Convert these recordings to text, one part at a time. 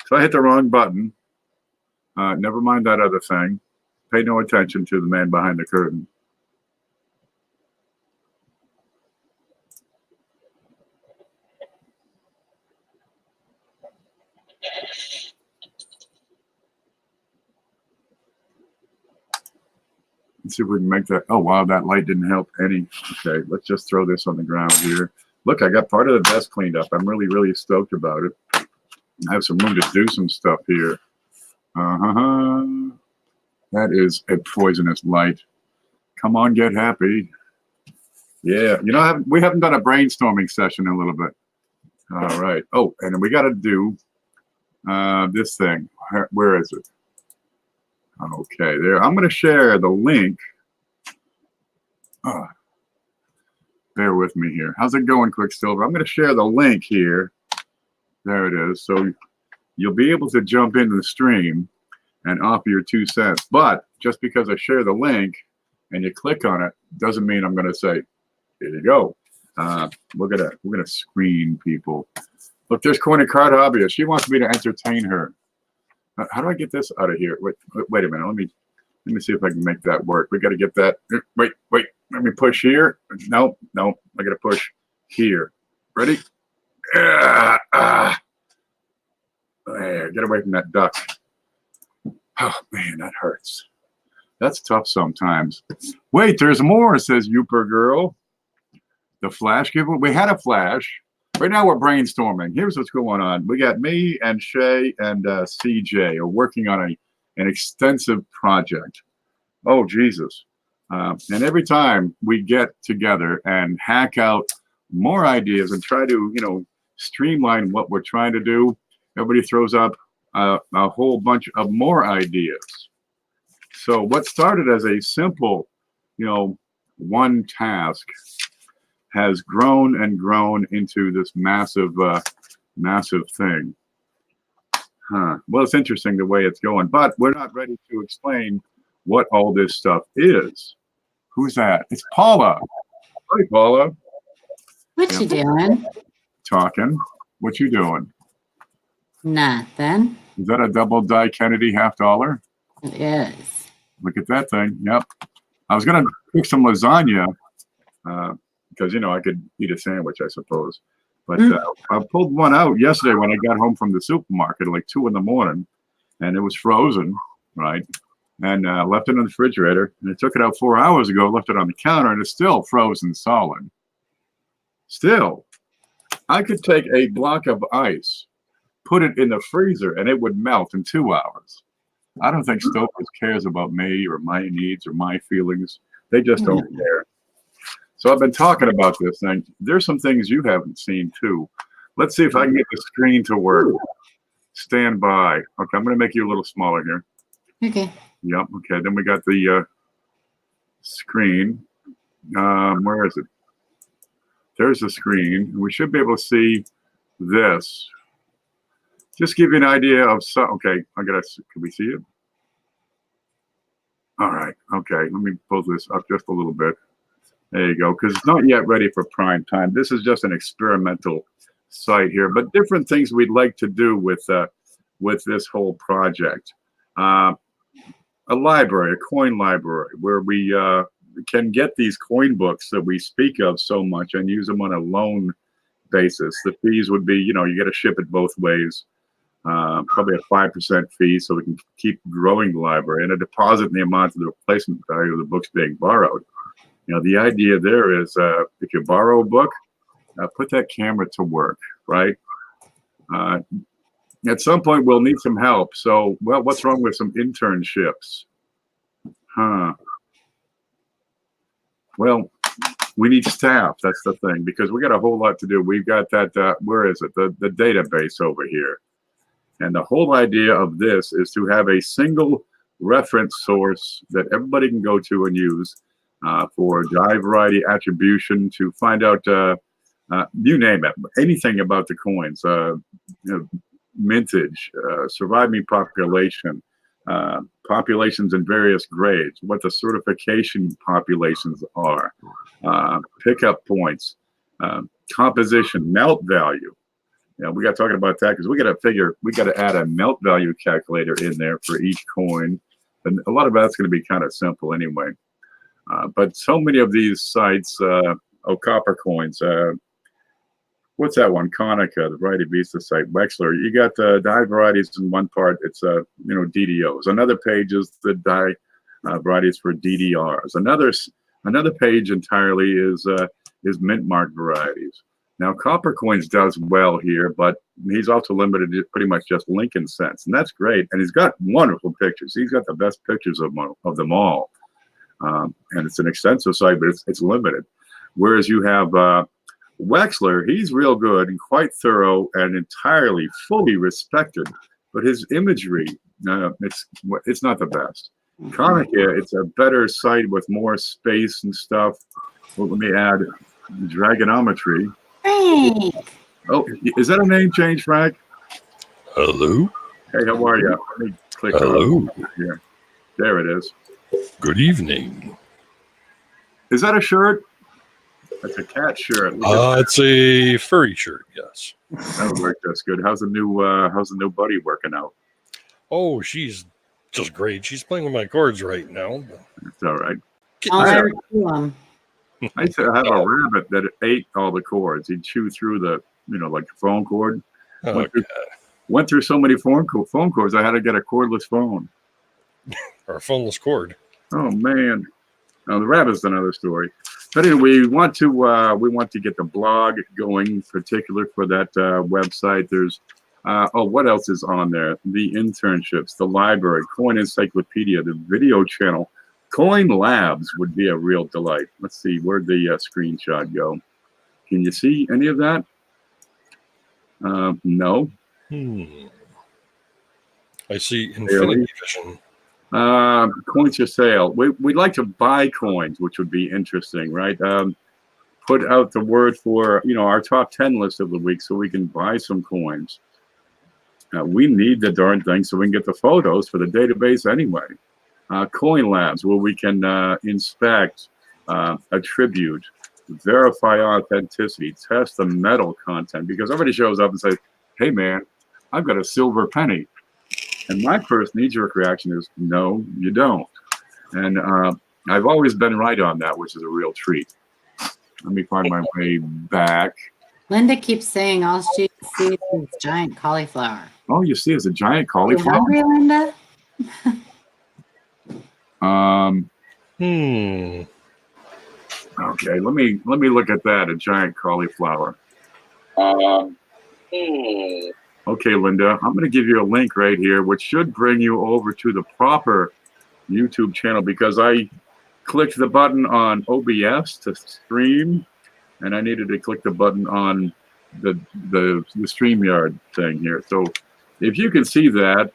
So I hit the wrong button. Never mind that other thing. Pay no attention to the man behind the curtain. Let's see if we can make that. Oh, wow, that light didn't help any. Okay, let's just throw this on the ground here. Look, I got part of the desk cleaned up. I'm really, really stoked about it. I have some room to do some stuff here. That is a poisonous light. Come on, get happy. Yeah, you know, we haven't done a brainstorming session in a little bit. All right. Oh, and we got to do this thing. Where is it? Okay, there. I'm going to share the link. Bear with me here. How's it going, Quicksilver? I'm going to share the link here. There it is. So you'll be able to jump into the stream and offer your 2 cents. But just because I share the link and you click on it doesn't mean I'm going to say, here you go. We're gonna screen people. Look, there's Corny Card Hobbyist. She wants me to entertain her. How do I get this out of here? Wait a minute. Let me see if I can make that work. We got to get that. Wait. Let me push here. No. I got to push here. Ready? There. Get away from that duck. Oh man, that hurts. That's tough sometimes. Wait, there's more, says Youper Girl. The flash giveaway. We had a flash. Right now we're brainstorming. Here's what's going on. We got me and Shay and CJ are working on an extensive project. Oh, Jesus. And every time we get together and hack out more ideas and try to, streamline what we're trying to do, everybody throws up a whole bunch of more ideas. So what started as a simple, one task has grown and grown into this massive thing. Well, it's interesting the way it's going, but we're not ready to explain what all this stuff is. Who's that? It's Paula. Hi, Paula. What you doing? Talking. What you doing? Nothing. Is that a double die Kennedy $50? It is. Look at that thing. Yep. I was gonna cook some lasagna because I could eat a sandwich, I suppose. But I pulled one out yesterday when I got home from the supermarket at like 2 in the morning, and it was frozen, right? And left it in the refrigerator. And I took it out 4 hours ago, left it on the counter, and it's still frozen solid. Still, I could take a block of ice, put it in the freezer, and it would melt in 2 hours. I don't think Stoker's cares about me or my needs or my feelings. They just don't care. So I've been talking about this thing. There's some things you haven't seen too. Let's see if I can get the screen to work. Stand by. Okay, I'm going to make you a little smaller here. Okay. Yep. Okay. Then we got the screen. Where is it? There's the screen. We should be able to see this. Just give you an idea of some. Okay. Can we see it? All right. Okay. Let me pull this up just a little bit. There you go. Because it's not yet ready for prime time. This is just an experimental site here, but different things we'd like to do with this whole project. A library, a coin library, where we can get these coin books that we speak of so much and use them on a loan basis. The fees would be, you got to ship it both ways. Probably a 5% fee, so we can keep growing the library, and a deposit in the amount of the replacement value of the books being borrowed. The idea there is if you borrow a book, put that camera to work, right? At some point, we'll need some help. So, well, what's wrong with some internships? Well, we need staff. That's the thing, because we got a whole lot to do. We've got that, where is it? The database over here. And the whole idea of this is to have a single reference source that everybody can go to and use for die variety attribution to find out, you name it, anything about the coins, mintage, surviving population, populations in various grades, what the certification populations are, pickup points, composition, melt value. Yeah, we got talking about that because we got to add a melt value calculator in there for each coin, and a lot of that's going to be kind of simple anyway. But so many of these sites, copper coins. What's that one? Konica, the variety Visa site, Wexler. You got die varieties in one part. It's DDOs. Another page is the die varieties for DDRs. Another page entirely is mint mark varieties. Now Copper Coins does well here, but he's also limited to pretty much just Lincoln cents, and that's great. And he's got wonderful pictures. He's got the best pictures of them all, and it's an extensive site, but it's limited. Whereas you have Wexler, he's real good and quite thorough and entirely fully respected, but his imagery, it's not the best. Konica, it's a better site with more space and stuff. Well, let me add Dragonometry. Frank. Oh, is that a name change, Frank? Hello. Hey, how are you? Let me click Hello. on here. There it is. Good evening. Is that a shirt? That's a cat shirt. It's a furry shirt. Yes. That'll work. That's good. How's the new buddy working out? Oh, she's just great. She's playing with my chords right now. It's all right. I'll ever do 'em. I used to have a rabbit that ate all the cords. He'd chew through the, like the phone cord. Oh, Went through so many phone cords, I had to get a cordless phone. or a phoneless cord. Oh man! Now the rabbit's another story. But anyway, we want to get the blog going, in particular for that website. There's what else is on there? The internships, the library, Coin Encyclopedia, the video channel. Coin Labs would be a real delight. Let's see, where'd the screenshot go? Can you see any of that? No. I see Infinity Vision. Coins for sale. We'd like to buy coins, which would be interesting, right? Put out the word for our top 10 list of the week so we can buy some coins. We need the darn thing so we can get the photos for the database anyway. Coin Labs, where we can inspect, attribute, verify authenticity, test the metal content, because everybody shows up and says, hey man, I've got a silver penny. And my first knee-jerk reaction is, no, you don't. And I've always been right on that, which is a real treat. Let me find my way back. Linda keeps saying all she sees is giant cauliflower. Oh, you see, it's a giant You cauliflower. hungry, Linda? Okay, let me look at that. A giant cauliflower. Okay, Linda, I'm going to give you a link right here, which should bring you over to the proper YouTube channel, because I clicked the button on OBS to stream, and I needed to click the button on the StreamYard thing here. So if you can see that,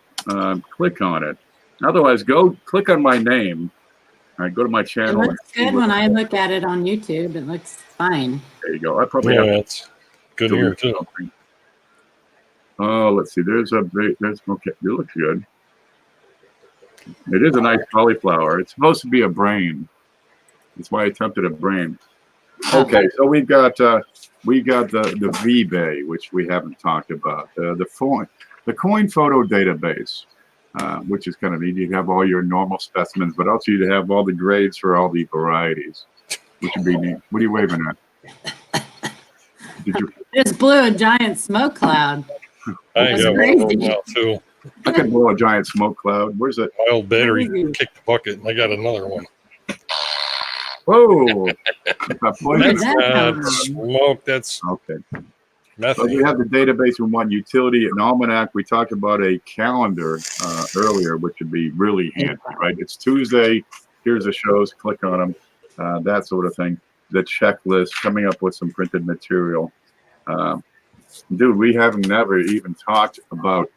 click on it. Otherwise, go click on my name. All right, go to my It channel. looks good when I look at it on YouTube. It looks fine. There you go. I probably have it's good here too. something. Oh, let's see. There's okay. It looks good. It is a nice cauliflower. It's supposed to be a brain. That's why I attempted a brain. Okay, so we've got the V-Bay, which we haven't talked about. The coin photo database, which is kind of neat. You have all your normal specimens, but also you have all the grades for all the varieties, which would be neat. What are you waving at? Just blew a giant smoke cloud. I got one of those now too. I can blow a giant smoke cloud. Where's it? My old battery kicked the bucket, and I got another one. Whoa! That's not smoke. That's okay. methane. So we have the database. We want utility, an almanac. We talked about a calendar earlier, which would be really handy, right? It's Tuesday. Here's the shows. Click on them. That sort of thing. The checklist. Coming up with some printed material. Dude, we have never even talked about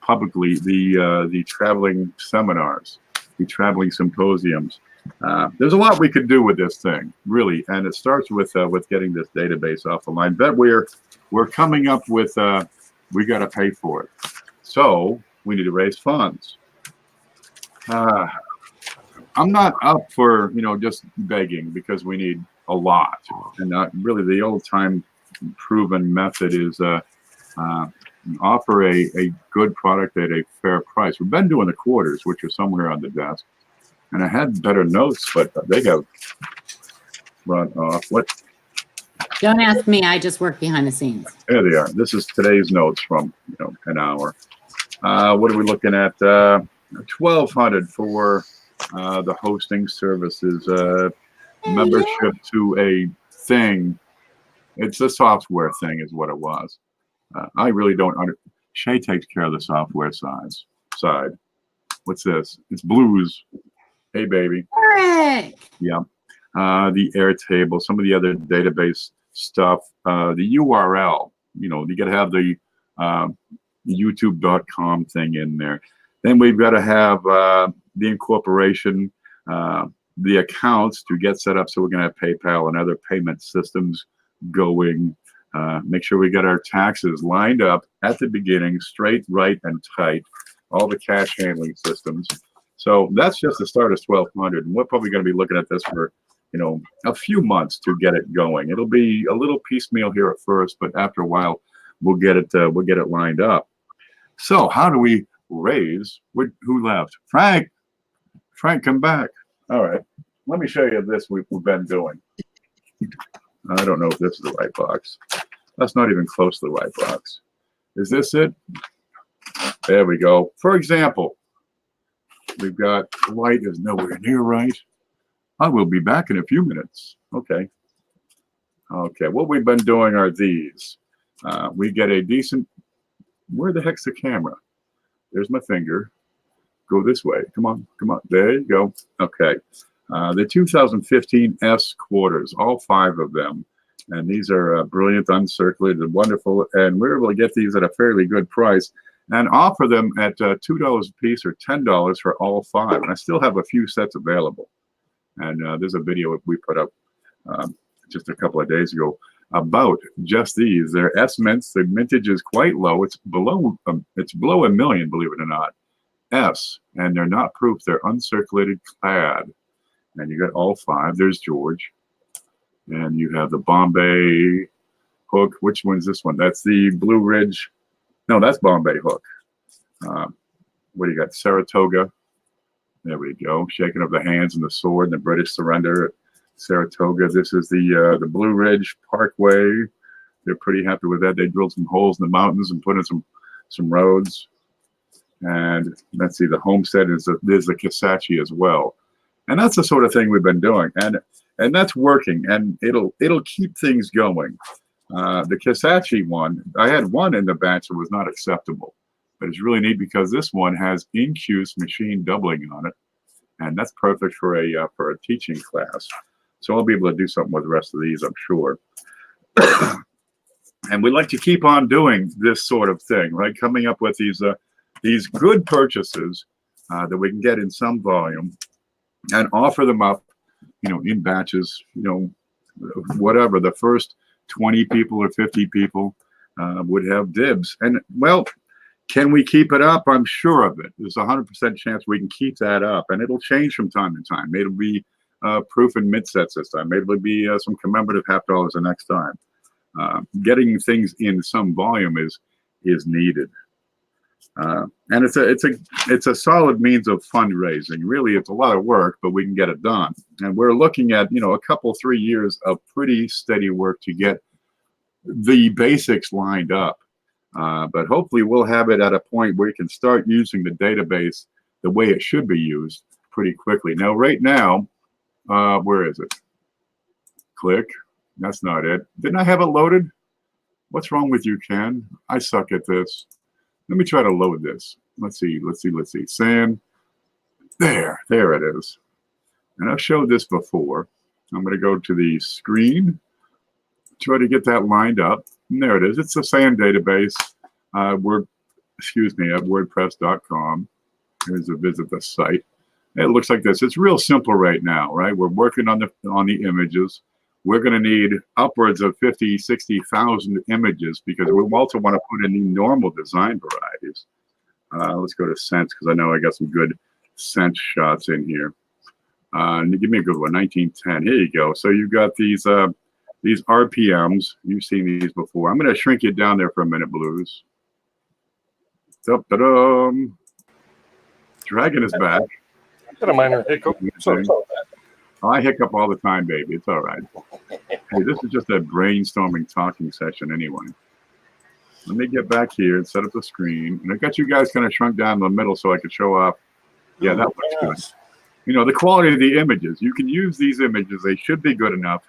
publicly the traveling seminars, the traveling symposiums. There's a lot we could do with this thing, really, and it starts with getting this database off the line. But we're coming up with we got to pay for it, so we need to raise funds. I'm not up for just begging, because we need a lot, and not really the old time proven method is uh, and offer a good product at a fair price. We've been doing the quarters, which are somewhere on the desk. And I had better notes, but they have run off. What? Don't ask me. I just work behind the scenes. There they are. This is today's notes from an hour. What are we looking at? 1,200 for the hosting services. Membership to a thing. It's a software thing, is what it was. I really don't understand. Shay takes care of the software side. What's this? It's Blues. Hey, baby. Eric. Yeah. The Airtable, some of the other database stuff, the URL, you got to have the youtube.com thing in there. Then we've got to have the incorporation, the accounts to get set up. So we're going to have PayPal and other payment systems going. Make sure we get our taxes lined up at the beginning, straight, right, and tight, all the cash handling systems. So that's just the start of 1,200. And we're probably going to be looking at this for a few months to get it going. It'll be a little piecemeal here at first, but after a while, we'll get it lined up. So how do we raise? Who left? Frank, come back. All right, let me show you this we've been doing. I don't know if this is the right box. That's not even close to the right box. Is this it? There we go. For example, we've got light is nowhere near right. I will be back in a few minutes. Okay. What we've been doing are these. We get a decent. Where the heck's the camera? There's my finger. Go this way. Come on. There you go. Okay. The 2015 S quarters, all 5 of them. And these are brilliant, uncirculated, wonderful. And we're able to get these at a fairly good price and offer them at $2 a piece or $10 for all 5. And I still have a few sets available. And there's a video we put up just a couple of days ago about just these. They're S mints. The mintage is quite low. It's below a million, believe it or not. S, and they're not proof. They're uncirculated clad. And you got all 5. There's George. And you have the Bombay hook. Which one's this one? That's the Blue Ridge. No, that's Bombay hook. What do you got? Saratoga. There we go. Shaking of the hands and the sword and the British surrender at Saratoga. This is the Blue Ridge Parkway. They're pretty happy with that. They drilled some holes in the mountains and put in some roads. And let's see, the Homestead there's the Kisatchie as well. And that's the sort of thing we've been doing. And that's working, and it'll keep things going. The Kisatchie one, I had one in the batch that was not acceptable, but it's really neat because this one has in-use machine doubling on it, and that's perfect for a teaching class. So I'll be able to do something with the rest of these, I'm sure. And we like to keep on doing this sort of thing, right? Coming up with these good purchases that we can get in some volume and offer them up, in batches, whatever. The first 20 people or 50 people would have dibs. And, well, can we keep it up? I'm sure of it. There's a 100% chance we can keep that up. And it'll change from time to time. Maybe it'll be proof and mid-sets this time. Maybe it'll be some commemorative $50 the next time. Getting things in some volume is needed. And it's a solid means of fundraising. Really, it's a lot of work, but we can get it done. And we're looking at a couple 3 years of pretty steady work to get the basics lined up. But hopefully, we'll have it at a point where you can start using the database the way it should be used pretty quickly. Now, right now, where is it? Click. That's not it. Didn't I have it loaded? What's wrong with you, Ken? I suck at this. Let me try to load this. Let's see. Sam. There it is. And I've showed this before. I'm going to go to the screen, try to get that lined up. And there it is. It's the SAM database. At WordPress.com. Here's a visit the site. It looks like this. It's real simple right now, right? We're working on the images. We're going to need upwards of 50, 60,000 images because we also want to put in the normal design varieties. Let's go to Sense because I know I got some good Sense shots in here. Give me a good one, 1910. Here you go. So you've got these these RPMs. You've seen these before. I'm going to shrink it down there for a minute, Blues. Da-da-dum. Dragon is back. Got a minor hiccup. Sorry about that. I hiccup all the time, baby. It's all right. Hey, this is just a brainstorming talking session anyway. Let me get back here and set up the screen. And I got you guys kind of shrunk down in the middle so I could show off. Yeah, that looks good. You know, the quality of the images. You can use these images. They should be good enough,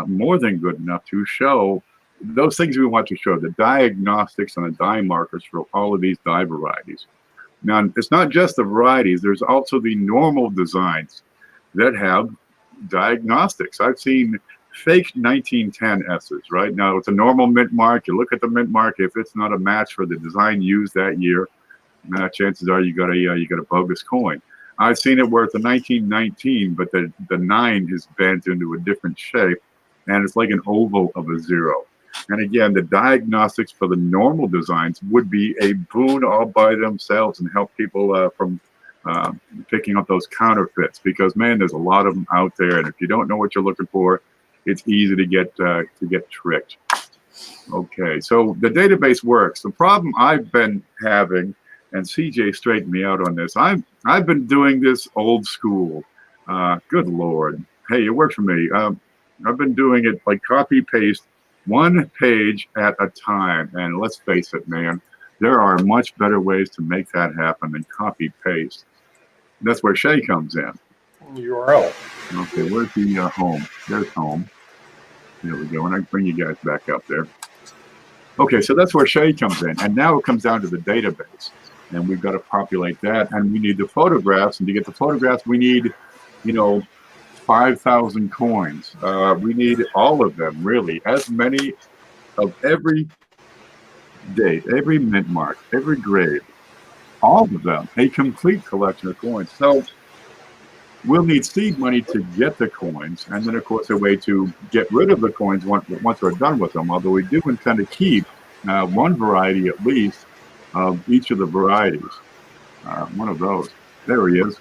more than good enough to show those things we want to show, the diagnostics and the dye markers for all of these dye varieties. Now, it's not just the varieties. There's also the normal designs that have diagnostics. I've seen fake 1910 S's, right? Now, it's a normal mint mark. You look at the mint mark. If it's not a match for the design used that year, chances are you got a bogus coin. I've seen it where it's a 1919, but the 9 is bent into a different shape, and it's like an oval of a 0. And again, the diagnostics for the normal designs would be a boon all by themselves and help people from picking up those counterfeits, because man, there's a lot of them out there, and if you don't know what you're looking for, it's easy to get tricked. Okay, so the database works. The problem I've been having, and CJ straightened me out on this, I've been doing this old school. Good Lord. Hey, it works for me. I've been doing it like copy paste, one page at a time. And let's face it, man, there are much better ways to make that happen than copy paste. That's where Shay comes in. URL. Okay, where's the home? There's home. There we go. And I can bring you guys back up there. Okay, so that's where Shay comes in. And now it comes down to the database. And we've got to populate that. And we need the photographs. And to get the photographs, we need, 5,000 coins. We need all of them, really. As many of every date, every mint mark, every grade. All of them. A complete collection of coins. So we'll need seed money to get the coins. And then, of course, a way to get rid of the coins once we're done with them. Although we do intend to keep one variety at least of each of the varieties. One of those. There he is.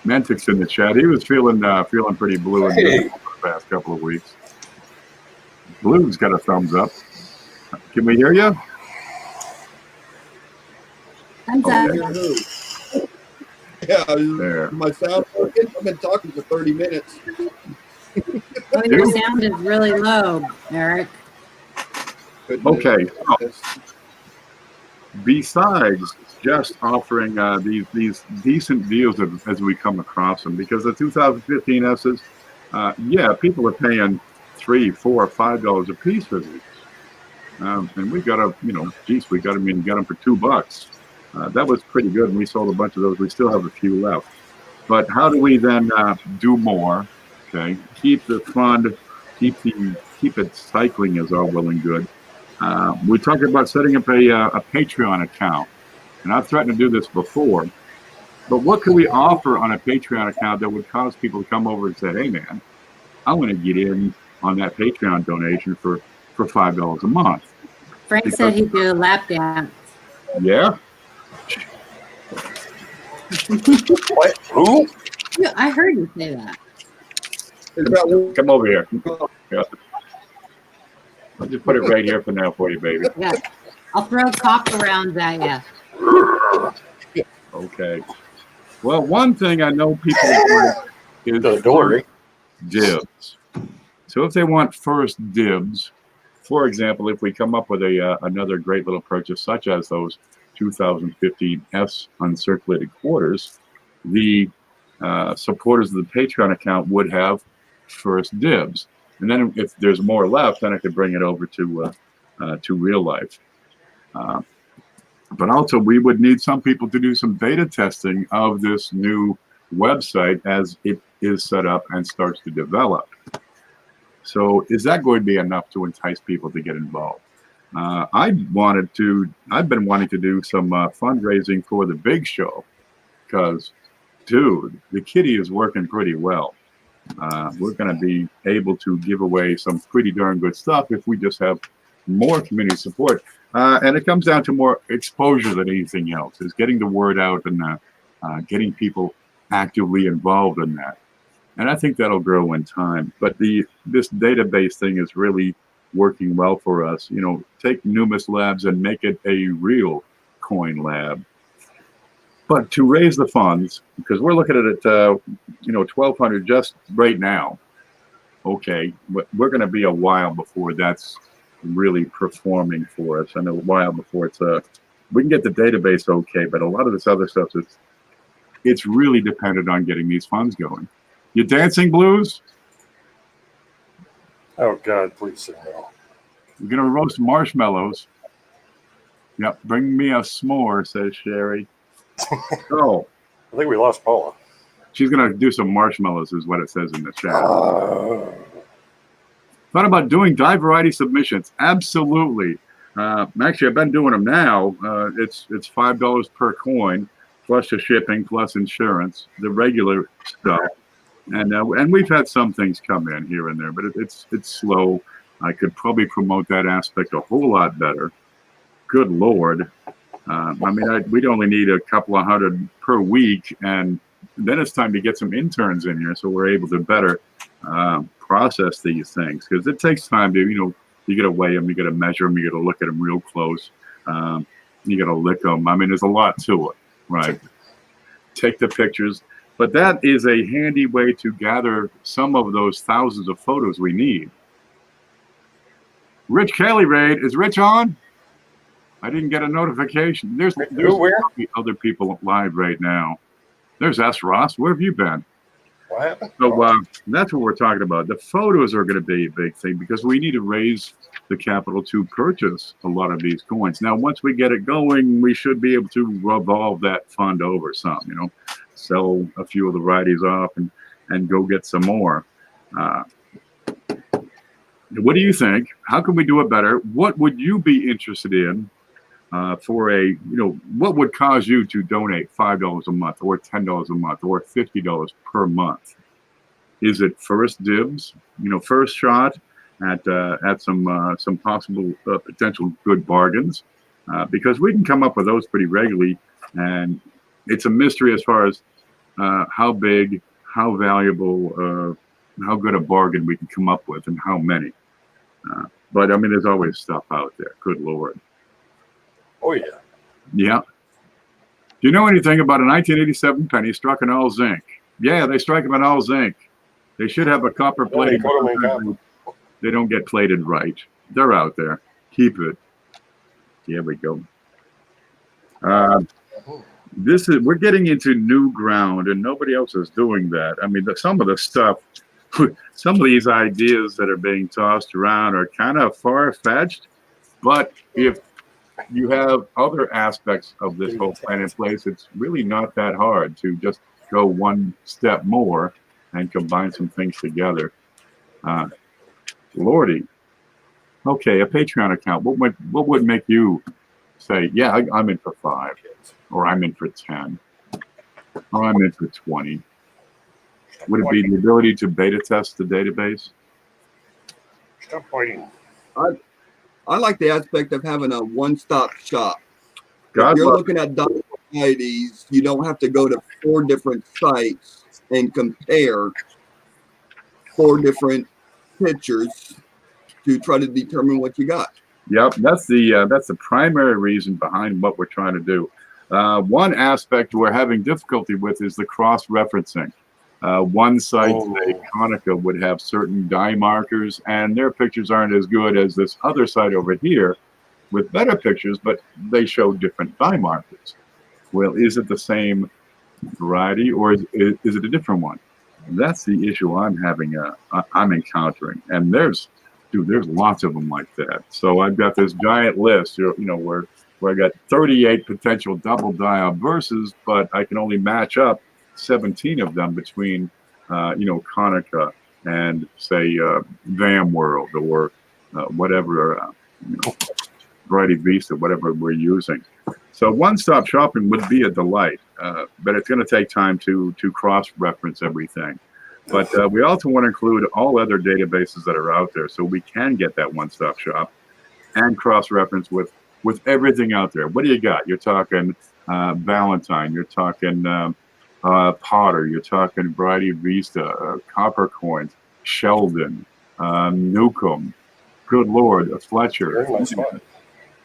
Mentic's in the chat. He was feeling pretty blue in the past couple of weeks. Blue's got a thumbs up. Can we hear you? Thumbs up. Yeah, there. My sound working? I've been talking for 30 minutes. Oh, your sound is really low, Eric. Okay. Besides just offering these decent deals as we come across them, because the 2015 S's, people are paying $3, $4, $5 a piece for these, and we got we got them for $2. That was pretty good, and we sold a bunch of those. We still have a few left. But how do we then do more? Okay, keep the fund, keep it cycling is all well and good. We talked about setting up a Patreon account, and I've threatened to do this before. But what can we offer on a Patreon account that would cause people to come over and say, "Hey, man, I want to get in on that Patreon donation for $5 a month"? Frank said he'd do a lap dance. Yeah. What? Who? Yeah, I heard you say that. Come over here. Yeah. I'll just put it right here for now for you, baby. Yeah, I'll throw cock around at you. Okay. Well, one thing I know people want is first dibs. So if they want first dibs, for example, if we come up with another great little purchase, such as those 2015 S uncirculated quarters, the supporters of the Patreon account would have first dibs. And then if there's more left, then I could bring it over to real life. But also, we would need some people to do some beta testing of this new website as it is set up and starts to develop. So is that going to be enough to entice people to get involved? I've been wanting to do some fundraising for the big show because, dude, the kitty is working pretty well. We're going to be able to give away some pretty darn good stuff if we just have more community support. And it comes down to more exposure than anything else, is getting the word out and getting people actively involved in that. And I think that'll grow in time. But this database thing is really working well for us. You know, take Numis Labs and make it a real coin lab. But to raise the funds, because we're looking at it, 1,200 just right now. Okay, but we're going to be a while before that's really performing for us, and a while before it's we can get the database okay, but a lot of this other stuff it's really dependent on getting these funds going. You dancing blues? Oh God, please say no. You're gonna roast marshmallows. Yep, bring me a s'more, says Sherry. Oh, I think we lost Paula. she's gonna do some marshmallows, is what it says in the chat. Thought about doing die variety submissions. Absolutely. Actually, I've been doing them now. It's $5 per coin, plus the shipping, plus insurance, the regular stuff. And we've had some things come in here and there, but it's slow. I could probably promote that aspect a whole lot better. Good Lord. We'd only need a couple of hundred per week, and then it's time to get some interns in here so we're able to better process these things, because it takes time to, you got to weigh them, you got to measure them, you got to look at them real close, you got to lick them. There's a lot to it, right? Take the pictures, but that is a handy way to gather some of those thousands of photos we need. Rich Kelly Raid, is Rich on? I didn't get a notification. There's other people live right now. There's S. Ross. Where have you been? What happened? So that's what we're talking about. The photos are going to be a big thing because we need to raise the capital to purchase a lot of these coins. Now, once we get it going, we should be able to revolve that fund over some, sell a few of the varieties off and go get some more. What do you think? How can we do it better? What would you be interested in for what would cause you to donate $5 a month or $10 a month or $50 per month? Is it first dibs, first shot at some possible potential good bargains? Because we can come up with those pretty regularly, and it's a mystery as far as how big, how valuable, how good a bargain we can come up with, and how many. But there's always stuff out there. Good Lord. Oh yeah. Yeah. Do you know anything about a 1987 penny struck in all zinc? Yeah, they strike them in all zinc. They should have a copper plate. They don't get plated right. They're out there. Keep it. Here we go. We're getting into new ground, and nobody else is doing that. Some of the stuff, some of these ideas that are being tossed around are kind of far-fetched, but if you have other aspects of this whole plan in place, it's really not that hard to just go one step more and combine some things together. Lordy. Okay, a Patreon account. What would make you say, yeah, I'm in for 5, or I'm in for 10, or I'm in for 20? Would it be the ability to beta test the database? Stop fighting. I like the aspect of having a one-stop shop. God if you're love looking at varieties, you don't have to go to 4 different sites and compare 4 different pictures to try to determine what you got. Yep, that's the primary reason behind what we're trying to do. One aspect we're having difficulty with is the cross-referencing. One site, say Konica, would have certain dye markers, and their pictures aren't as good as this other site over here with better pictures, but they show different dye markers. Well, is it the same variety, or is it a different one? That's the issue I'm encountering, and there's lots of them like that. So I've got this giant list, where I got 38 potential double dye verses, but I can only match up 17 of them between, Konica and say Vam World or whatever, Variety Vista, whatever we're using. So one-stop shopping would be a delight, but it's going to take time to cross-reference everything. But we also want to include all other databases that are out there, so we can get that one-stop shop and cross-reference with everything out there. What do you got? You're talking Valentine. You're talking Potter. You're talking Variety Vista, Copper Coins, Sheldon, Newcomb. Good Lord, Fletcher. Very nice one.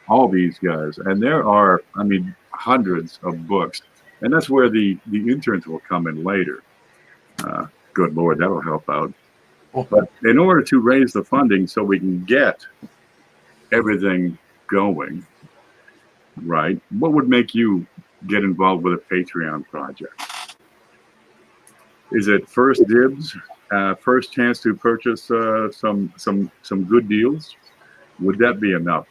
All these guys, and there are, I mean, hundreds of books, and that's where the interns will come in later. Good Lord, that'll help out. But in order to raise the funding so we can get everything going, right? What would make you get involved with a Patreon project? Is it first dibs, first chance to purchase some good deals? Would that be enough?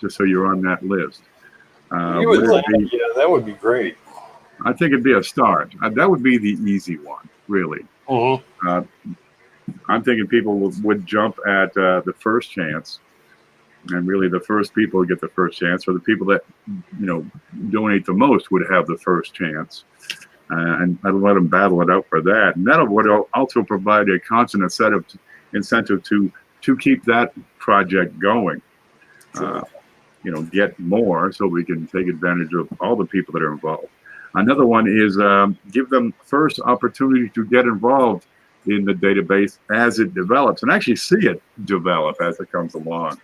Just so you're on that list. You would think, yeah, that would be great. I think it'd be a start. That would be the easy one, really. I'm thinking people would jump at the first chance, and really the first people who get the first chance, or the people that donate the most would have the first chance, and I'd let them battle it out for that, and that would also provide a constant incentive to keep that project going. Get more so we can take advantage of all the people that are involved. Another one is give them first opportunity to get involved in the database as it develops and actually see it develop as it comes along.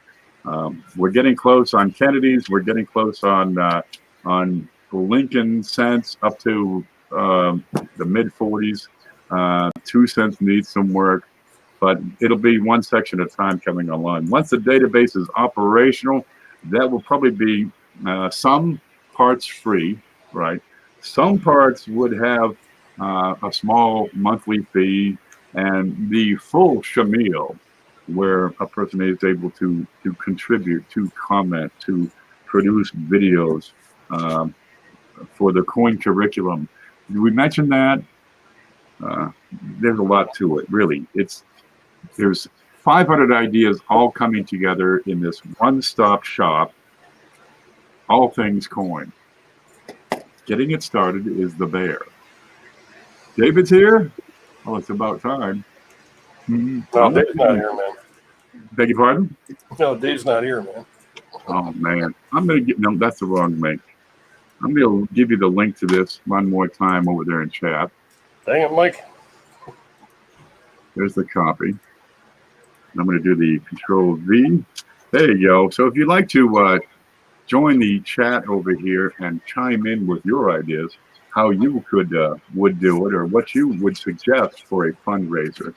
We're getting close on Kennedy's. We're getting close on Lincoln cents up to the mid 40s. 2 cents needs some work, but it'll be one section at a time coming online. Once the database is operational, that will probably be some parts free, right? Some parts would have a small monthly fee, and the full shamil, where a person is able to contribute, to comment, to produce videos for the coin curriculum. Did we mention that? There's a lot to it, really. There's 500 ideas all coming together in this one-stop shop, all things coin. Getting it started is the bear. David's here? Oh, it's about time. No, Dave's not here, man. Beg your pardon? No, Dave's not here, man. Oh, man. No, that's the wrong link. I'm going to give you the link to this one more time over there in chat. Dang it, Mike. There's the copy. I'm going to do the Control V. There you go. So if you'd like to join the chat over here and chime in with your ideas, how you would do it, or what you would suggest for a fundraiser,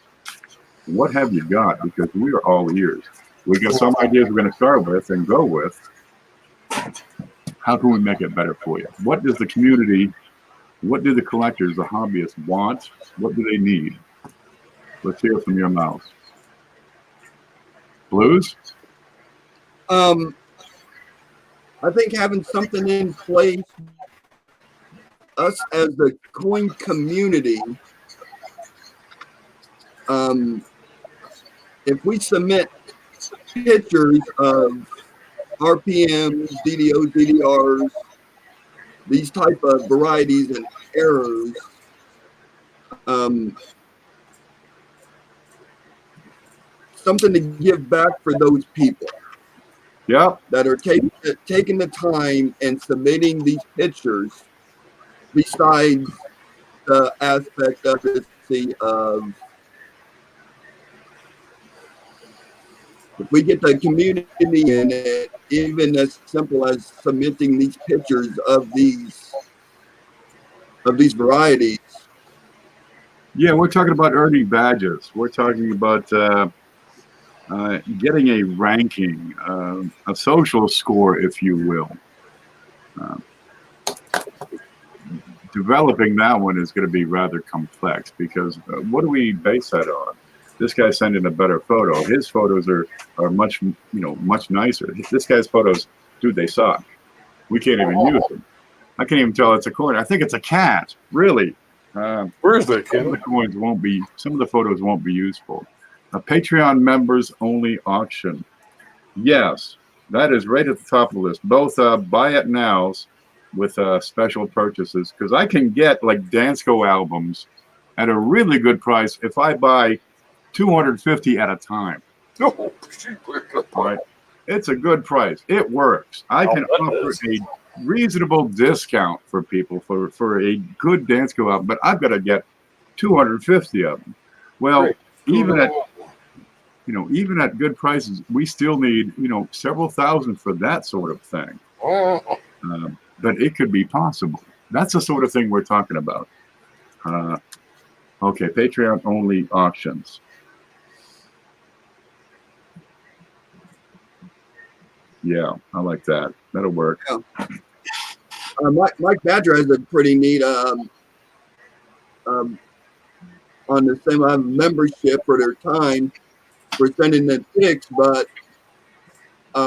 what have you got? Because we are all ears. We got some ideas we're going to start with and go with. How can we make it better for you? What does the community, what do the collectors, the hobbyists want? What do they need? Let's hear from your mouth. Blues? I think having something in place, us as the coin community, if we submit pictures of RPMs, DDOs, DDRs, these type of varieties and errors, something to give back for those people. Yep. That are taking the time and submitting these pictures, besides the aspect of if we get the community in it, even as simple as submitting these pictures of these varieties. Yeah, we're talking about earning badges. We're talking about getting a ranking, a social score, if you will. Developing that one is going to be rather complex, because what do we base that on? This guy's sending a better photo. His photos are much nicer. This guy's photos, dude, they suck. We can't even use them. I can't even tell it's a coin. I think it's a cat. Really. Where is that kid? Some of the photos won't be useful. A Patreon members only auction. Yes, that is right at the top of the list. Both buy it nows with special purchases, because I can get like Dansko albums at a really good price if I buy 250 at a time. No, right? It's a good price. It works. I can offer reasonable discount for people for a good dance go out, but I've got to get 250 of them. Well, Great. even at even at good prices, we still need several thousand for that sort of thing. But it could be possible. That's the sort of thing we're talking about. Okay, Patreon only auctions. Yeah, I like that. That'll work. Yeah. Mike Badger has a pretty neat on the same membership for their time for sending the pics, but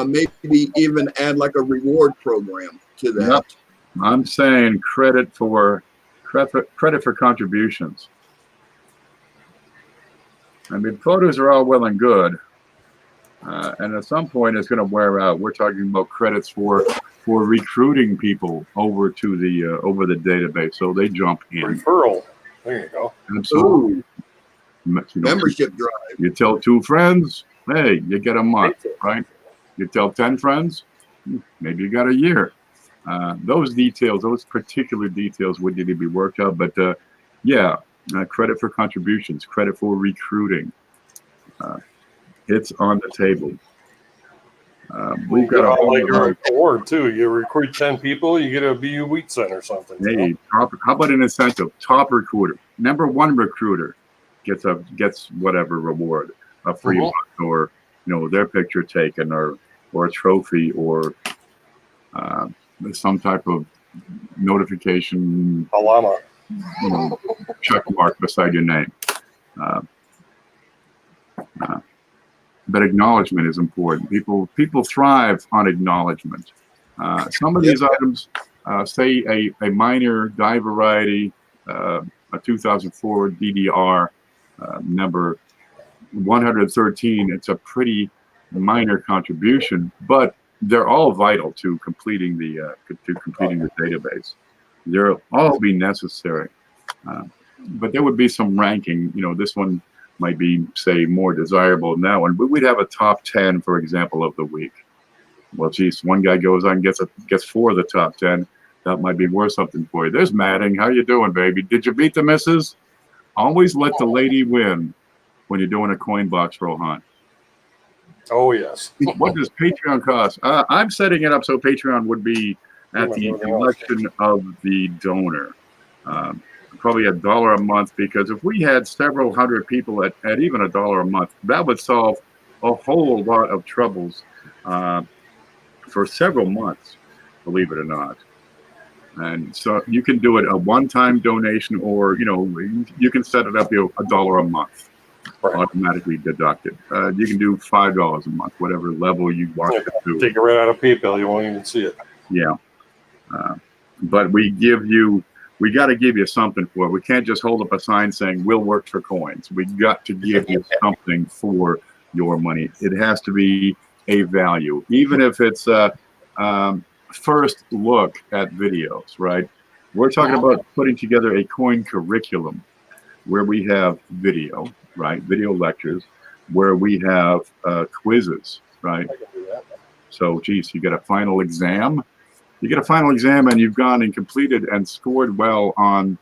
maybe even add like a reward program to that. Yep. I'm saying credit for contributions. I mean, photos are all well and good, and at some point it's going to wear out. We're talking about credits for recruiting people over to the database, so they jump in. Referral. There you go. Absolutely. Membership drive. You tell 2 friends, hey, you get a month, right? You tell 10 friends, maybe you got a year. Those details, those particular details would need to be worked out. But yeah, credit for contributions, credit for recruiting. It's on the table. We've got a whole your award too. You recruit 10 people, you get a BU Wheat Center or something. Hey, how about an incentive? Top recruiter, #1 recruiter gets whatever reward, a free month, or their picture taken, or a trophy, or some type of notification, Alama. check mark beside your name. But acknowledgement is important. People thrive on acknowledgement. Some of these items, say a minor die variety, a 2004 DDR number 113. It's a pretty minor contribution, but they're all vital to completing the database. They'll all be necessary, but there would be some ranking. This one might be, say, more desirable than that one, but we'd have a top 10, for example, of the week. Well, geez, one guy goes on and gets 4 of the top 10. That might be worth something for you. There's Madding. How you doing, baby? Did you beat the missus? Always let the lady win when you're doing a coin box roll hunt. Oh, yes. What does Patreon cost? I'm setting it up so Patreon would be at the election of the donor. Probably $1 a month, because if we had several hundred people at even $1 a month, that would solve a whole lot of troubles for several months, believe it or not. And so you can do it a one-time donation, or you can set it up $1 a month, automatically deducted. You can do $5 a month, whatever level you want to do. Take it right out of PayPal. You won't even see it. Yeah, but we got to give you something for it. We can't just hold up a sign saying we'll work for coins. We got to give you something for your money. It has to be a value, even if it's first look at videos, right? We're talking about putting together a coin curriculum where we have video, right? Video lectures, where we have quizzes, right? I can do that. So, geez, you get a final exam. You get a final exam and you've gone and completed and scored well on,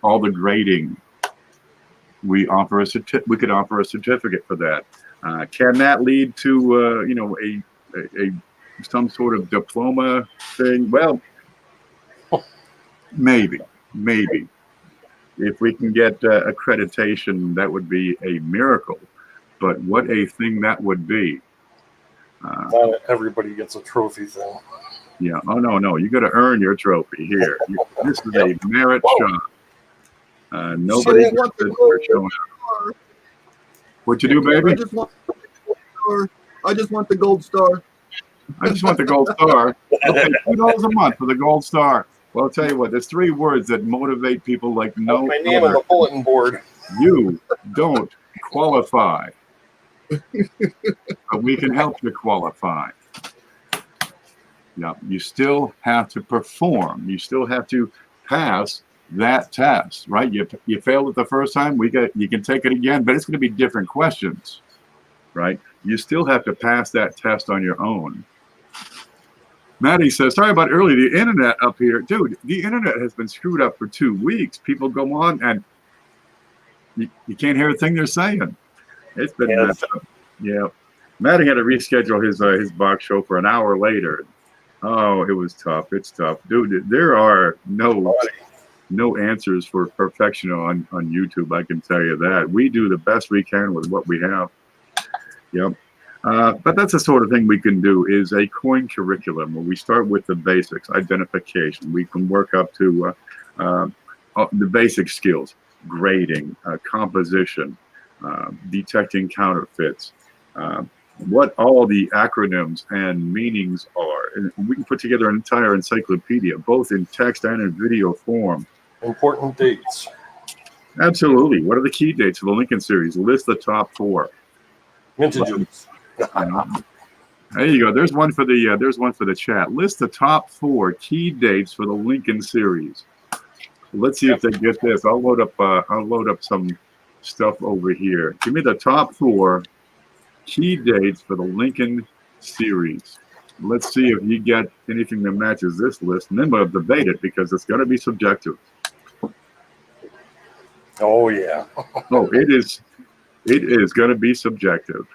all the grading. We offer we could offer a certificate for that. Can that lead to, some sort of diploma thing? Well, maybe. If we can get accreditation, that would be a miracle. But what a thing that would be. Not everybody gets a trophy thing. Yeah. Oh, no. You got to earn your trophy here. This is a merit shot. Nobody gets this for showing up. What you do, baby? I just want the gold star. I just want the gold star. Okay, $2 a month for the gold star. Well, I'll tell you what. There's 3 words that motivate people like no my name on the bulletin board. You don't qualify. But we can help you qualify. Yeah, you still have to perform. You still have to pass that test, right? You failed it the first time. You can take it again, but it's going to be different questions, right? You still have to pass that test on your own. Maddie says, sorry about early. The internet up here. Dude, the internet has been screwed up for 2 weeks. People go on and you can't hear a thing they're saying. It's been messed up. Yeah. Maddie had to reschedule his box show for an hour later. Oh, it was tough. It's tough. Dude, there are no answers for perfection on YouTube, I can tell you that. We do the best we can with what we have. Yep. But that's the sort of thing we can do is a coin curriculum where we start with the basics, identification. We can work up to the basic skills, grading, composition, detecting counterfeits, what all the acronyms and meanings are. And we can put together an entire encyclopedia, both in text and in video form. Important dates. Absolutely. What are the key dates for the Lincoln series? List the top 4. Vintages. There you go. There's one for the chat. List the top 4 key dates for the Lincoln series. Let's see if they get this. I'll load up some stuff over here. Give me the top 4 key dates for the Lincoln series. Let's see if you get anything that matches this list, and then we'll debate it because it's going to be subjective. Oh yeah. Oh, it is going to be subjective.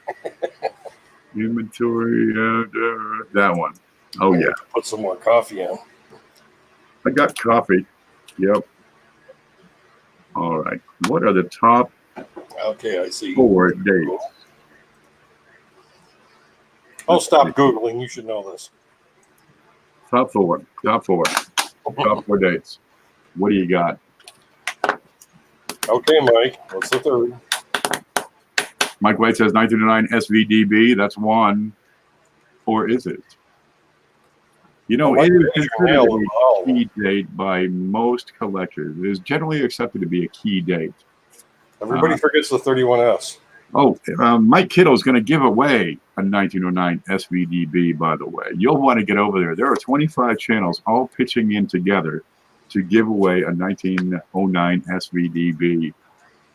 Inventory, that one. Oh yeah. Put some more coffee in. I got coffee. Yep. All right. What are the top Okay, I see. 4 dates? I'll stop Googling. You should know this. Top 4. Top 4 dates. What do you got? Okay, Mike. What's the third? Mike White says 1909 SVDB. That's 1. Or is it? You know, it is considered a key date by most collectors. It is generally accepted to be a key date. Everybody forgets the 31S. Oh, Mike Kittle is going to give away a 1909 SVDB, by the way. You'll want to get over there. There are 25 channels all pitching in together to give away a 1909 SVDB.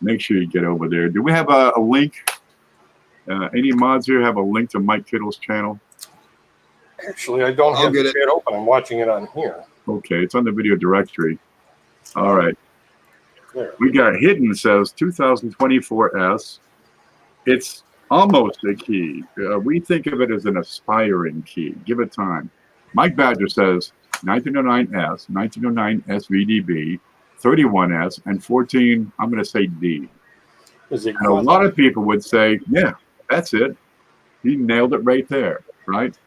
Make sure you get over there. Do we have a link? Any mods here have a link to Mike Kittle's channel? Actually, I don't have the chat open. I'm watching it on here. Okay, it's on the video directory. All right. There. We got Hidden says 2024S. It's almost a key. We think of it as an aspiring key. Give it time. Mike Badger says 1909S, 1909 SVDB, 31S, and 14, I'm going to say D. And a lot of people would say, yeah, that's it. He nailed it right there, right?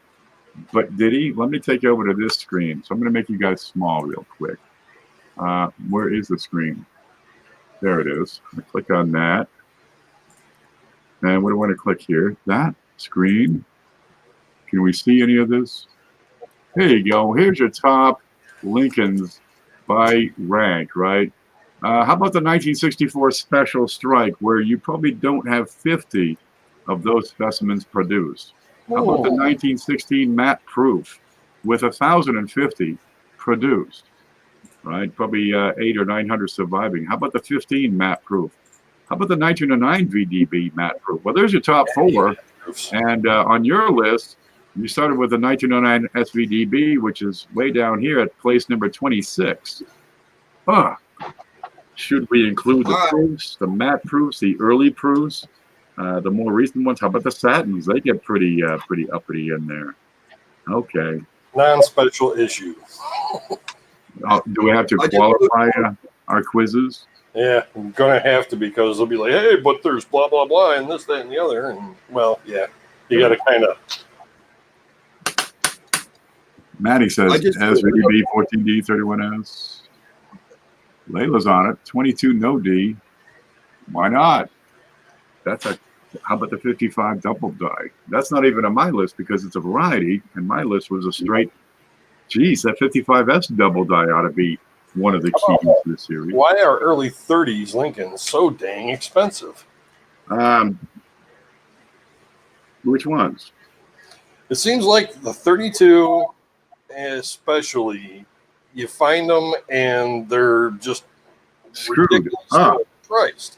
But did he? Let me take you over to this screen. So I'm going to make you guys small real quick. Where is the screen? There it is. I click on that. And what do I want to click here? That screen. Can we see any of this? There you go. Here's your top Lincolns by rank, right? How about the 1964 Special Strike, where you probably don't have 50 of those specimens produced? How about the 1916 Matte Proof with 1,050 produced? Right, probably 800 or 900 surviving. How about the 15 Matte Proof? How about the 1909 VDB Matte Proof? Well, there's your top 4. And on your list, you started with the 1909 SVDB, which is way down here at place number 26. Should we include the proofs, the matte proofs, the early proofs, the more recent ones? How about the satins? They get pretty uppity in there. Okay. Non-special issue. Do we have to qualify our quizzes? Yeah, I'm going to have to, because they'll be like, hey, but there's blah, blah, blah, and this, that, and the other. And, well, yeah, you got to kind of. Maddie says SVDB 14D 31S. Layla's on it. 22 no D. Why not? How about the 55 double die? That's not even on my list because it's a variety, and my list was a straight. Geez, that 55S double die ought to be one of the keys to the series. Why are early 30s Lincolns so dang expensive? Which ones? It seems like the 32, especially, you find them and they're just screwed up. Priced.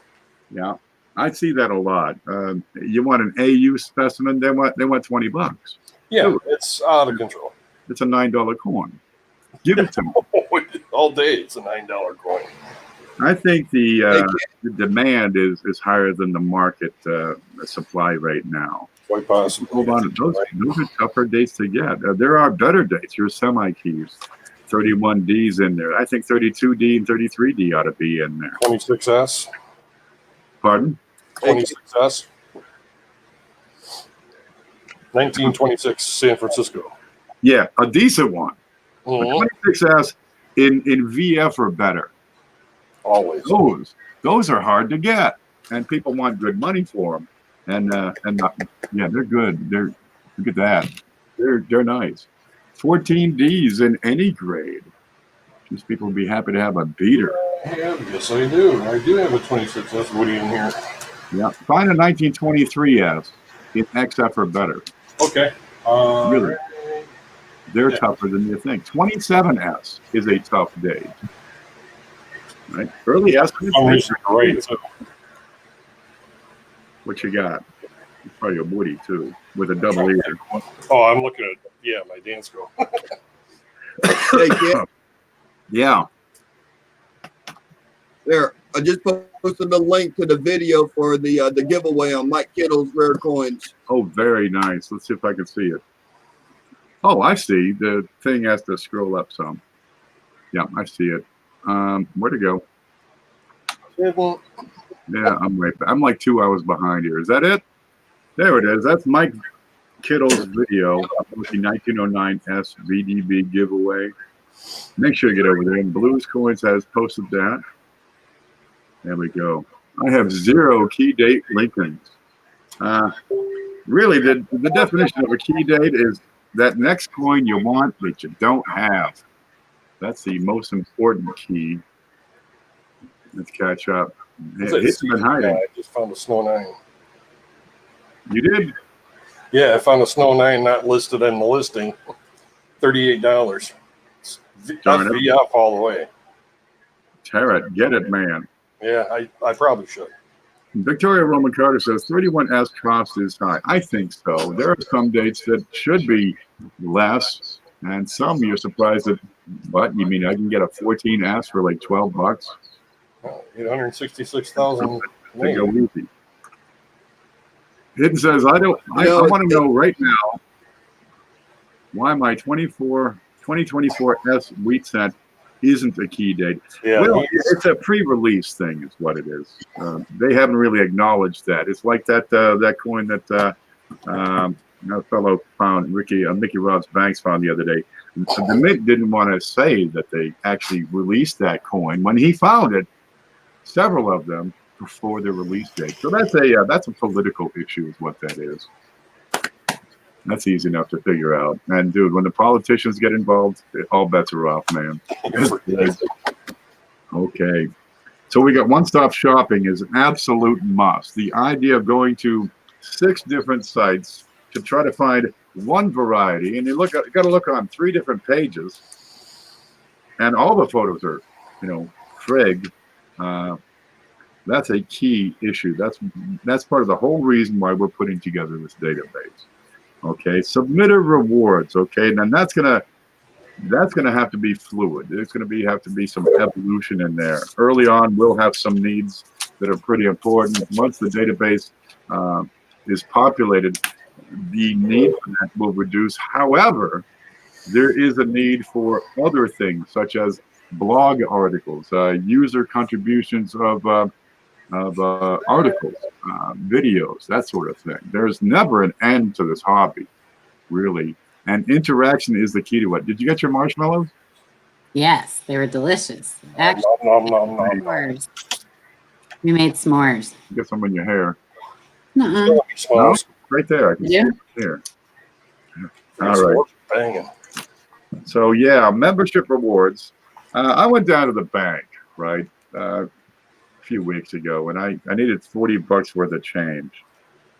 Yeah, I see that a lot. You want an AU specimen? They want $20. Yeah, it's out of control. It's a $9 coin. Give it to me. All day, it's a $9 coin. I think the demand is higher than the market supply right now. Quite possibly. Hold on, those are tougher dates to get. There are better dates. Your semi keys, 31D's in there. I think 32D and 33D ought to be in there. 26S. Pardon? 26S. 1926 San Francisco. Yeah, a decent one. Mhm. 26S in VF or better. Always. Those are hard to get, and people want good money for them. And yeah, they're good. Look at that. They're nice. 14Ds in any grade. Just people would be happy to have a beater. Yes, I do. I do have a 26S Woody in here. Yeah, find a 1923S in XF or better. Okay. Really, they're tougher than you think. 27S is a tough date. Right, early estimates. Great. What you got? It's probably a Woody too, with a double ear. Oh, I'm looking at my Dansko. Hey, kid, Yeah. there. I just posted the link to the video for the giveaway on Mike Kittle's rare coins. Oh, very nice. Let's see if I can see it. Oh, I see. The thing has to scroll up some. Yeah, I see it. Where to go? Yeah, I'm like 2 hours behind here. Is that it? There it is. That's Mike Kittle's video with the 1909 SVDB giveaway. Make sure you get over there. And Blues Coins has posted that. There we go. I have 0 key date Lincolns. Really, the definition of a key date is that next coin you want that you don't have. That's the most important key. Let's catch up. It's been hiding. I just found a Snow 9. You did? Yeah, I found a Snow 9 not listed in the listing. $38. That's VF all the way. Tear it. Get it, man. Yeah, I probably should. Victoria Roman Carter says 31S cost is high. I think so. There are some dates that should be less, and some you're surprised at. What you mean? I can get a 14S for like $12. 866,000. They go easy. Hidden says, I want to know right now why my 2024S wheat cent isn't a key date. Yeah, well, it's a pre-release thing is what it is. They haven't really acknowledged that. It's like that coin that a fellow found, Mickey Ross Banks found the other day. The Mint didn't want to say that they actually released that coin when he found it, several of them, before their release date. So that's a political issue is what that is. That's easy enough to figure out. And dude, when the politicians get involved, all bets are off, man. Okay. So we got one-stop shopping is an absolute must. The idea of going to 6 different sites to try to find one variety, and you got to look on 3 different pages, and all the photos are, frig. That's a key issue. That's part of the whole reason why we're putting together this database. Okay, submitter rewards. Okay, and that's gonna have to be fluid. There's gonna have to be some evolution in there. Early on, we'll have some needs that are pretty important. Once the database is populated, the need for that will reduce. However, there is a need for other things such as blog articles, user contributions of articles, videos, that sort of thing. There's never an end to this hobby, really. And interaction is the key to it. Did you get your marshmallows? Yes, they were delicious. Actually, Nom, nom, nom, nom. s'mores. We made s'mores. Get some in your hair. Nuh-uh. No? Right there. I can see Yeah. it there. All right. Banging. So yeah, membership rewards. I went down to the bank, right, a few weeks ago, and I needed $40 worth of change.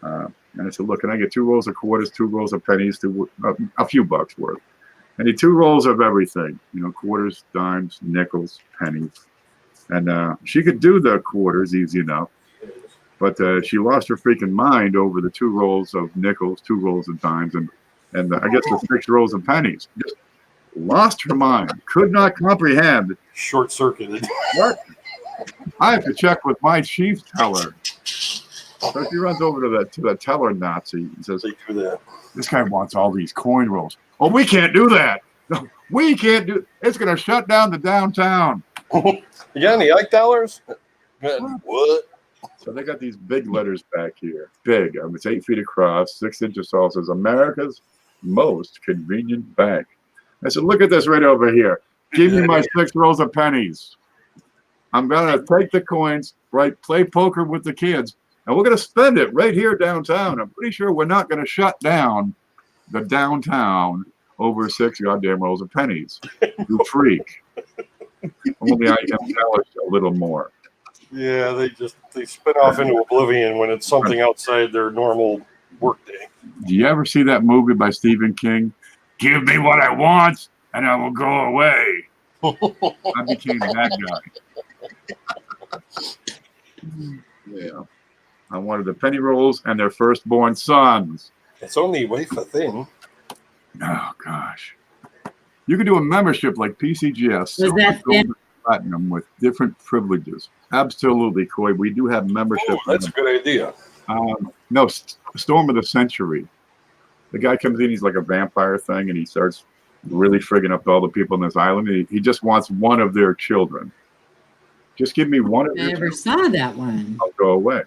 And I said, look, can I get 2 rolls of quarters, 2 rolls of pennies, a few bucks worth? I need 2 rolls of everything, quarters, dimes, nickels, pennies. And she could do the quarters easy enough, but she lost her freaking mind over the 2 rolls of nickels, 2 rolls of dimes, and And I guess the 6 rolls of pennies. Just lost her mind. Could not comprehend. Short circuited. What? I have to check with my chief teller. So she runs over to the teller Nazi and says, They do that. this guy wants all these coin rolls. Oh, we can't do that. No, we can't do. It's going to shut down the downtown. You got any Ike dollars? What? So they got these big letters back here. Big. It's 8 feet across, 6 inches tall. Says America's most convenient bank. I said, look at this right over here. Give me my 6 rolls of pennies. I'm going to take the coins, right, play poker with the kids, and we're going to spend it right here downtown. I'm pretty sure we're not going to shut down the downtown over 6 goddamn rolls of pennies. You freak. Only I embellish a little more. Yeah, they spin off into oblivion when it's something outside their normal workday. Do you ever see that movie by Stephen King? Give me what I want, and I will go away. I became that guy. Yeah. I wanted the penny rolls and their firstborn sons. It's only wafer thin. Oh, gosh. You could do a membership like PCGS. Was that thin? Platinum with different privileges. Absolutely, Coy. We do have membership. Oh, that's a good idea. No, Storm of the Century. The guy comes in, he's like a vampire thing, and he starts really frigging up all the people on this island. He just wants one of their children. Just give me one of I their never children. saw that one. I'll go away.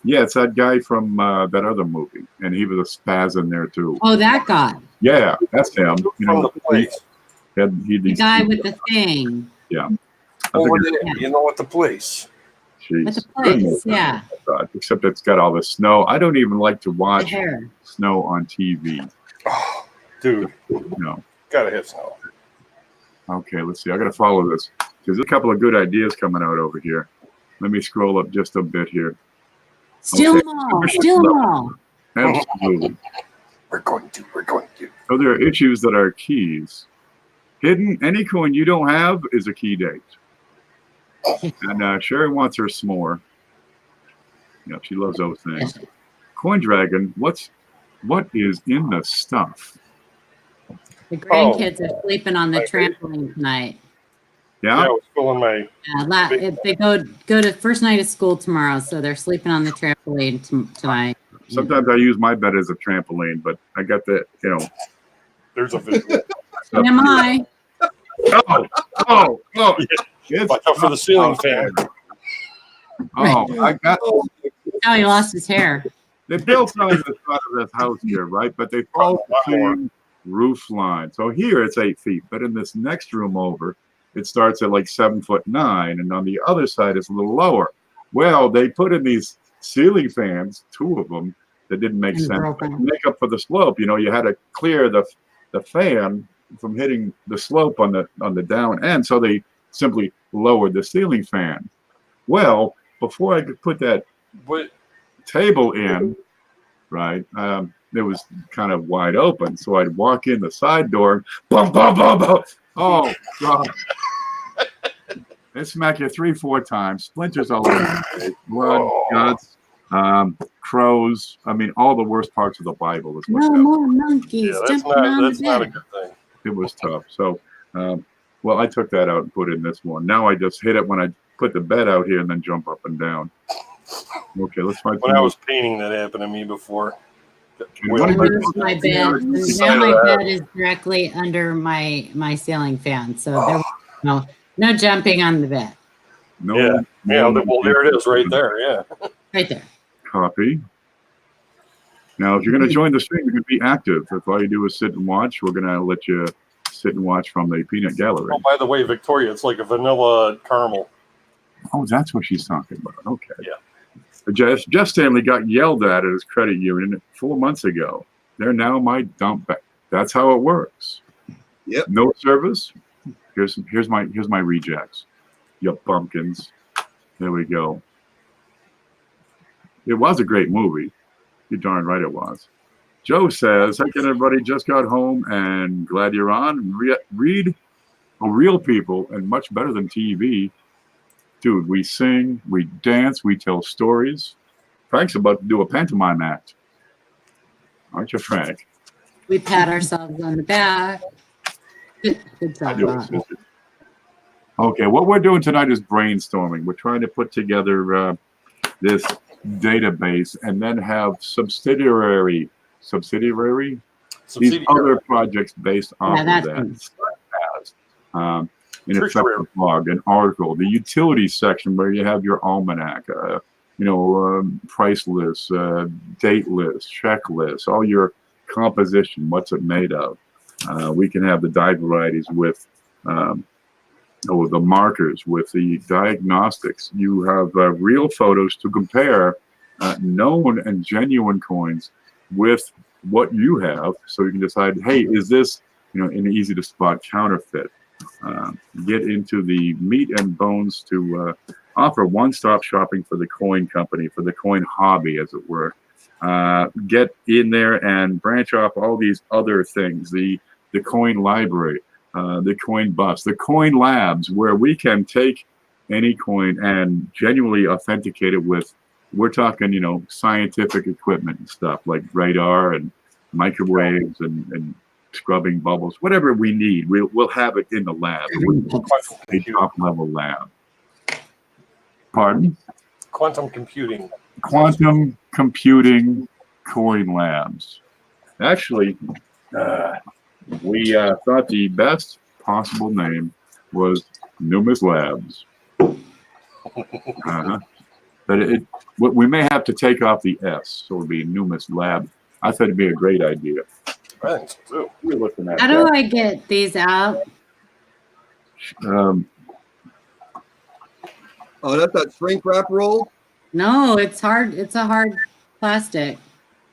Yeah, it's that guy from that other movie, and he was a spaz in there too. Oh, that guy. Yeah, that's him. You From know, the place. The guy with the thing. Yeah. Over there, you know what the place. With the place, yeah. Except it's got all the snow. I don't even like to The watch hair. snow on TV. Oh, dude, No. gotta have snow. Okay, let's see. I got to follow this. There's a couple of good ideas coming out over here. Let me scroll up just a bit here. Steal Okay. them all. Steal them all. Absolutely. We're going to. So there are issues that are keys. Hidden, any coin you don't have is a key date. And Sherry wants her s'more. Yeah, she loves those things. Coin Dragon, what is in the stuff? The grandkids are sleeping on the trampoline tonight. Yeah, Yeah? I was filling my. They go to first night of school tomorrow, so they're sleeping on the trampoline tonight. Sometimes I use my bed as a trampoline, but I got the, There's a visual. And am I? Oh. It's Watch out for the ceiling fan. Oh, I got. How he lost his hair. They built on the front of this house here, right? But they follow the same roof line. So here it's 8 feet, but in this next room over, it starts at like 7'9", and on the other side it's a little lower. Well, they put in these ceiling fans, 2 of them, that didn't make sense. To make up for the slope, you had to clear the fan from hitting the slope on the down end, so they simply lowered the ceiling fan. Well, before I could put that table in, right, it was kind of wide open, so I'd walk in the side door, bum, bum, bum, bum. Oh, God. They smack you 3-4 times, splinters all over the place, blood, guts, crows. I mean, all the worst parts of the Bible is what No happened. more monkeys Yeah, that's jumping on the not a bed. good thing. It was tough. So, well, I took that out and put in this one. Now I just hit it when I put the bed out here and then jump up and down. Okay, let's find When I was painting, that happened to me before. What I am I moved my bed. Now my bed is directly under my ceiling fan, so there was no jumping on the bed. No, well, there it is, right there. Yeah. Right there. Copy. Now, if you're going to join the stream, you can be active. If all you do is sit and watch, we're going to let you sit and watch from the peanut gallery. Oh, by the way, Victoria, it's like a vanilla caramel. Oh, that's what she's talking about. Okay. Yeah. Jeff Stanley got yelled at his credit union 4 months ago. They're now my dump bag. That's how it works. Yep. No service. Here's my rejects. You pumpkins. There we go. It was a great movie. You're darn right it was. Joe says, "Hey, everybody, just got home and glad you're on. Read real people and much better than TV. Dude, we sing, we dance, we tell stories. Frank's about to do a pantomime act. Aren't you, Frank?" We pat ourselves on the back. Good I job. do it, Bob. sister. Okay, what we're doing tonight is brainstorming. We're trying to put together this database and then have subsidiary these other projects based off of that's that. good. Such as, an effective blog, an article, the utilities section where you have your almanac, price lists, date lists, checklists, all your composition, what's it made of. We can have the dyed varieties with the markers, with the diagnostics. You have real photos to compare known and genuine coins with what you have, so you can decide, hey, is this an easy to spot counterfeit? Get into the meat and bones to offer one-stop shopping for the coin company, for the coin hobby, as it were. Get in there and branch off all these other things, the coin library, the coin bus, the coin labs, where we can take any coin and genuinely authenticate it with, we're talking, scientific equipment and stuff like radar and microwaves and scrubbing bubbles, whatever we need. We'll have it in the lab, a top-level lab. Pardon? Quantum computing. Quantum computing coin labs. Actually, we thought the best possible name was Numis Labs. But we may have to take off the S, so it'll be Numis Lab. I thought it'd be a great idea. I think so too. We're looking at How do I get these out? Oh, that's that shrink wrap roll? No, it's hard. It's a hard plastic.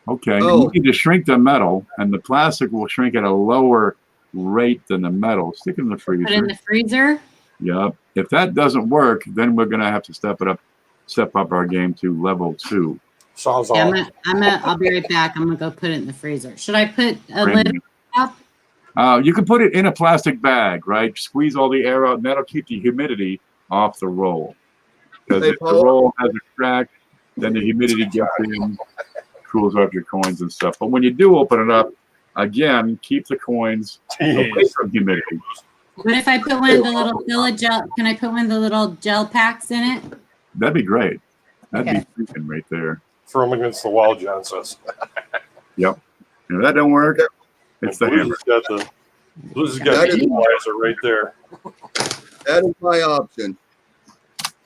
Okay, Oh. you need to shrink the metal, and the plastic will shrink at a lower rate than the metal. Stick it in the freezer. Put it in the freezer. Yep. If that doesn't work, then we're gonna have to step up our game to level 2. Yeah, I'll be right back. I'm gonna go put it in the freezer. Should I put a lid up? You can put it in a plastic bag, right? Squeeze all the air out, and that'll keep the humidity off the roll. Because Hey, if the Paul. roll has a crack, then the humidity gets in, cools off your coins and stuff. But when you do open it up, again, keep the coins away from humidity. What if I put one of the little Fila gel? Can I put one of the little gel packs in it? That'd be great. That'd Okay. be freaking right there. Throw them against the wall, John says. Yep. If that don't work, it's the hammer. Blues has got the equalizer right there. That is my option.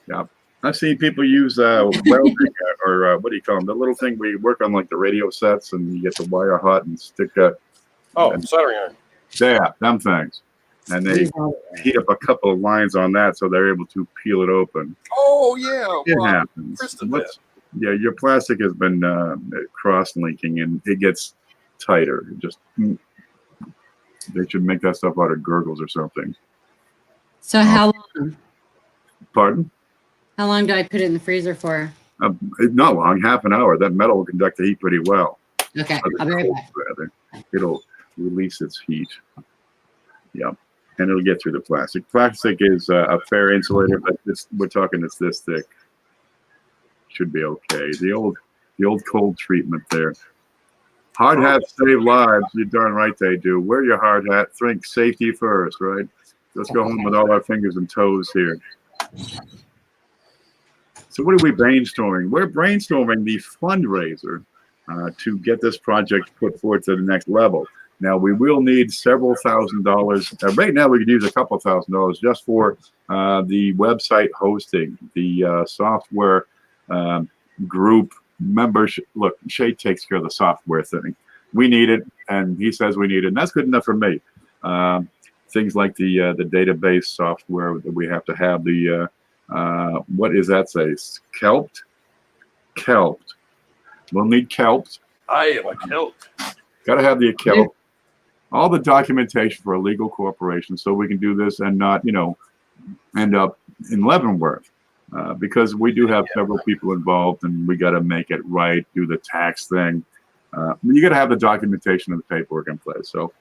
Yep. I've seen people use welding or what do you call them? The little thing we work on, like the radio sets, and you get the wire hot and stick Soldering iron. yeah, them things. And they heat up a couple of lines on that so they're able to peel it open. Oh, yeah. It happens. Chris did that. Yeah, your plastic has been cross-linking and it gets tighter. They should make that stuff out of gurgles or something. So how long? Pardon? How long do I put it in the freezer for? Not long, half an hour. That metal will conduct the heat pretty well. Okay, I'll be right back. Rather. It'll release its heat. Yep. And it'll get through the plastic. Plastic is a fair insulator, but we're talking it's this thick. Should be okay. The old cold treatment there. Hard hats save lives. You're darn right they do. Wear your hard hat. Think safety first, right? Let's go home with all our fingers and toes here. So what are we brainstorming? We're brainstorming the fundraiser to get this project put forward to the next level. Now, we will need several $1,000s. Right now, we could use a couple $1,000s just for the website hosting, the software group membership. Look, Shay takes care of the software thing. We need it, and he says we need it, and that's good enough for me. Things like the database software that we have to have, the what is that say? Kelped? Kelped. We'll need Kelped. I am a kelp. Got to have the Kelp. All the documentation for a legal corporation so we can do this and not, end up in Leavenworth. Because we do have several people involved and we got to make it right, do the tax thing. You got to have the documentation and the paperwork in place. So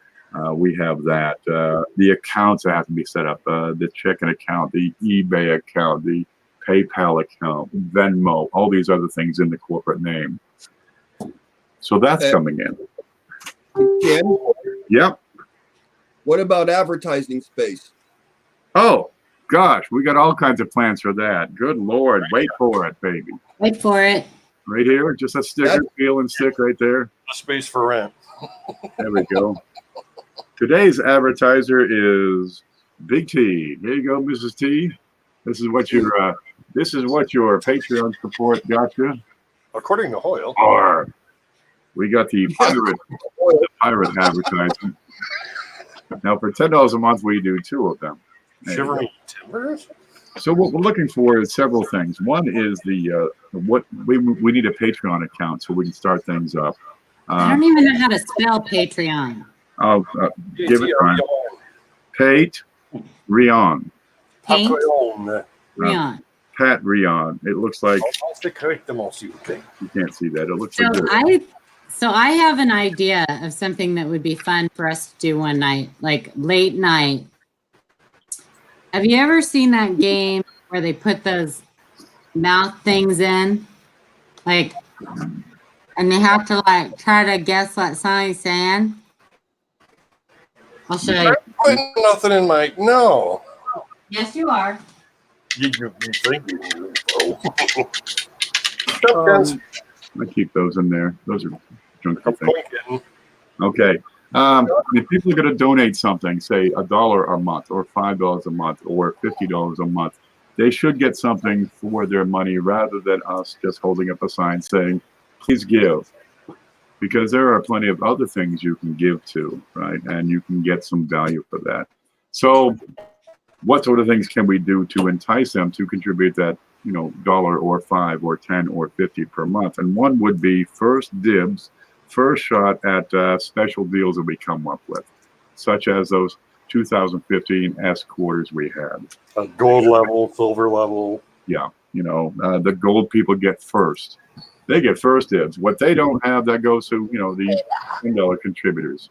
we have that. The accounts have to be set up, the checking account, the eBay account, the PayPal account, Venmo, all these other things in the corporate name. So that's coming in. Ken, Yep. what about advertising space? Oh, gosh, we got all kinds of plans for that. Good Lord. Wait for it, baby. Wait for it. Right here. Just a sticker, peel and stick right there. A space for rent. There we go. Today's advertiser is Big T. Here you go, Mrs. T. This is what your Patreon support got you. According to Hoyle. Or we got the pirate advertisement. Now for $10 a month, we do 2 of them. Shivering Timbers? So what we're looking for is several things. One is the what we need a Patreon account so we can start things up. I don't even know how to spell Patreon. I'll give it time. Patreon. Paint? Patreon. Patreon. It looks like You can't see that. It looks So like I have an idea of something that would be fun for us to do one night, like late night. Have you ever seen that game where they put those mouth things in? Like, and they have to like try to guess what somebody's saying? I'll show you. I'm putting nothing in my no. Yes, you are. You think you do, bro. I keep those in there. Those are junk I'm things. thinking. Okay. If people are going to donate something, say $1 a month or $5 a month or $50 a month, they should get something for their money rather than us just holding up a sign saying, please give. Because there are plenty of other things you can give to, right? And you can get some value for that. So what sort of things can we do to entice them to contribute that, $1 or $5 or $10 or $50 per month? And one would be first dibs, first shot at special deals that we come up with, such as those 2015 S quarters we had. A gold level, silver level. Yeah, the gold people get first. They get first dibs. What they don't have, that goes to, the $10 contributors.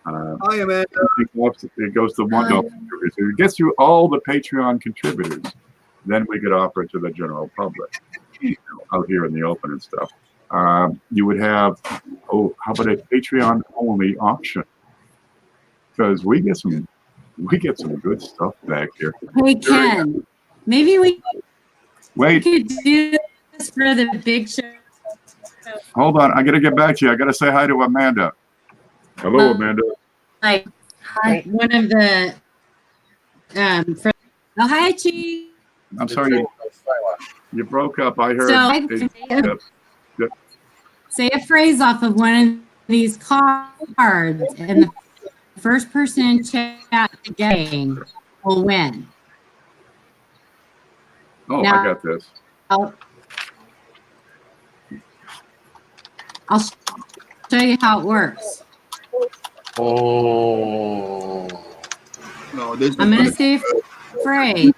Hi, Amanda. It goes to $1 contributors. If it gets through all the Patreon contributors, then we could offer it to the general public out here in the open and stuff. You would have, how about a Patreon only auction? Because we get some good stuff back here. Hey, Ken, maybe we Wait, could do this for the big show. hold on. I got to get back to you. I got to say hi to Amanda. Hello, Amanda. Like one of the, hi, Chief. I'm sorry, you broke up. I heard. So say a phrase off of one of these cards, and the first person in chat the game will win. Oh, Now, I got this. I'll show you how it works. Oh. No, this is I'm going to say a phrase.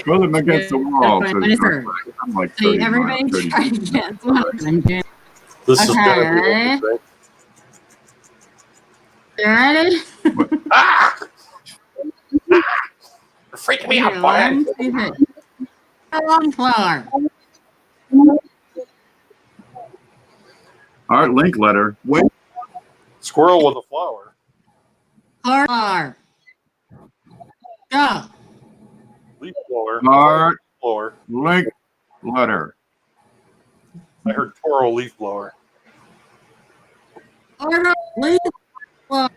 Throw them against the wall. I'm like So 30 everybody miles, 30 try to guess what I'm doing. This is Okay. gonna be You ready? Ah! You're freaking me out, Brian. Long flower. All right, link letter. Squirrel with a flower. Flower. Go. Leaf blower. Art, Blower. link letter. I heard Toro leaf blower. Order. Leaf flower.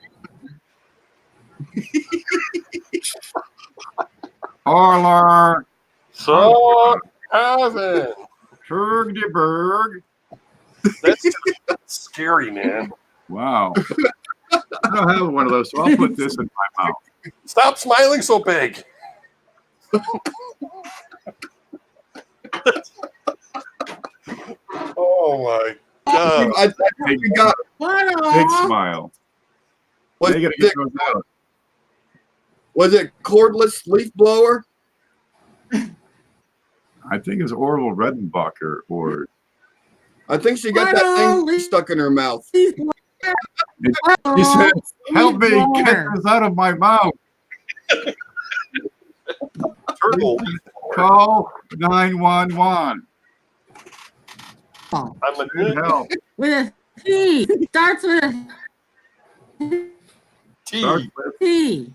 Arlar, So, Evan. Berg. That's scary, man. Wow. I don't have one of those, so I'll put this in my mouth. Stop smiling so big. Oh my god. I think we got Big smile. was They gotta it, get those out. was it cordless leaf blower? I think it's Orville Redenbacher or I think she got that thing stuck in her mouth. he said, help me get this out of my mouth. turtle. Call 911. Oh, I'm a Need help. with a T. Starts with a Starts T. with T.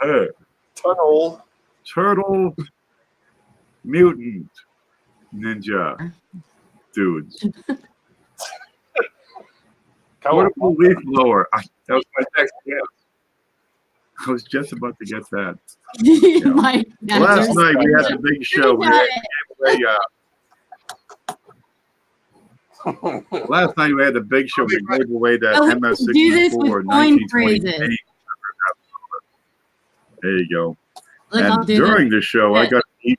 a Tunnel. turtle mutant ninja dudes. Portable leaf blower. That was my next guess. I was just about to get that. My Last night we had the big show. We got gave away, last night we had the big show. We gave away that Oh, we can do this MS-64 with coin 1928. phrases. There you go. Look, I'll And do during this. the show, I got an email.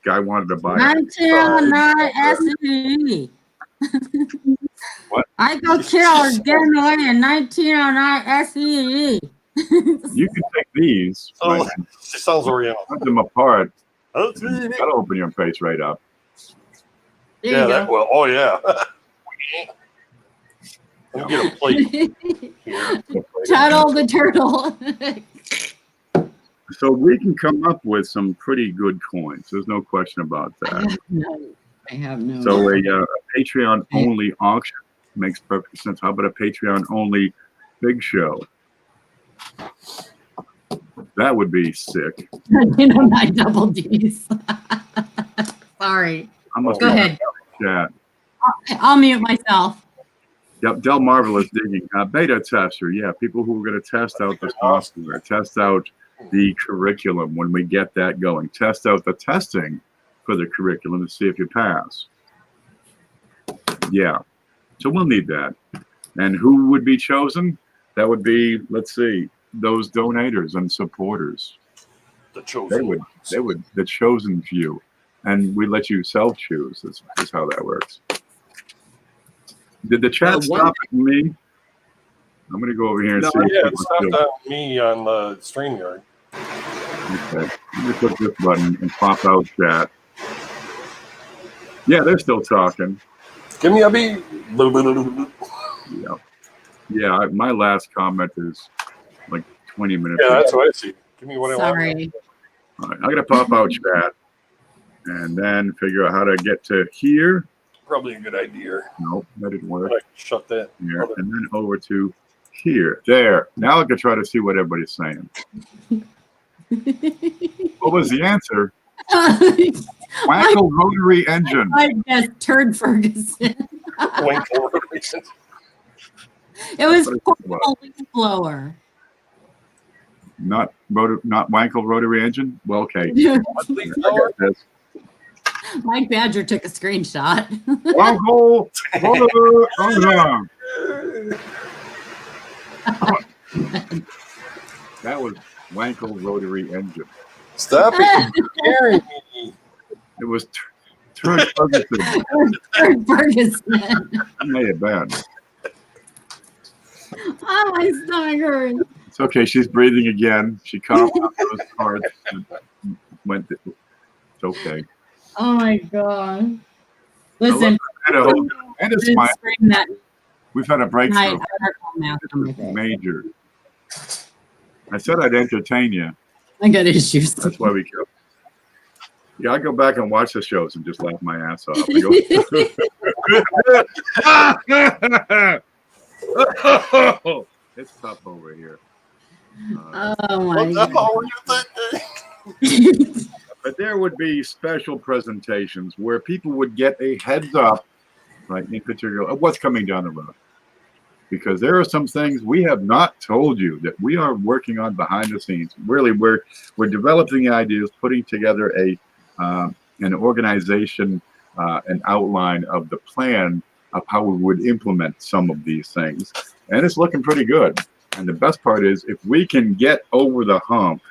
Guy wanted to buy it. 1909 SE. What? I go kill getting away in 1909 SE. You can take these, Oh, right, and she sounds oriental. put them apart. Yeah, That'll open your face right up. There you that go. will. Oh, yeah. Let me get a plate here. Tuttle the turtle. So we can come up with some pretty good coins. There's no question about that. I have no. So a Patreon only auction makes perfect sense. How about a Patreon only big show? That would be sick. 1909 double D's. Sorry. I must Go be ahead. chat. I'll mute myself. Yep, Del Marvelous digging. Beta tester, yeah, people who are going to test out the software, test out the curriculum when we get that going, test out the testing for the curriculum to see if you pass. Yeah, so we'll need that. And who would be chosen? That would be, let's see, those donators and supporters. The chosen. They would, the chosen few. And we let you self-choose. Is how that works. Did the chat stop at me? I'm going to go over here and see. Yeah, it's not on me on the StreamYard. Okay. Let me click this button and pop out chat. Yeah, they're still talking. Give me a beat. Yeah. Yeah, my last comment is like 20 minutes. Yeah, that's what I see. Give me what I want. Sorry. All right, I'm going to pop out chat and then figure out how to get to here. Probably a good idea. Nope, that didn't work. I shut that. Here, and then over to here. There. Now I can try to see what everybody's saying. What was the answer? Wankel rotary engine. I guess Turd Ferguson. Winkle. It was What is it portable leaf blower. Not Wankel rotary engine? Well, okay. What leaf blower? This. Mike Badger took a screenshot. Wankel rotary engine. That was Wankel rotary engine. Stop it. You're scaring me. It was Turd Ferguson. Turd Ferguson. It may have been. Oh, my stomach hurts. It's okay. She's breathing again. She coughed out those cards and went. It's okay. Oh my god. Listen, And a smile. scream that We've had a night. breakthrough. I heard my mouth on my face. Major. I said I'd entertain you. I got issues. That's why we kept. Yeah, I go back and watch the shows and just laugh my ass off. I go, it's tough over here. Oh my What the god. hell were you thinking? But there would be special presentations where people would get a heads up, right, in particular, of what's coming down the road. Because there are some things we have not told you that we are working on behind the scenes. Really, we're developing ideas, putting together an organization, an outline of the plan of how we would implement some of these things. And it's looking pretty good. And the best part is if we can get over the hump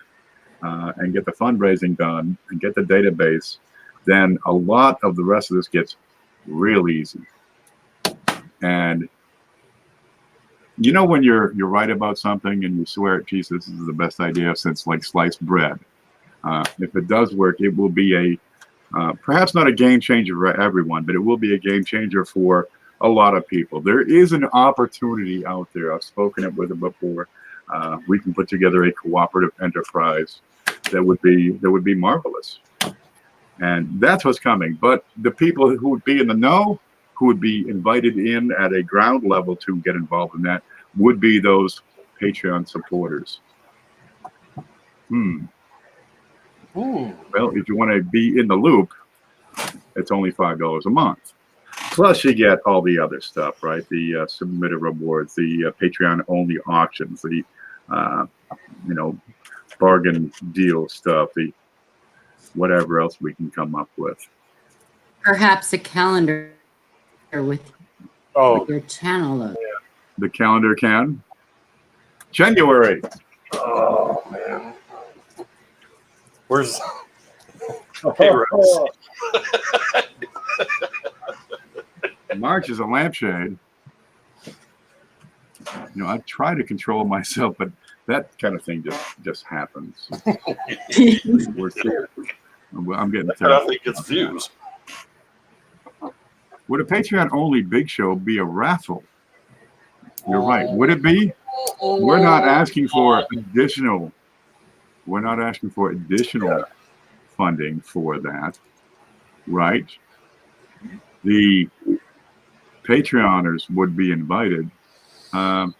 and get the fundraising done and get the database, then a lot of the rest of this gets real easy. And you know when you're right about something and you swear, geez, this is the best idea since like sliced bread. If it does work, it will be perhaps not a game changer for everyone, but it will be a game changer for a lot of people. There is an opportunity out there. I've spoken it with it before. We can put together a cooperative enterprise that would be marvelous. And that's what's coming. But the people who would be in the know, who would be invited in at a ground level to get involved in that, would be those Patreon supporters. Well, if you want to be in the loop, it's only $5 a month. Plus, you get all the other stuff, right? The submitter rewards, the Patreon-only auctions, the bargain deal stuff, the whatever else we can come up with. Perhaps a calendar with your channel logo. Yeah. The calendar can. January. Oh man. Where's hey, March is a lampshade. I try to control myself, but that kind of thing just happens. I'm getting I don't think it's views. Would a Patreon-only big show be a raffle? You're right. Would it be? We're not asking for additional. We're not asking for additional funding for that, right? The Patreoners would be invited, and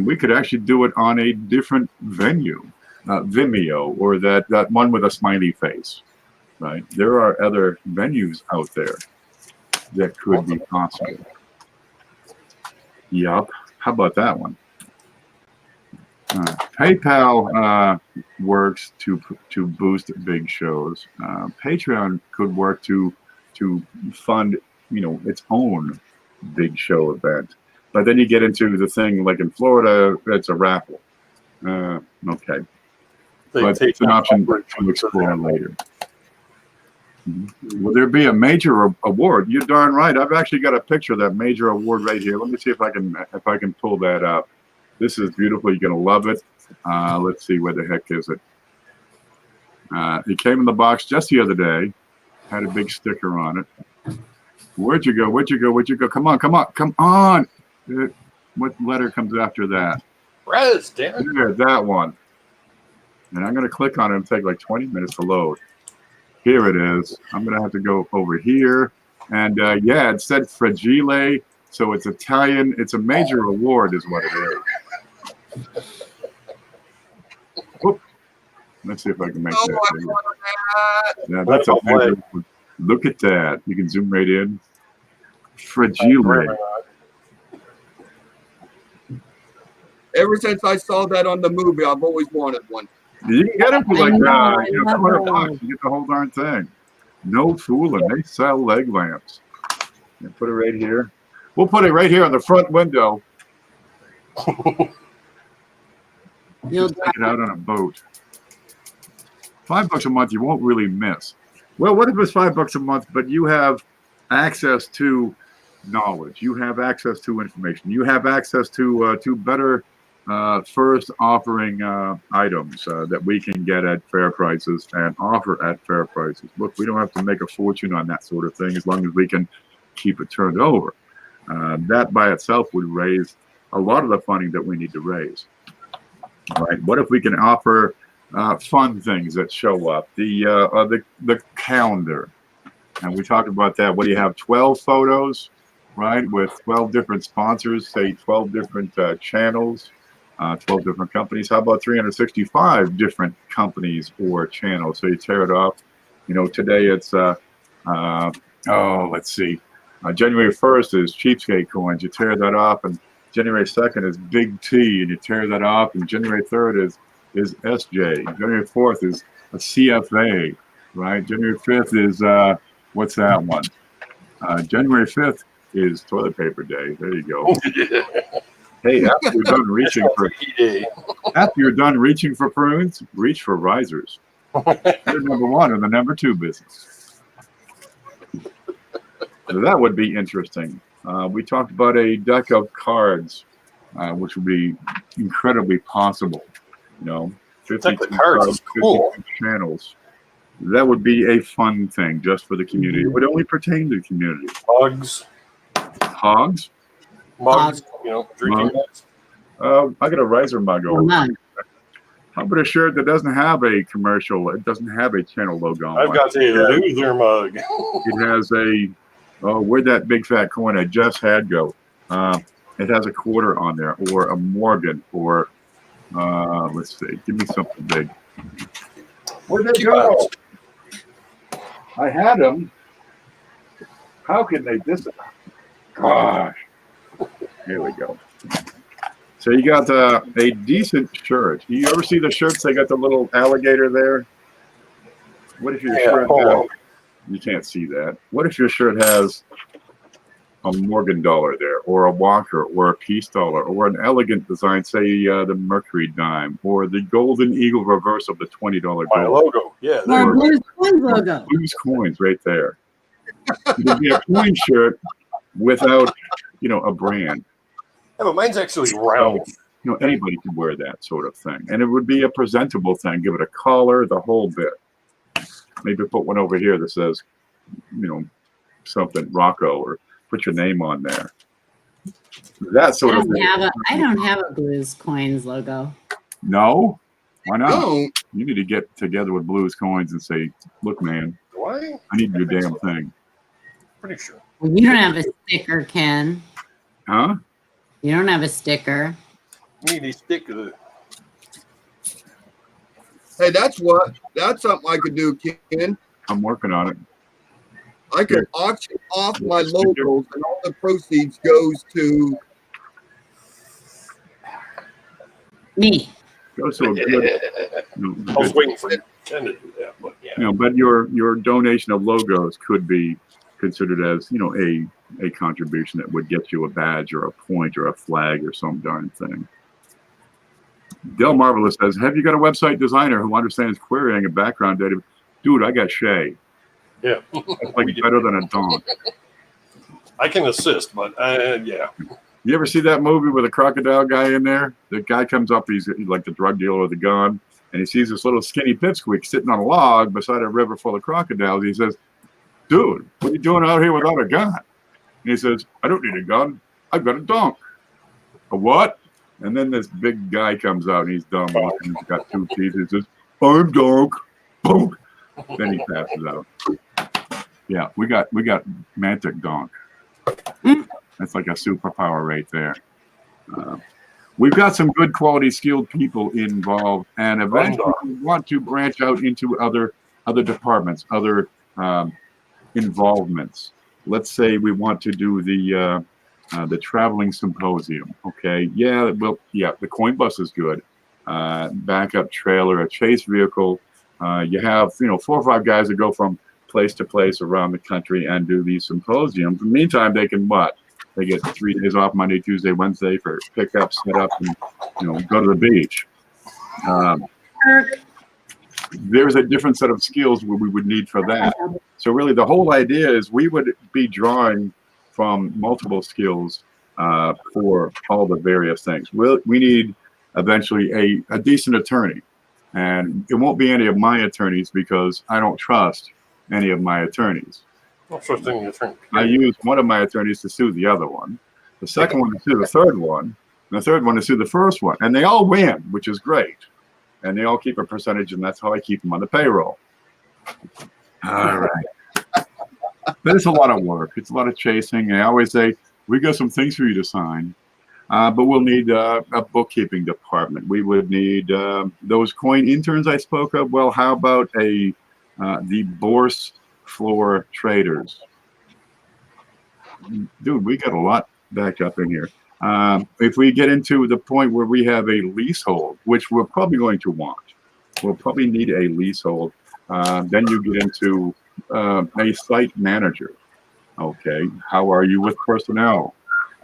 we could actually do it on a different venue, Vimeo, or that one with a smiley face, right? There are other venues out there that could be possible. Yup. How about that one? PayPal works to boost big shows. Patreon could work to fund its own big show event. But then you get into the thing like in Florida, it's a raffle. Okay, but it's an option to explore later. Will there be a major award? You're darn right. I've actually got a picture of that major award right here. Let me see if I can pull that up. This is beautiful. You're gonna love it. Let's see, where the heck is it? It came in the box just the other day. Had a big sticker on it. Where'd you go? Where'd you go? Where'd you go? Come on, come on, come on! What letter comes after that? Res, damn it. There, that one. And I'm gonna click on it and take like 20 minutes to load. Here it is. I'm gonna have to go over here, and yeah, it said Fragile, so it's Italian. It's a major award, is what it is. Whoop. Let's see if I can make that. Yeah, that's a major. Look at that. You can zoom right in. Fragile. Ever since I saw that on the movie, I've always wanted one. You can get them for like $200. You get the whole darn thing. No fooling. They sell leg lamps. And put it right here. We'll put it right here on the front window. You'll Just take it out on a boat. $5 a month, you won't really miss. Well, what if it's $5 a month, but you have access to knowledge, you have access to information, you have access to better first offering items that we can get at fair prices and offer at fair prices. Look, we don't have to make a fortune on that sort of thing as long as we can keep it turned over. That by itself would raise a lot of the funding that we need to raise. All right. What if we can offer fun things that show up? The calendar, and we talked about that. What do you have? 12 photos, right? With 12 different sponsors, say 12 different channels, 12 different companies. How about 365 different companies or channels? So you tear it off. Today it's let's see. January 1st is cheapskate coins. You tear that off, and January 2nd is Big T, and you tear that off, and January 3rd is SJ. January 4th is a CFA, right? January 5th is what's that one? January 5th is toilet paper day. There you go. Hey, after you're done reaching for prunes, reach for risers. You're number one in the number two business. So that would be interesting. We talked about a deck of cards, which would be incredibly possible. 50 cards is cool. 50 channels. That would be a fun thing just for the community. It would only pertain to the community. Mugs. Hogs? Mugs, drinking mugs. I got a riser mug over there. How about a shirt that doesn't have a commercial? It doesn't have a channel logo on I've got a loser mug. It has a, oh, where'd that big fat coin I just had go? It has a quarter on there, or a Morgan, or let's see, give me something big. Where'd they go? I had them. How can they gosh. Here we go. So you got a decent shirt. Do you ever see the shirts? They got the little alligator there. What if your shirt has, you can't see that. What if your shirt has a Morgan dollar there, or a Walker, or a Peace dollar, or an elegant design, say the Mercury dime, or the Golden Eagle reverse of the $20 My gold. logo, yeah. Or Blues Coins logo. Blues Coins right there. It would be a coin shirt without, a brand. Yeah, but mine's actually round. Anybody can wear that sort of thing, and it would be a presentable thing. Give it a collar, the whole bit. Maybe put one over here that says, something Rocco, or put your name on there. That sort of thing. I don't have a Blues Coins logo. No, why not? No, You need to get together with Blues Coins and say, "Look, man, Why? I need your damn thing." Pretty sure. Well, you don't have a sticker, Ken. Huh? You don't have a sticker. Need a sticker. hey, that's something I could do, Ken. I'm working on it. I could auction off my logos, and all the proceeds goes to. Me. Goes to a good, I was waiting for Ken to do that, but yeah. but your donation of logos could be considered as a contribution that would get you a badge or a point or a flag or some darn thing. Del Marvelous says, "Have you got a website designer who understands querying and background data?" Dude, I got Shay. Yeah. That's like better than a donk. I can assist, but yeah. You ever see that movie with a crocodile guy in there? The guy comes up, he's like the drug dealer with the gun, and he sees this little skinny pipsqueak sitting on a log beside a river full of crocodiles. He says, "Dude, what are you doing out here without a gun?" And he says, "I don't need a gun. I've got a donk." "A what?" And then this big guy comes out, and he's dumb looking. He's got 2 teeth. He says, "I'm donk." Boom. Then he passes out. Yeah, we got Mantic Donk. That's like a superpower right there. We've got some good quality skilled people involved, and eventually we want to branch out into other departments, other involvements. Let's say we want to do the traveling symposium. Okay, the coin bus is good. Backup trailer, a chase vehicle. You have 4 or 5 guys that go from place to place around the country and do these symposiums. In the meantime, they can what? They get 3 days off, Monday, Tuesday, Wednesday, for pickup, set up, and go to the beach. There's a different set of skills where we would need for that. So really, the whole idea is we would be drawing from multiple skills for all the various things. We need eventually a decent attorney. And it won't be any of my attorneys because I don't trust any of my attorneys. No such thing as attorney. I use one of my attorneys to sue the other one. The second one to sue the third one. And the third one to sue the first one. And they all win, which is great. And they all keep a percentage, and that's how I keep them on the payroll. All right. But it's a lot of work. It's a lot of chasing. And I always say, we got some things for you to sign. But we'll need a bookkeeping department. We would need those coin interns I spoke of. Well, how about the bourse floor traders? Dude, we got a lot backed up in here. If we get into the point where we have a leasehold, which we're probably going to want, we'll probably need a leasehold. Then you get into a site manager. Okay, how are you with personnel?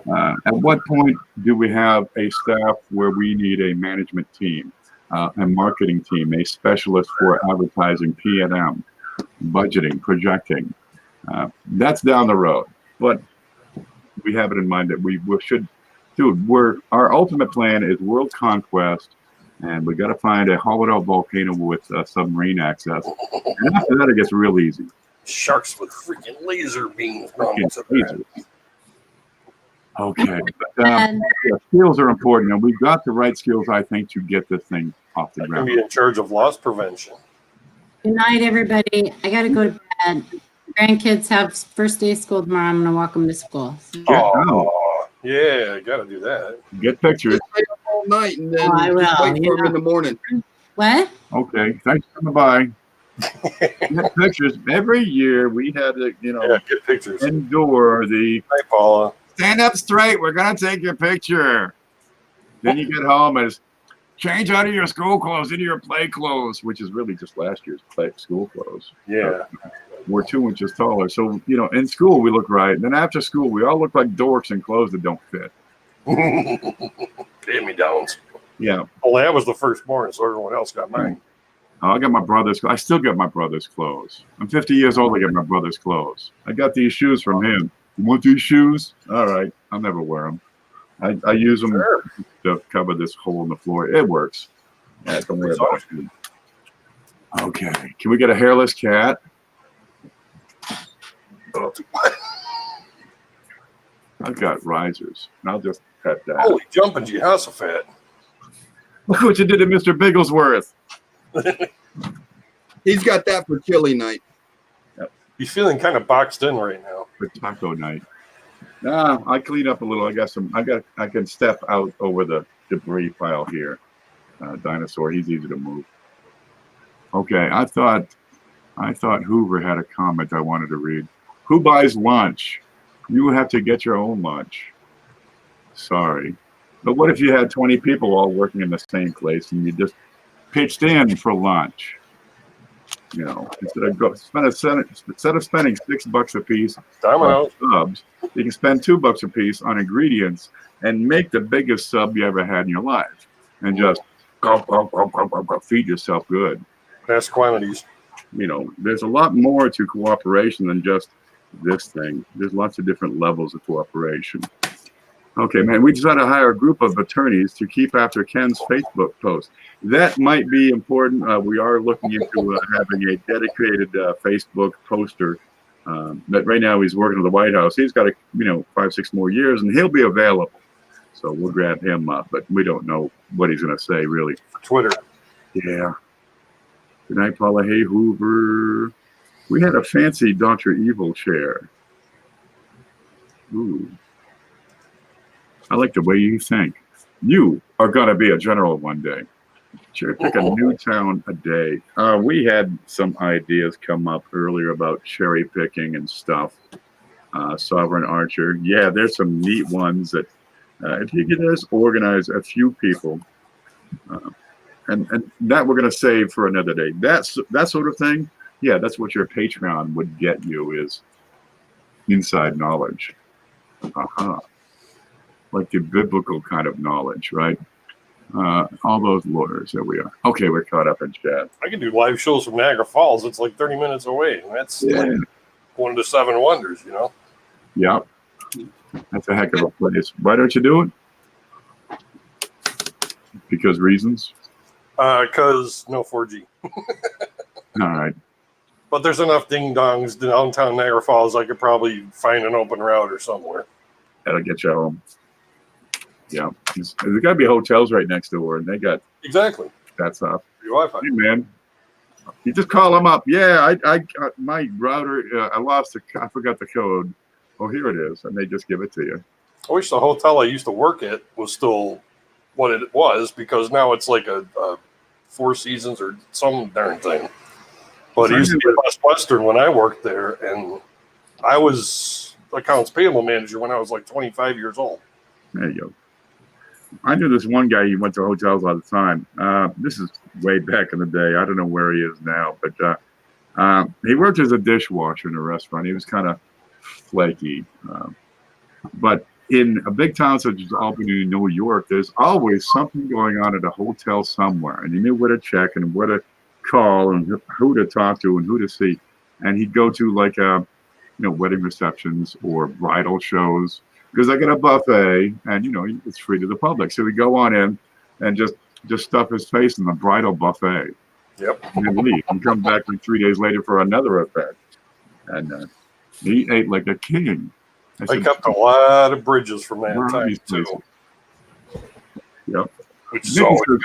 At what point do we have a staff where we need a management team, a marketing team, a specialist for advertising, P&M, budgeting, projecting? That's down the road, but we have it in mind that we should, our ultimate plan is world conquest, and we got to find a hollowed out volcano with submarine access. And after that, it gets real easy. Sharks with freaking laser beams. Okay, but, skills are important, and we've got the right skills, I think, to get this thing off the I can ground. be in charge of loss prevention. Good night, everybody. I got to go to bed. Grandkids have first day of school tomorrow. I'm going to walk them to school. Oh, yeah, got to do that. Get pictures. Just stay up all night and then Oh, I just will, wait you for them in know. the morning. What? Okay, thanks for coming by. Get pictures. Every year we had to, Yeah, get pictures. endure the Hi, Paula. stand up straight. We're gonna take your picture. Then you get home and change out of your school clothes into your play clothes, which is really just last year's school clothes. Yeah. We're 2 inches taller, so in school we look right. And then after school, we all look like dorks in clothes that don't fit. Hand-me-downs. Yeah. Well, that was the firstborn, so everyone else got mine. I got my brother's. I still get my brother's clothes. I'm 50 years old. I get my brother's clothes. I got these shoes from him. You want these shoes? All right. I'll never wear them. I use them to cover this hole in the floor. It works. Yeah, don't worry about it. Okay. Can we get a hairless cat? I've got risers. And I'll just pet that. Holy jumping Jehoshaphat. Look what you did to Mr. Bigglesworth. He's got that for chili night. He's feeling kind of boxed in right now. For taco night. Nah, I clean up a little. I can step out over the debris pile here. Dinosaur, he's easy to move. Okay, I thought Hoover had a comment I wanted to read. Who buys lunch? You have to get your own lunch. Sorry. But what if you had 20 people all working in the same place and you just pitched in for lunch? Instead of spending $6 a piece on subs, you can spend $2 a piece on ingredients and make the biggest sub you ever had in your life, and just feed yourself good. Mass quantities. There's a lot more to cooperation than just this thing. There's lots of different levels of cooperation. Okay, man, we just had to hire a group of attorneys to keep after Ken's Facebook post. That might be important. We are looking into having a dedicated Facebook poster. But right now he's working at the White House. He's got 5-6 more years, and he'll be available. So we'll grab him up, but we don't know what he's going to say, really. Twitter. Yeah. Good night, Paula. Hey, Hoover. We had a fancy Dr. Evil chair. Ooh. I like the way you think. You are going to be a general one day. Sure, pick a new town a day. We had some ideas come up earlier about cherry picking and stuff. Sovereign Archer. Yeah, there's some neat ones that if you could just organize a few people, and that we're going to save for another day. That sort of thing. Yeah, that's what your Patreon would get you, is inside knowledge. Like the biblical kind of knowledge, right? All those lawyers. There we are. Okay, we're caught up in chat. I can do live shows from Niagara Falls. It's like 30 minutes away. And that's like one of the 7 wonders, Yeah. That's a heck of a place. Why don't you do it? Because reasons? Because no 4G. All right. But there's enough ding-dongs downtown Niagara Falls, I could probably find an open router somewhere. That'll get you home. Yeah. There's got to be hotels right next door, and they got Exactly. that stuff. Your Wi-Fi. Hey, man. You just call them up. Yeah, I my router, I lost I forgot the code. Oh, here it is. And they just give it to you. I wish the hotel I used to work at was still what it was, because now it's like a Four Seasons or some darn thing. But it used to be Best Western when I worked there, and I was accounts payable manager when I was like 25 years old. There you go. I knew this one guy. He went to hotels all the time. This is way back in the day. I don't know where he is now, but he worked as a dishwasher in a restaurant. He was kind of flaky. But in a big town such as Albany, New York, there's always something going on at a hotel somewhere. And you knew where to check and where to call and who to talk to and who to see. And he'd go to like, wedding receptions or bridal shows, because they get a buffet and, it's free to the public. So we go on in and just stuff his face in the bridal buffet. Yep. And then leave and come back like 3 days later for another event. And he ate like a king. I kept a lot of bridges from that time, too. Yep. Which is always good.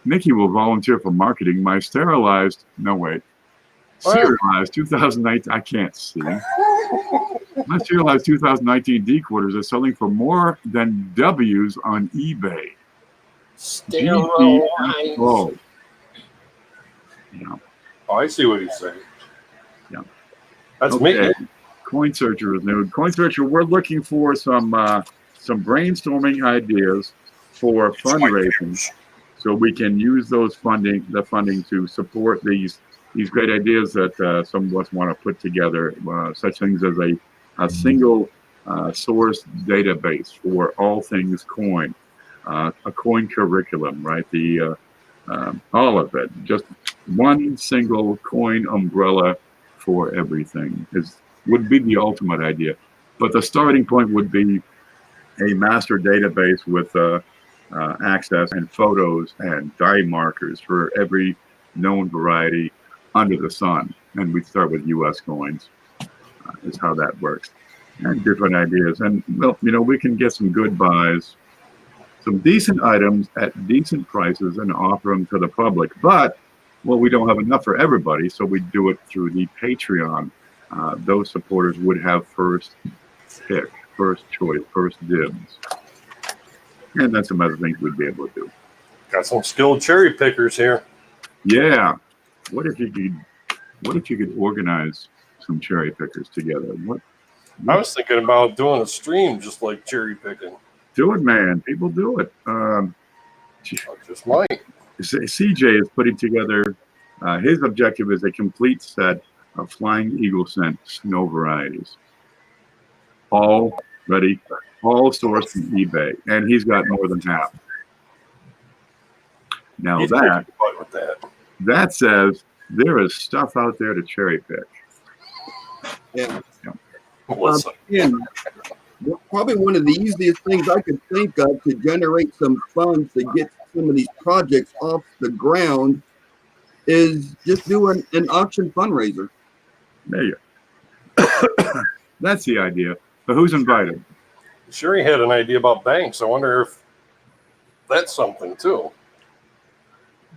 Nikki will volunteer for marketing. My serialized 2019, I can't see. My serialized 2019 decoders are selling for more than W's on eBay. Steroids. Yeah. Oh, I see what he's saying. Yeah. That's Okay. me. Coin Searcher is new. Coin Searcher, we're looking for some brainstorming ideas for fundraising, so we can use the funding to support these great ideas that some of us want to put together. Such things as a single source database for all things coin, a coin curriculum, right? All of it, just one single coin umbrella for everything would be the ultimate idea. But the starting point would be a master database with access and photos and die markers for every known variety under the sun. And we start with U.S. coins, is how that works. And different ideas. And, well, we can get some good buys, some decent items at decent prices and offer them to the public. But, well, we don't have enough for everybody, so we do it through the Patreon. Those supporters would have first pick, first choice, first dibs. And then some other things we'd be able to do. Got some skilled cherry pickers here. Yeah. What if you could organize some cherry pickers together? I was thinking about doing a stream just like cherry picking. Do it, man. People do it. I just might. CJ is putting together, his objective is a complete set of Flying Eagle scent snow varieties. All ready, all sourced from eBay. And he's got more than half. Now He's that with that. That says there is stuff out there to cherry pick. Yeah. Listen. Probably one of the easiest things I could think of to generate some funds to get some of these projects off the ground is just doing an auction fundraiser. There you go. That's the idea. But who's invited? Sherry had an idea about banks. I wonder if that's something too.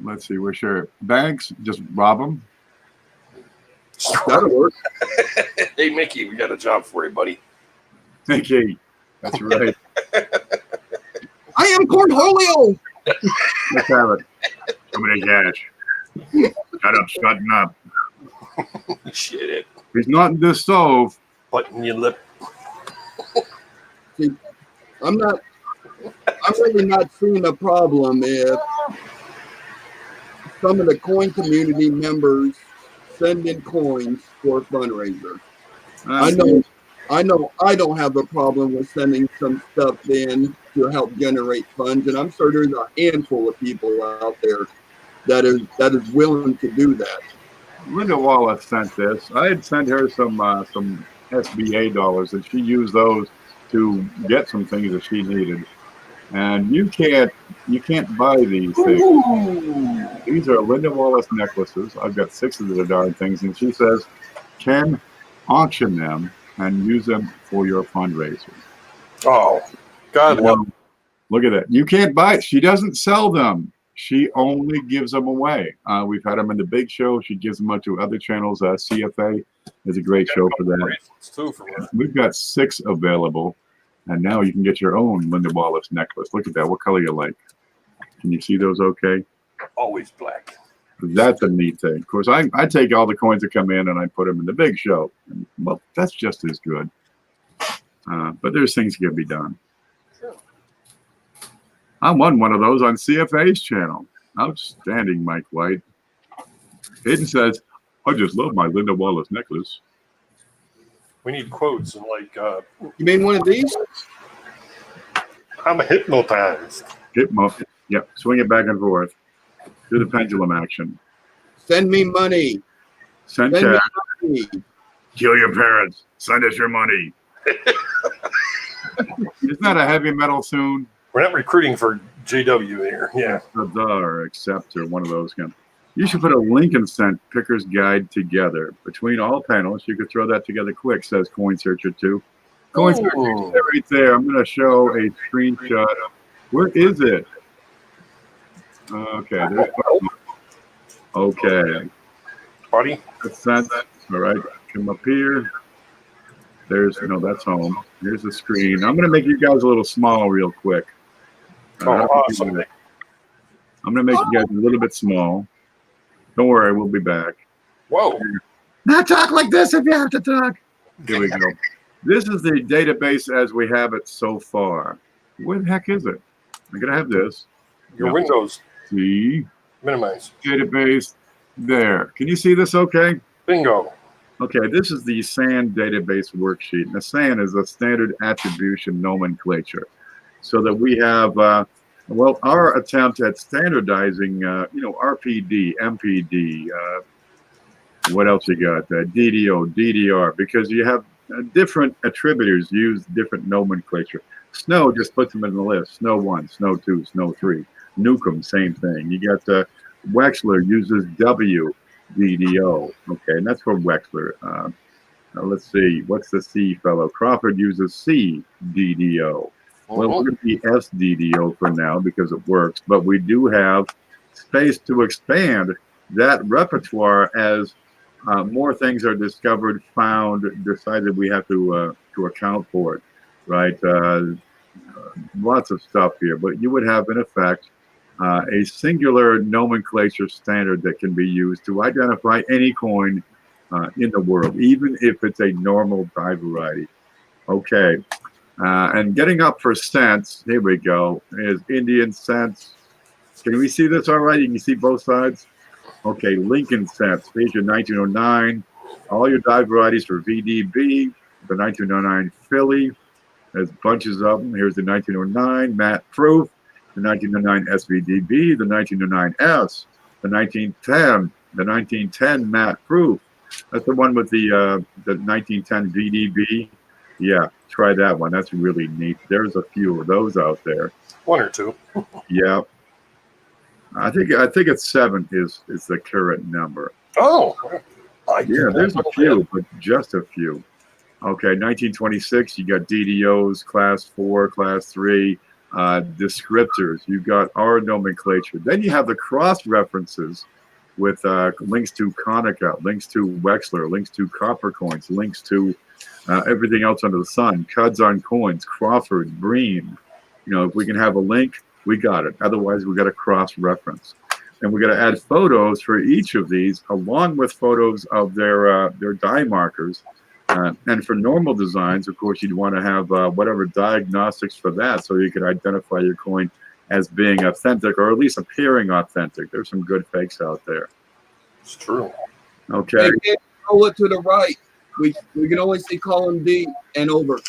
Let's see. We're sure. Banks, just rob them. That'll work. Hey, Mickey, we got a job for you, buddy. Okay. That's right. I am Cornholio. Let's have it. How many cash? Shutting up. Shit it. He's not in this stove. Button your lip. See, I'm really not seeing a problem if some of the coin community members send in coins for a fundraiser. I know I don't have a problem with sending some stuff in to help generate funds, and I'm sure there's a handful of people out there that is willing to do that. Linda Wallace sent this. I had sent her some SBA dollars, and she used those to get some things that she needed. And you can't buy these things. Ooh. These are Linda Wallace necklaces. I've got 6 of the darn things, and she says, "Can auction them and use them for your fundraiser." Oh, God love. Look at that. You can't buy it. She doesn't sell them. She only gives them away. We've had them in the big show. She gives them out to other channels. CFA is a great show for that. Too for We've got 6 available. And now you can get your own Linda Wallace necklace. Look at that. What color you like? Can you see those okay? Always black. That's a neat thing. Of course, I take all the coins that come in and I put them in the big show. And, well, that's just as good. But there's things that can be done. Sure. I won one of those on CFA's channel. Outstanding, Mike White. Hayden says, "I just love my Linda Wallace necklace." We need quotes and like. You mean one of these? I'm hypnotized. Yep. Swing it back and forth. Do the pendulum action. Send me money. Send Send cash. me money. Kill your parents. Send us your money. Isn't that a heavy metal tune? We're not recruiting for JW here. Yeah. Or Accept or one of those kind. You should put a Lincoln Cent Picker's Guide together. Between all panels, you could throw that together quick, says Coin Searcher 2. Coin Searcher right there. I'm going to show a screenshot. Where is it? Okay, there's okay. Buddy. That's all right. Come up here. There's no, that's home. Here's the screen. I'm gonna make you guys a little small real quick. Oh, awesome. I'm gonna make you guys a little bit small. Don't worry, we'll be back. Whoa. Not talk like this if you have to talk. Here we go. This is the database as we have it so far. Where the heck is it? I'm gonna have this. Your Yeah. Windows. See Minimize. database there. Can you see this okay? Bingo. Okay, this is the SAN database worksheet. And the SAN is a standard attribution nomenclature. So that we have, well, our attempt at standardizing, RPD, MPD, what else you got? DDO, DDR, because you have different attributors use different nomenclature. Snow just puts them in the list. Snow 1, Snow 2, Snow 3. Nukem, same thing. You got Wexler uses WDDO. Okay, and that's for Wexler. Let's see. What's the C fellow? Crawford uses CDDO. Well, we're going to be SDDO for now because it works, but we do have space to expand that repertoire as more things are discovered, found, decided we have to account for it, right? Lots of stuff here, but you would have in effect a singular nomenclature standard that can be used to identify any coin in the world, even if it's a normal die variety. Okay, and getting up for cents, here we go, is Indian cents. Can we see this all right? You can see both sides? Okay, Lincoln cents, page 1909. All your die varieties for VDB, the 1909 Philly. There's bunches of them. Here's the 1909 Matt Proof, the 1909 SVDB, the 1909 S, the 1910 Matt Proof. That's the one with the 1910 VDB. Yeah, try that one. That's really neat. There's a few of those out there. One or two. Yeah. I think it's 7 is the current number. Oh. Yeah, there's a few, but just a few. Okay, 1926, you got DDOs, class 4, class 3, descriptors. You got our nomenclature. Then you have the cross references with links to Konica, links to Wexler, links to copper coins, links to everything else under the sun. Cuds on coins, Crawford, Breen. If we can have a link, we got it. Otherwise, we got a cross reference. And we're going to add photos for each of these, along with photos of their die markers. And for normal designs, of course, you'd want to have whatever diagnostics for that, so you could identify your coin as being authentic, or at least appearing authentic. There's some good fakes out there. It's true. Okay. Hey, roll it to the right. We can only see column D and over.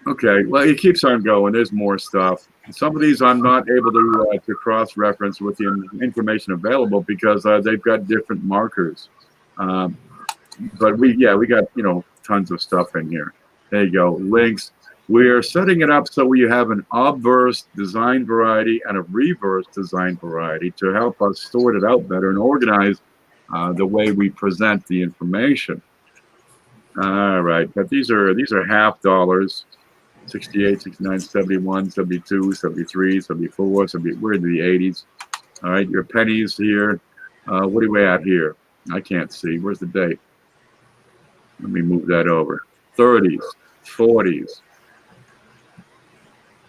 Okay. Well, it keeps on going. There's more stuff. Some of these I'm not able to cross-reference with the information available because they've got different markers. But we got tons of stuff in here. There you go. Links. We're setting it up so we have an obverse design variety and a reverse design variety to help us sort it out better and organize the way we present the information. All right, but these are half dollars. 68, 69, 71, 72, 73, 74, we're in the 80s. All right, your pennies here. What are we at here? I can't see. Where's the date? Let me move that over. 30s, 40s.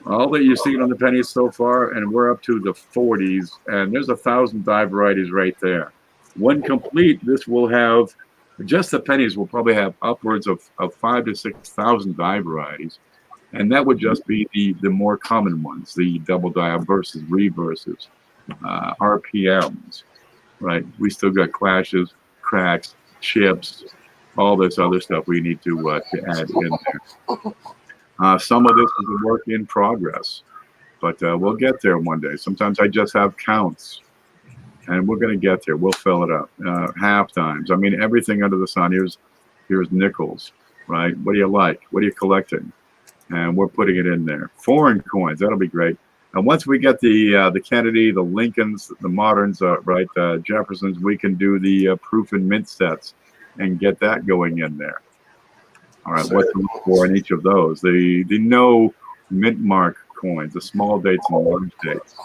All that you've seen on the pennies so far, and we're up to the 40s, and there's 1,000 die varieties right there. When complete, this will have, just the pennies will probably have upwards of 5,000 to 6,000 die varieties. And that would just be the more common ones, the double die versus reverses, RPMs, right? We still got clashes, cracks, chips, all this other stuff we need to add in there. Some of this is a work in progress, but we'll get there one day. Sometimes I just have counts, and we're going to get there. We'll fill it up. Half times. I mean, everything under the sun. Here's nickels, right? What do you like? What are you collecting? And we're putting it in there. Foreign coins, that'll be great. And once we get the Kennedy, the Lincolns, the moderns, Jeffersons, we can do the proof and mint sets and get that going in there. All right, what to look for in each of those? The no mint mark coins, the small dates and the large dates.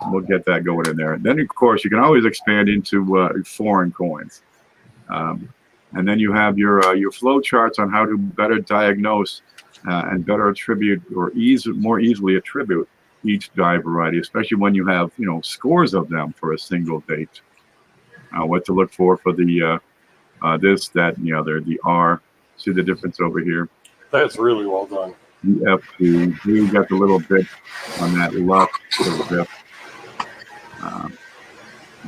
We'll get that going in there. Then, of course, you can always expand into foreign coins. And then you have your flow charts on how to better diagnose and better attribute or more easily attribute each die variety, especially when you have scores of them for a single date. What to look for the this, that, and the other. The R. See the difference over here? That's really well done. The F2. We got the little bit on that left little bit.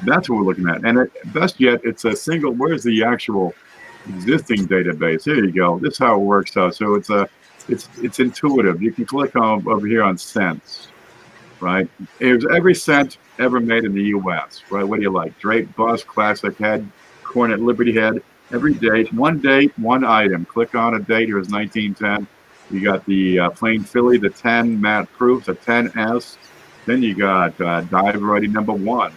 That's what we're looking at. And best yet, it's a single. Where's the actual existing database? Here you go. This is how it works out. So it's intuitive. You can click on over here on cents, right? Here's every cent ever made in the U.S., right? What do you like? Drake, Bust, Classic Head, Cornet, Liberty Head. Every date, one item. Click on a date. Here's 1910. You got the plain Philly, the 10 matte proof, the 10S. Then you got die variety number 1,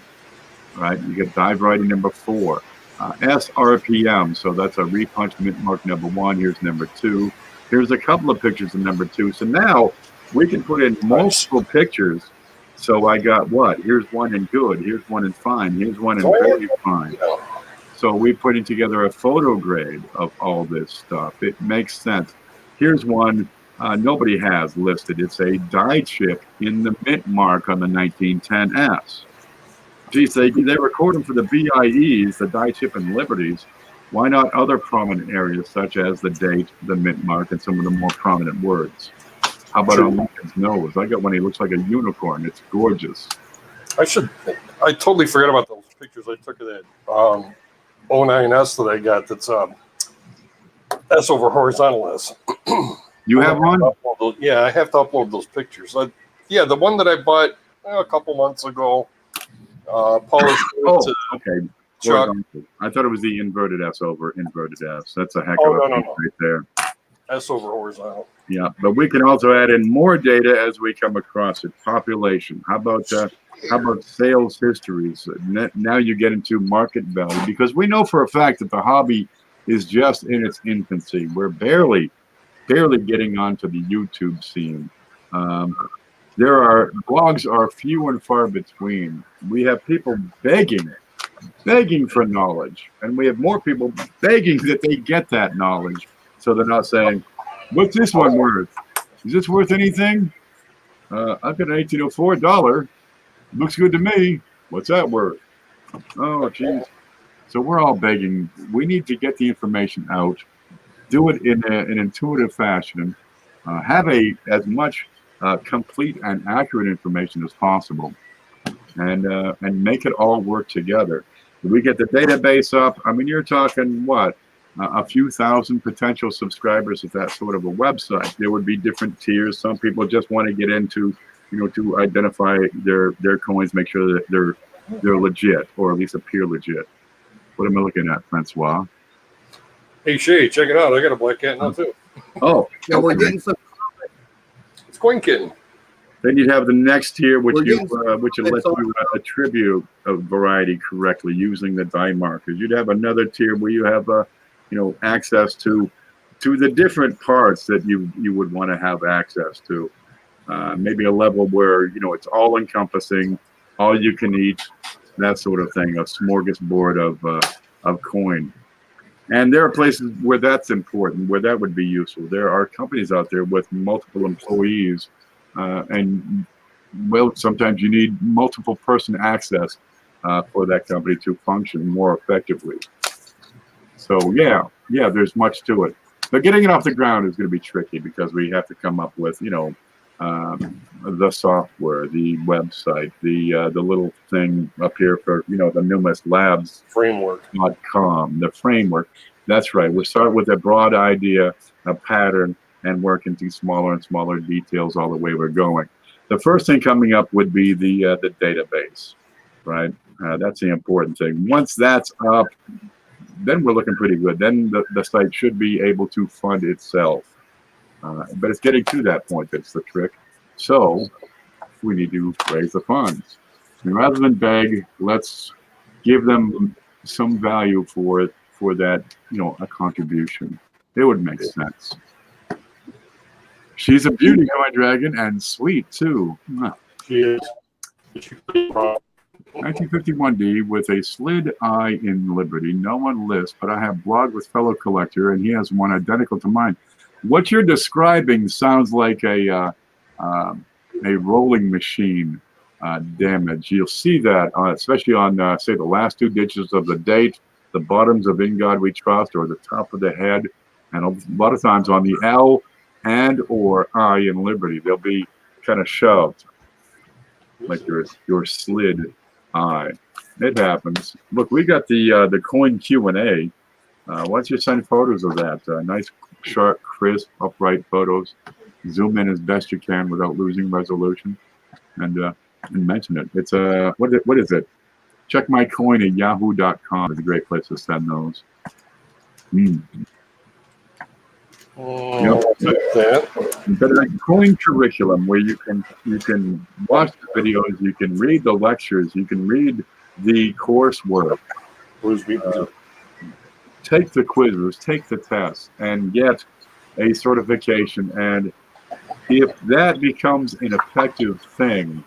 right? You get die variety number 4. SRPM, so that's a repunch mint mark number 1. Here's number 2. Here's a couple of pictures of number 2. So now we can put in multiple pictures. So I got what? Here's one in good. Here's one in fine. Here's one in very fine. So we're putting together a photo grade of all this stuff. It makes sense. Here's one nobody has listed. It's a die chip in the mint mark on the 1910S. Geez, they record them for the BIEs, the die chip and liberties. Why not other prominent areas such as the date, the mint mark, and some of the more prominent words? How about on Lincoln's nose? I got one. He looks like a unicorn. It's gorgeous. I totally forgot about those pictures I took of that 09S that I got. That's S over horizontal S. You have one? Yeah, I have to upload those pictures. Yeah, the one that I bought a couple months ago. Polished. Okay. Chuck. I thought it was the inverted S over inverted S. That's a heck of a piece right there. S over horizontal. Yeah, but we can also add in more data as we come across it. Population. How about sales histories? Now you get into market value, because we know for a fact that the hobby is just in its infancy. We're barely getting onto the YouTube scene. Blogs are few and far between. We have people begging for knowledge, and we have more people begging that they get that knowledge. So they're not saying, "What's this one worth? Is this worth anything? I've got an $1804. Looks good to me. What's that worth? Oh, geez." So we're all begging. We need to get the information out, do it in an intuitive fashion, have as much complete and accurate information as possible, and make it all work together. We get the database up. I mean, you're talking what? A few thousand potential subscribers at that sort of a website. There would be different tiers. Some people just want to get into, to identify their coins, make sure that they're legit, or at least appear legit. What am I looking at, Francois? Hey Shay, check it out. I got a black cat now too. Oh, Yeah, we're getting some. It's Coin Kitten. Then you'd have the next tier, which We're lets you attribute a variety correctly using the die markers. You'd have another tier where you have access to the different parts that you would want to have access to. Maybe a level where it's all encompassing, all you can eat, that sort of thing. A smorgasbord of coin. And there are places where that's important, where that would be useful. There are companies out there with multiple employees, and sometimes you need multiple person access for that company to function more effectively. So yeah, there's much to it. But getting it off the ground is going to be tricky, because we have to come up with, the software, the website, the little thing up here for, the Numis Labs framework.com, the framework. That's right. We start with a broad idea, a pattern, and work into smaller and smaller details all the way we're going. The first thing coming up would be the database, right? That's the important thing. Once that's up, then we're looking pretty good. Then the site should be able to fund itself. But it's getting to that point that's the trick. So we need to raise the funds. And rather than beg, let's give them some value for that, a contribution. It would make sense. She's a beauty, my dragon, and sweet too. She is. 1951D with a slid eye in Liberty. No one lists, but I have blogged with fellow collector, and he has one identical to mine. What you're describing sounds like a rolling machine damage. You'll see that, especially on, say, the last two digits of the date, the bottoms of In God We Trust, or the top of the head, and a lot of times on the L and or I in Liberty, they'll be kind of shoved, like your slid eye. It happens. Look, we got the coin Q&A. Why don't you send photos of that? Nice, sharp, crisp, upright photos. Zoom in as best you can without losing resolution, and mention it. It's what is it? Check my coin at yahoo.com. It's a great place to send those. But a coin curriculum where you can watch the videos, you can read the lectures, you can read the coursework, take the quizzes, take the tests, and get a certification. And if that becomes an effective thing,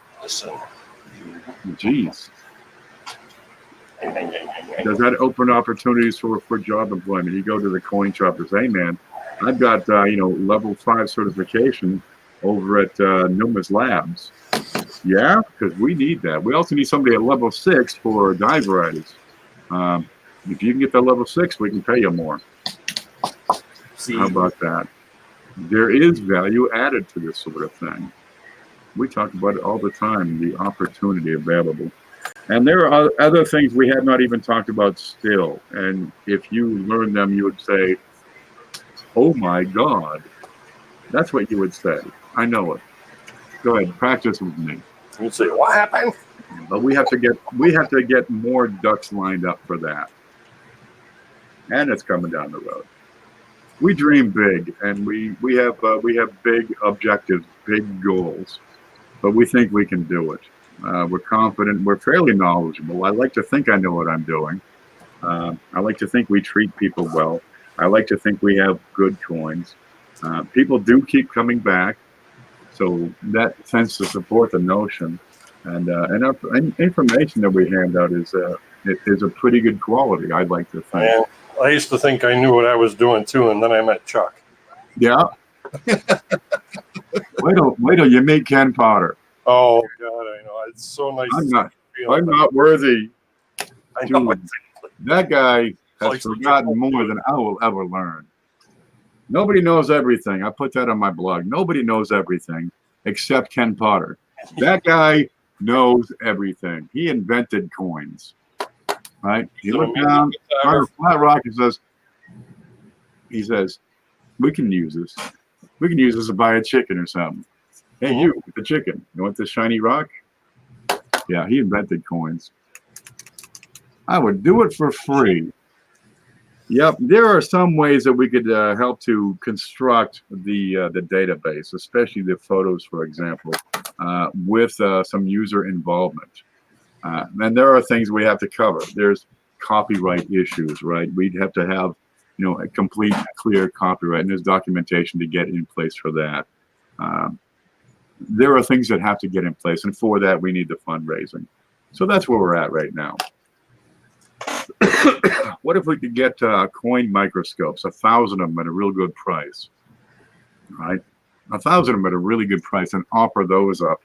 geez, does that open opportunities for job employment? You go to the coin shop and say, hey man, I've got level 5 certification over at Numas Labs. Yeah, because we need that. We also need somebody at level 6 for die varieties. If you can get that level 6, we can pay you more. How about that? There is value added to this sort of thing. We talk about it all the time, the opportunity available. And there are other things we have not even talked about still. And if you learn them, you would say, oh my God. That's what you would say. I know it. Go ahead, practice with me. You'd say, what happened? But we have to get more ducks lined up for that. And it's coming down the road. We dream big, and we have big objectives, big goals, but we think we can do it. We're confident. We're fairly knowledgeable. I like to think I know what I'm doing. I like to think we treat people well. I like to think we have good coins. People do keep coming back, so that tends to support the notion. And our information that we hand out is a pretty good quality, I'd like to think. Yeah. I used to think I knew what I was doing too, and then I met Chuck. Yeah. wait till you meet Ken Potter. Oh God, I know. It's so nice. I'm not worthy. I know. That guy has forgotten more than I will ever learn. Nobody knows everything. I put that on my blog. Nobody knows everything except Ken Potter. That guy knows everything. He invented coins. Right? He looked down on a flat rock and he says, we can use this. We can use this to buy a chicken or something. Hey, you with the chicken. You want this shiny rock? Yeah, he invented coins. I would do it for free. Yep, there are some ways that we could help to construct the database, especially the photos, for example, with some user involvement. And there are things we have to cover. There's copyright issues, right? We'd have to have, a complete, clear copyright, and there's documentation to get in place for that. There are things that have to get in place, and for that, we need the fundraising. So that's where we're at right now. What if we could get coin microscopes, 1,000 of them at a real good price, right? 1,000 of them at a really good price, and offer those up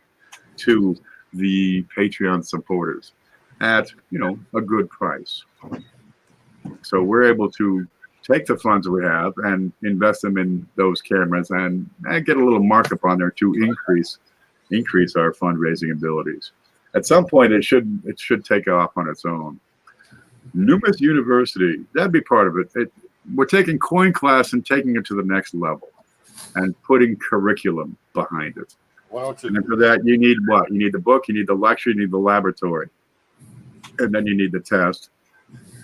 to the Patreon supporters at a good price. So we're able to take the funds we have and invest them in those cameras and get a little markup on there to increase our fundraising abilities. At some point, it should take off on its own. Numas University, that'd be part of it. We're taking coin class and taking it to the next level and putting curriculum behind it. And for that, you need what? You need the book, you need the lecture, you need the laboratory. And then you need the test.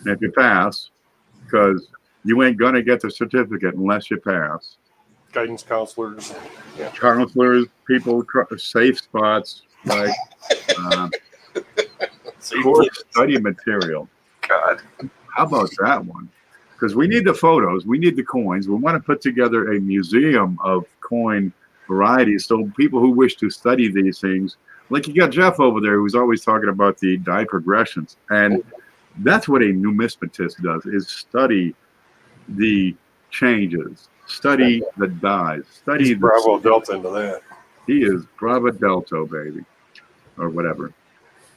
And if you pass, because you ain't going to get the certificate unless you pass. Guidance counselors. Yeah. Counselors, people, safe spots, like course study material. God. How about that one? Because we need the photos, we need the coins. We want to put together a museum of coin varieties, so people who wish to study these things like you got Jeff over there who's always talking about the die progressions, and that's what a numismatist does: is study the changes, study the dies, study He's Bravo Delta into that. He is Bravo Delta, baby, or whatever.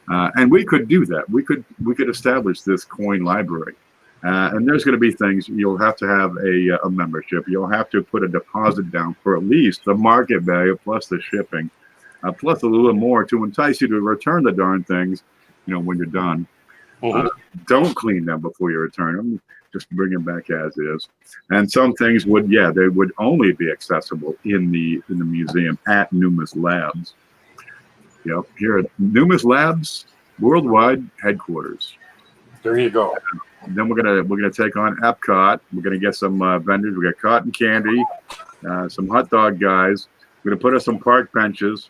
And we could do that. We could establish this coin library. And there's going to be things you'll have to have a membership. You'll have to put a deposit down for at least the market value plus the shipping, plus a little more to entice you to return the darn things. When you're done, don't clean them before you return them. Just bring them back as is. And some things they would only be accessible in the museum at Numis Labs. Yep, here at Numis Labs Worldwide Headquarters. There you go. And then we're gonna take on Epcot. We're gonna get some vendors. We got cotton candy, some hot dog guys. We're gonna put us some park benches.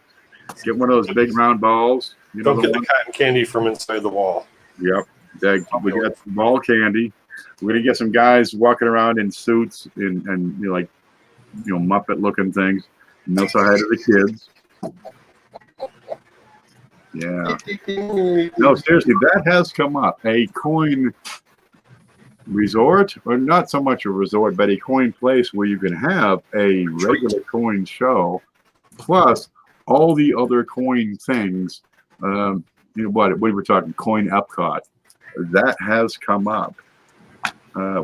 Get one of those big round balls. Don't get the cotton candy from inside the wall. Yep, we got some ball candy. We're gonna get some guys walking around in suits and Muppet looking things. And they'll say hi to the kids. Yeah. No, seriously, that has come up. A coin resort, or not so much a resort, but a coin place where you can have a regular coin show, plus all the other coin things. What we were talking, coin Epcot. That has come up.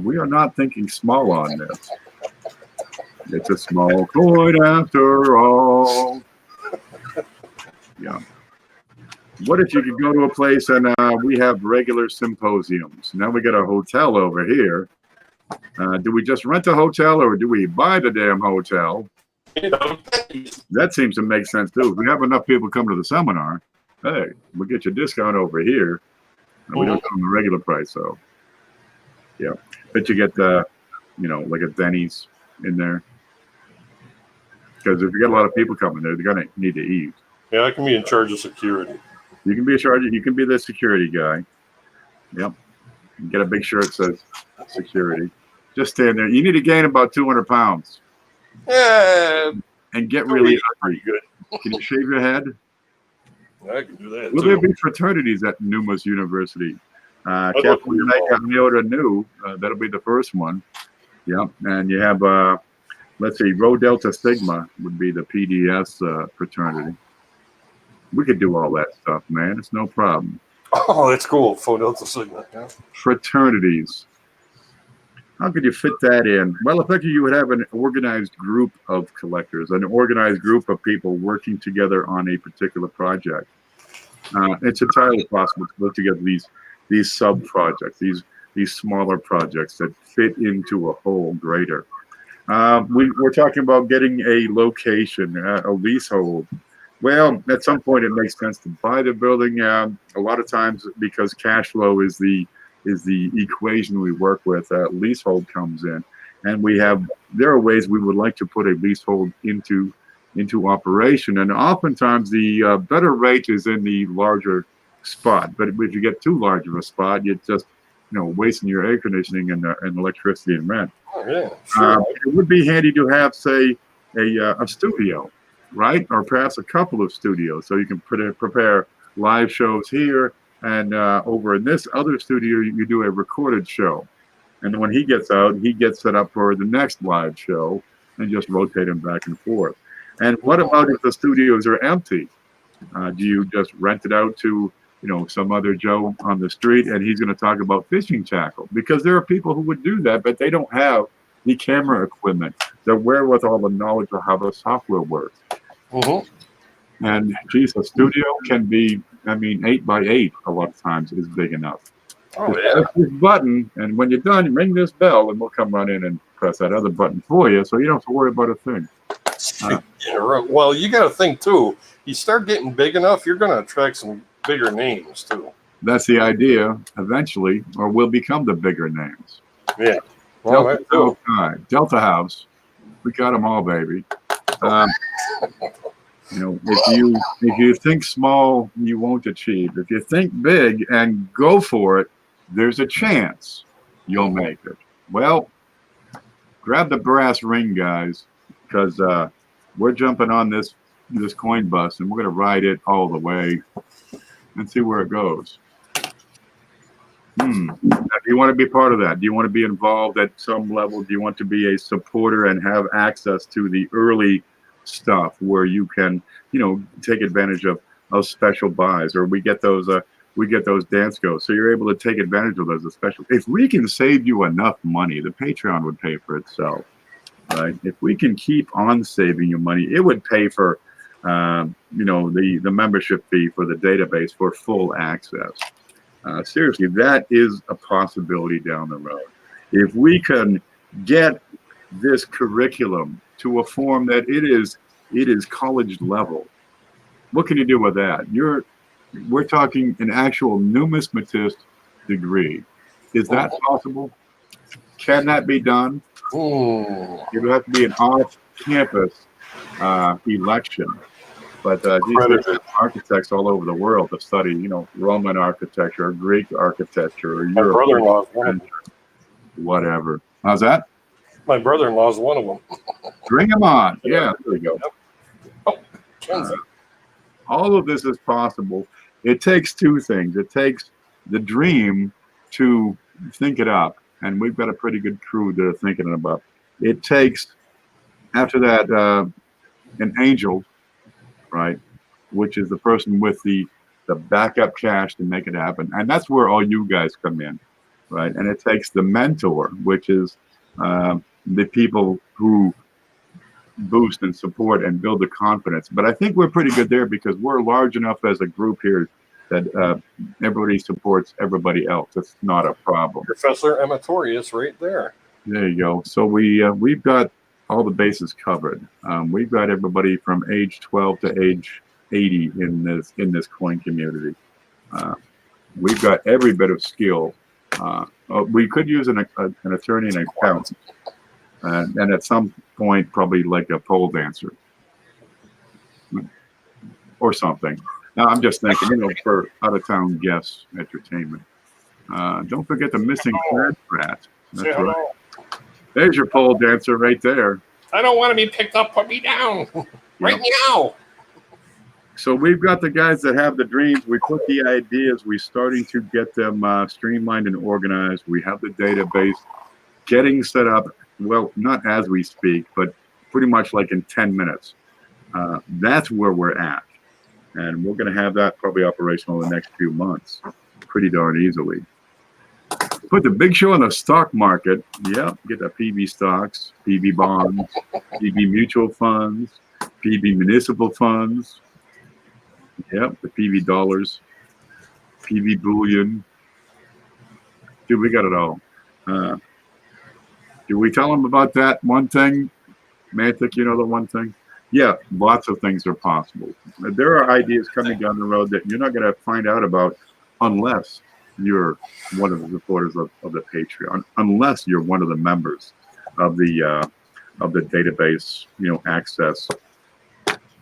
We are not thinking small on this. It's a small coin after all. Yeah. What if you could go to a place and we have regular symposiums? Now we got a hotel over here. Do we just rent a hotel or do we buy the damn hotel? That seems to make sense too. If we have enough people come to the seminar, hey, we'll get you a discount over here. And we don't come the regular price, so yeah. But you get like a Denny's in there. Because if you get a lot of people coming there, they're gonna need to eat. Yeah, I can be in charge of security. You can be in charge. You can be the security guy. Yep. You get a big shirt that says security. Just stand there. You need to gain about 200 pounds. Yeah. And get really pretty good. Can you shave your head? I can do that. Will there be fraternities at Numis University? Captain Iota Nu. That'll be the first one. Yep. And you have, let's see, Rho Delta Sigma would be the PDS fraternity. We could do all that stuff, man. It's no problem. Oh, that's cool. Pho Delta Sigma. Yeah. Fraternities. How could you fit that in? Well, effectively, you would have an organized group of collectors, an organized group of people working together on a particular project. It's entirely possible to put together these sub projects, these smaller projects that fit into a whole greater. We're talking about getting a location, a leasehold. Well, at some point, it makes sense to buy the building. A lot of times, because cash flow is the equation we work with, leasehold comes in, and there are ways we would like to put a leasehold into operation, and oftentimes the better rate is in the larger spot. But if you get too large of a spot, you're just wasting your air conditioning and electricity and rent. Oh, yeah, sure. It would be handy to have, say, a studio, right? Or perhaps a couple of studios, so you can prepare live shows here, and over in this other studio, you do a recorded show. And when he gets out, he gets set up for the next live show and just rotate him back and forth. And what about if the studios are empty? Do you just rent it out to some other Joe on the street, and he's going to talk about fishing tackle? Because there are people who would do that, but they don't have the camera equipment, the wherewithal, the knowledge of how the software works. And geez, a studio can be, 8 by 8 a lot of times is big enough. Oh, just yeah. press this button, and when you're done, you ring this bell, and we'll come right in and press that other button for you, so you don't have to worry about a thing. Yeah, right. Well, you got to think too. You start getting big enough, you're going to attract some bigger names too. That's the idea, eventually, or we'll become the bigger names. Yeah. Well, Delta House, we got them all, baby. If you think small, you won't achieve. If you think big and go for it, there's a chance you'll make it. Well, grab the brass ring, guys, because we're jumping on this this coin bus, and we're going to ride it all the way and see where it goes. Do you want to be part of that? Do you want to be involved at some level? Do you want to be a supporter and have access to the early stuff where you can, take advantage of special buys, or we get those dance goes, so you're able to take advantage of those special. If we can save you enough money, the Patreon would pay for itself, right? If we can keep on saving you money, it would pay for, the membership fee for the database for full access. Seriously, that is a possibility down the road. If we can get this curriculum to a form that it is college level, what can you do with that? We're talking an actual numismatist degree. Is that possible? Can that be done? It would have to be an off-campus election. But these are architects all over the world to study, Roman architecture, or Greek architecture, or My brother-in-law is one of them. Whatever. How's that? My brother-in-law is one of them. Bring him on. Yeah, there we go. Oh, all of this is possible. It takes two things. It takes the dream to think it up, and we've got a pretty good crew that are thinking it about. It takes, after that, an angel, right, which is the person with the backup cash to make it happen, and that's where all you guys come in, right? And it takes the mentor, which is the people who boost and support and build the confidence. But I think we're pretty good there because we're large enough as a group here that everybody supports everybody else. It's not a problem. Professor Amatorius right there. There you go. So we've got all the bases covered. We've got everybody from age 12 to age 80 in this coin community. We've got every bit of skill. We could use an attorney and an accountant, and at some point probably like a pole dancer or something. Now I'm just thinking, for out-of-town guests entertainment. Don't forget the missing third rat. That's right. There's your pole dancer right there. I don't want to be picked up. Put me down right now. So we've got the guys that have the dreams. We put the ideas. We're starting to get them streamlined and organized. We have the database getting set up. Well, not as we speak, but pretty much like in 10 minutes. That's where we're at. And we're going to have that probably operational in the next few months pretty darn easily. Put the big show on the stock market. Yeah, get the PB stocks, PB bonds, PB mutual funds, PB municipal funds. Yep, the PB dollars, PB bullion. Dude, we got it all. Do we tell them about that one thing? Mantic, the one thing? Yeah, lots of things are possible. There are ideas coming down the road that you're not going to find out about unless you're one of the supporters of the Patreon, unless you're one of the members of the database, access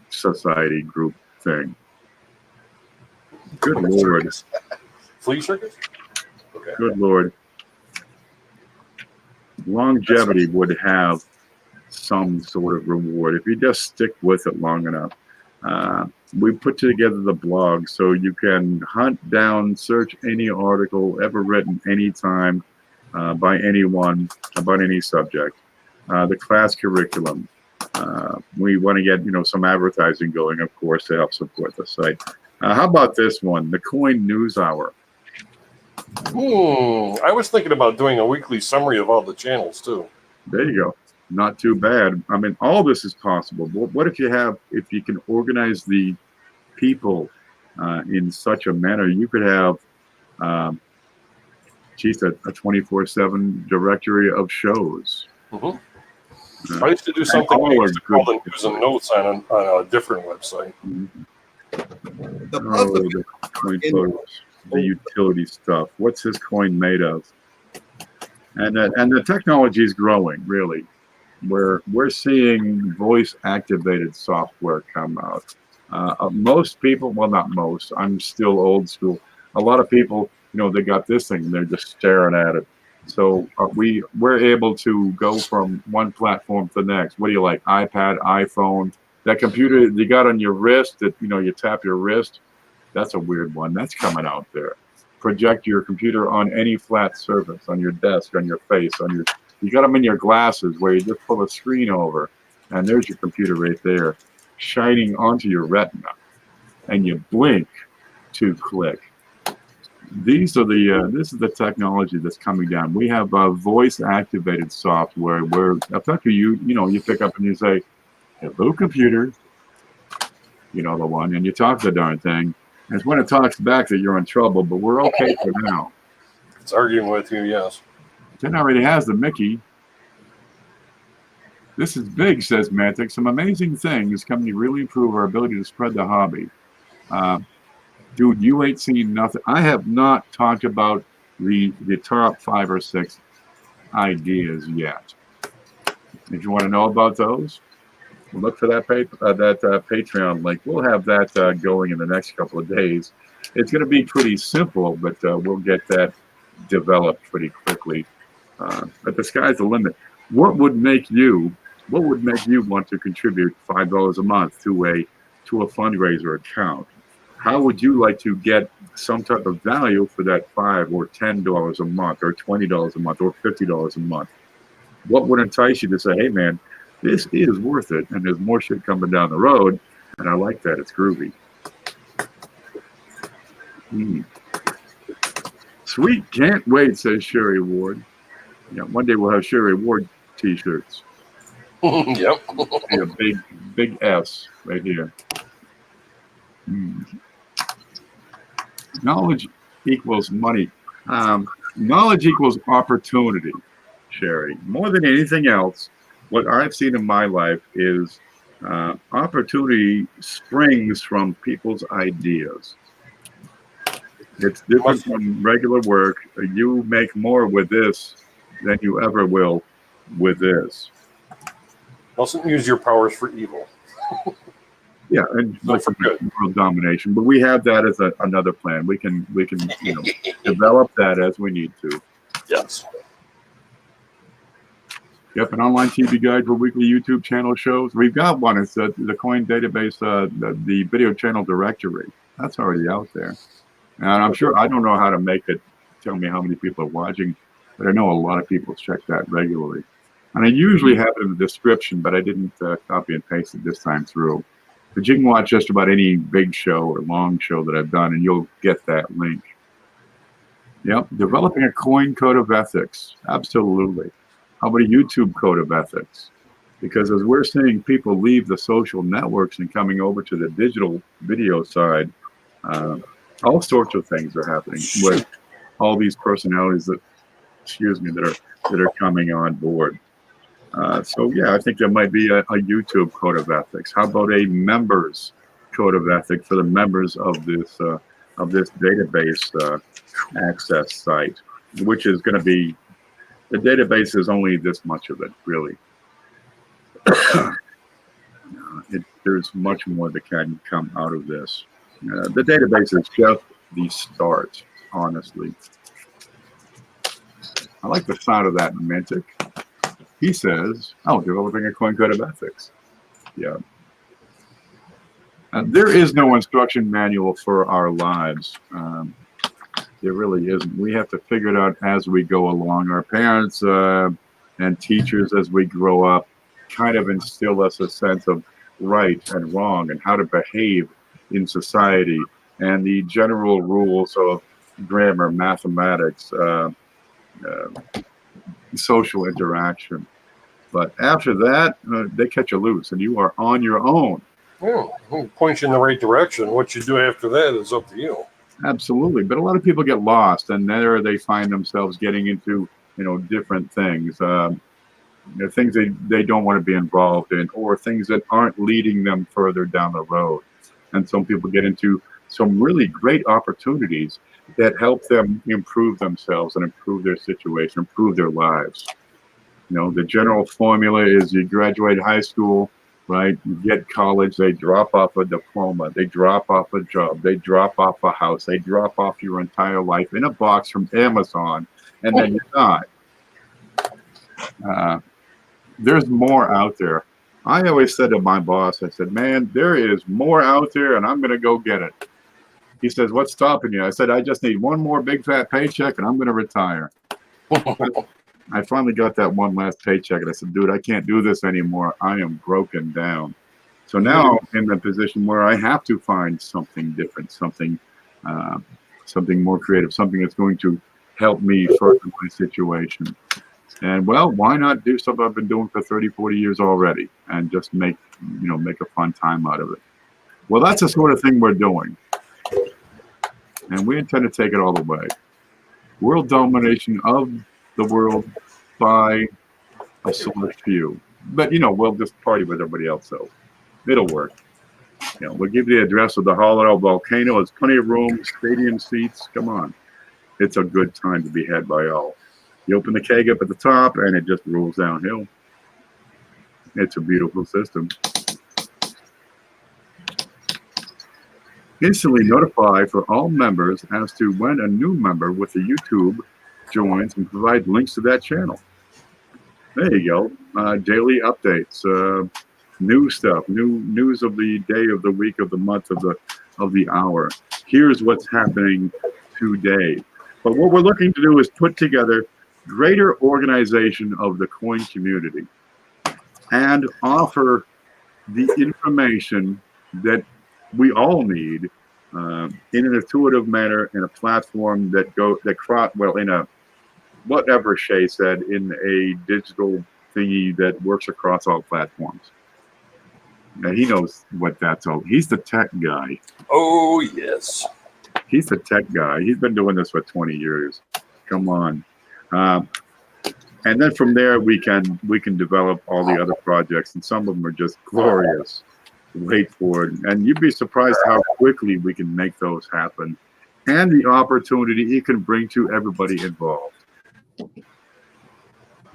society group thing. Good Lord. Flea circus? Okay. Good Lord. Longevity would have some sort of reward if you just stick with it long enough. We put together the blog so you can hunt down, search any article ever written anytime by anyone about any subject. The class curriculum. We want to get some advertising going, of course, to help support the site. How about this one, the Coin News Hour? I was thinking about doing a weekly summary of all the channels too. There you go. Not too bad. I mean, all this is possible. What if you can organize the people in such a manner, you could have, a 24/7 directory of shows. I used to do something called the news and notes on a different website. The coin photos, the utility stuff. What's this coin made of? And the technology is growing, really. We're seeing voice-activated software come out. Most people, well, not most, I'm still old school. A lot of people, they got this thing and they're just staring at it. So we're able to go from one platform to the next. What do you like? iPad, iPhone. That computer you got on your wrist that, you tap your wrist, that's a weird one. That's coming out there. Project your computer on any flat surface, on your desk, on your face, you got them in your glasses where you just pull a screen over, and there's your computer right there, shining onto your retina, and you blink to click. This is the technology that's coming down. We have voice-activated software where effectively you pick up and you say, "Hello, computer," the one, and you talk to the darn thing. And it's when it talks back that you're in trouble, but we're okay for now. It's arguing with you, yes. It already has the Mickey. This is big, says Mantic. Some amazing things coming to really improve our ability to spread the hobby. Dude, you ain't seen nothing. I have not talked about the top 5 or 6 ideas yet. If you want to know about those, look for that Patreon link. We'll have that going in the next couple of days. It's going to be pretty simple, but we'll get that developed pretty quickly. But the sky's the limit. What would make you want to contribute $5 a month to a fundraiser account? How would you like to get some type of value for that $5 or $10 a month or $20 a month or $50 a month? What would entice you to say, "Hey man, this is worth it, and there's more shit coming down the road, and I like that. It's groovy." Sweet, can't wait, says Sherry Ward. Yeah, one day we'll have Sherry Ward t-shirts. Yep. A big S right here. Knowledge equals money. Knowledge equals opportunity, Sherry. More than anything else, what I've seen in my life is opportunity springs from people's ideas. It's different from regular work. You make more with this than you ever will with this. Mustn't use your powers for evil. Yeah, and Not for good. World domination. But we have that as another plan. We can develop that as we need to. Yes. Yep, an online TV guide for weekly YouTube channel shows. We've got one. It's the Coin Database, the video channel directory. That's already out there. And I'm sure, I don't know how to make it tell me how many people are watching, but I know a lot of people check that regularly. And I usually have it in the description, but I didn't copy and paste it this time through. But you can watch just about any big show or long show that I've done, and you'll get that link. Yep, developing a coin code of ethics. Absolutely. How about a YouTube code of ethics? Because as we're seeing people leave the social networks and coming over to the digital video side, all sorts of things are happening with all these personalities that are coming on board. So yeah, I think there might be a YouTube code of ethics. How about a members code of ethics for the members of this database access site, which is going to be, the database is only this much of it, really. There's much more that can come out of this. The database is just the start, honestly. I like the sound of that, Mantic. He says, "Oh, developing a coin code of ethics." Yeah. There is no instruction manual for our lives. There really isn't. We have to figure it out as we go along. Our parents and teachers, as we grow up, kind of instill us a sense of right and wrong and how to behave in society and the general rules of grammar, mathematics, social interaction. But after that, they catch you loose and you are on your own. Well, point you in the right direction. What you do after that is up to you. Absolutely. But a lot of people get lost, and there they find themselves getting into, different things, things they don't want to be involved in, or things that aren't leading them further down the road. And some people get into some really great opportunities that help them improve themselves and improve their situation, improve their lives. The general formula is you graduate high school, right? You get college, they drop off a diploma, they drop off a job, they drop off a house, they drop off your entire life in a box from Amazon, and then you're not. There's more out there. I always said to my boss, I said, man, there is more out there and I'm going to go get it. He says, what's stopping you? I said, I just need one more big fat paycheck and I'm going to retire. I finally got that one last paycheck and I said, dude, I can't do this anymore. I am broken down. So now I'm in the position where I have to find something different, something more creative, something that's going to help me further my situation. And well, why not do something I've been doing for 30, 40 years already and just make a fun time out of it. Well, that's the sort of thing we're doing. And we intend to take it all the way. World domination of the world by a select few. But, we'll just party with everybody else, so it'll work. We'll give you the address of the Hollowell Volcano. There's plenty of room, stadium seats. Come on. It's a good time to be had by all. You open the keg up at the top, and it just rolls downhill. It's a beautiful system. Instantly notify for all members as to when a new member with the YouTube joins and provide links to that channel. There you go. Daily updates, new stuff, news of the day, of the week, of the month, of the hour. Here's what's happening today. But what we're looking to do is put together greater organization of the coin community and offer the information that we all need in an intuitive manner, in a platform in a whatever Shay said, in a digital thingy that works across all platforms. Now he knows what that's all. He's the tech guy. Oh yes, he's the tech guy. He's been doing this for 20 years. Come on. And then from there we can develop all the other projects, and some of them are just glorious. Wait for it, and you'd be surprised how quickly we can make those happen, and the opportunity it can bring to everybody involved.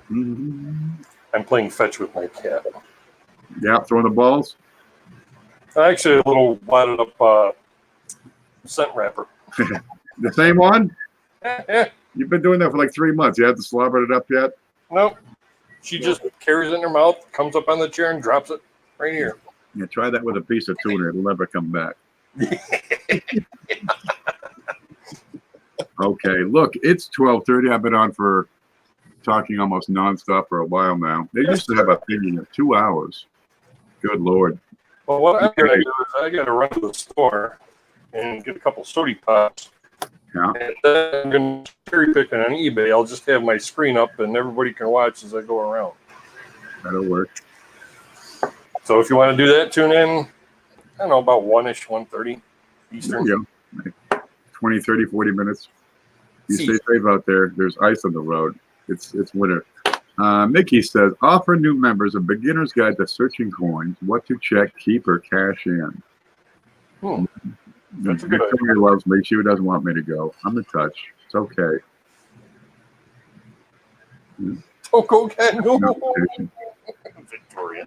I'm playing fetch with my cat. Yeah, throwing the balls. Actually, a little wadded up scent wrapper. The same one? Yeah. You've been doing that for like 3 months. You haven't slobbered it up yet? Nope. She just carries it in her mouth, comes up on the chair, and drops it right here. Yeah, try that with a piece of tuna. It'll never come back. Okay, look, it's 12:30. I've been on for talking almost nonstop for a while now. They used to have a thingy of 2 hours. Good Lord. Well, what I'm going to do is I got to run to the store and get a couple sody pops. Yeah. And then I'm going to cherry pick on eBay. I'll just have my screen up and everybody can watch as I go around. That'll work. So if you want to do that, tune in, I don't know, about 1-ish, 1:30 Eastern. There you go. 20, 30, 40 minutes. You stay safe out there. There's ice on the road. It's winter. Mickey says, offer new members a beginner's guide to searching coins, what to check, keep, or cash in. That's a good idea. Victoria loves me. She doesn't want me to go. I'm in touch. It's okay. Don't go again. No. No, Victoria.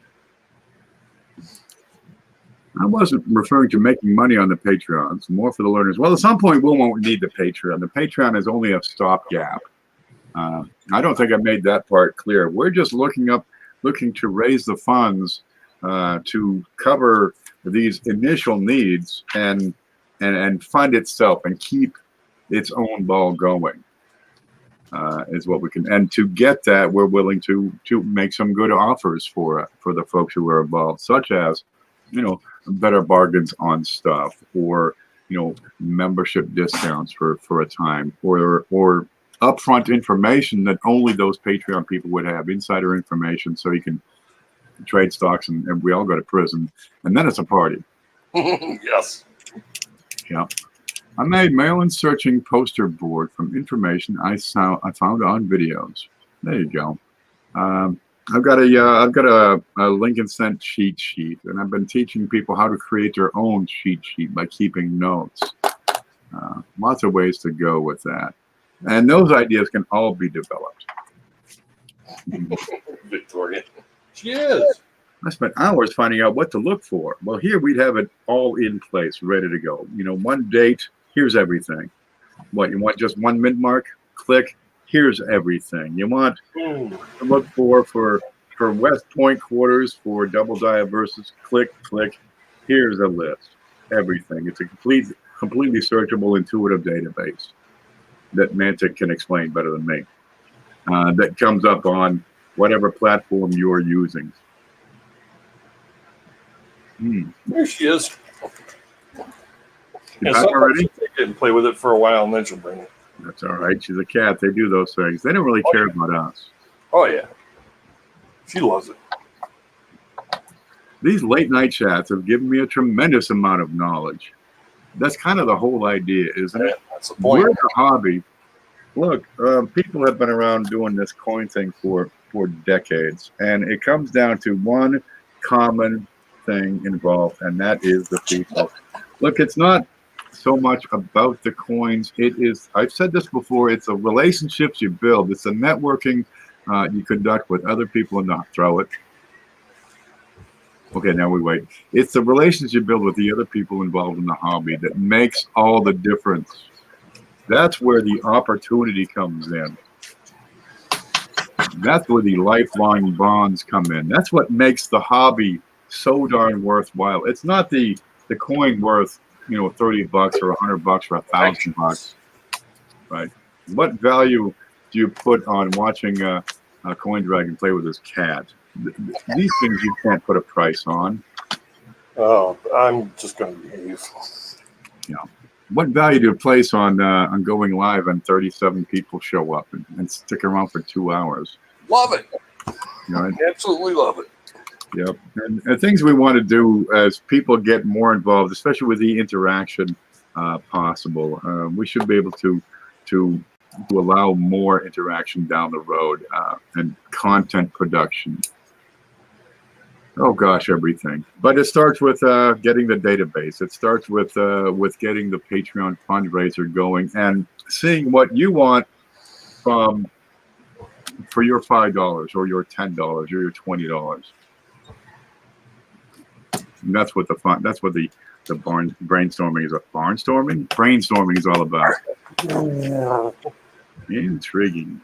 I wasn't referring to making money on the Patreons, more for the learners. Well, at some point, we won't need the Patreon. The Patreon is only a stopgap. I don't think I made that part clear. We're just looking to raise the funds to cover these initial needs and fund itself and keep its own ball going. Is what we can, and to get that, we're willing to make some good offers for the folks who are involved, such as, better bargains on stuff, or membership discounts for a time, or upfront information that only those Patreon people would have, insider information, so you can trade stocks and we all go to prison, and then it's a party. Yes. Yeah. I made mail-in searching poster board from information I found on videos. There you go. I've got a Lincoln Cent cheat sheet, and I've been teaching people how to create their own cheat sheet by keeping notes. Lots of ways to go with that, and those ideas can all be developed. Victoria. She is. I spent hours finding out what to look for. Well, here we'd have it all in place, ready to go. One date, here's everything. What, you want just one mid mark? Click, here's everything. You want to look for for West Point quarters, for double dia versus click. Here's a list. Everything. It's a completely searchable, intuitive database that Mantic can explain better than me. That comes up on whatever platform you're using. There she is. You Yeah, back sometimes already? she'll take it and play with it for a while, and then she'll bring it. That's all right. She's a cat. They do those things. They don't really care about us. Oh yeah, she loves it. These late night chats have given me a tremendous amount of knowledge. That's kind of the whole idea, isn't it? That's the point. We're the hobby. Look, people have been around doing this coin thing for decades, and it comes down to one common thing involved, and that is the people. Look, it's not so much about the coins. It is, I've said this before, it's the relationships you build. It's the networking you conduct with other people and not throw it. Okay, now we wait. It's the relations you build with the other people involved in the hobby that makes all the difference. That's where the opportunity comes in. That's where the lifelong bonds come in. That's what makes the hobby so darn worthwhile. It's not the coin worth, $30 or $100 or $1,000, right? What value do you put on watching a Coin Dragon play with his cat? These things you can't put a price on. Oh, I'm just going to behave. Yeah. What value do you place on going live and 37 people show up and stick around for 2 hours? Love it. Right? Absolutely love it. Yep. And things we want to do as people get more involved, especially with the interaction possible. We should be able to allow more interaction down the road and content production. Oh gosh, everything. But it starts with getting the database. It starts with getting the Patreon fundraiser going and seeing what you want for your $5 or your $10 or your $20. And that's what the brainstorming is. Brainstorming is all about. Intriguing.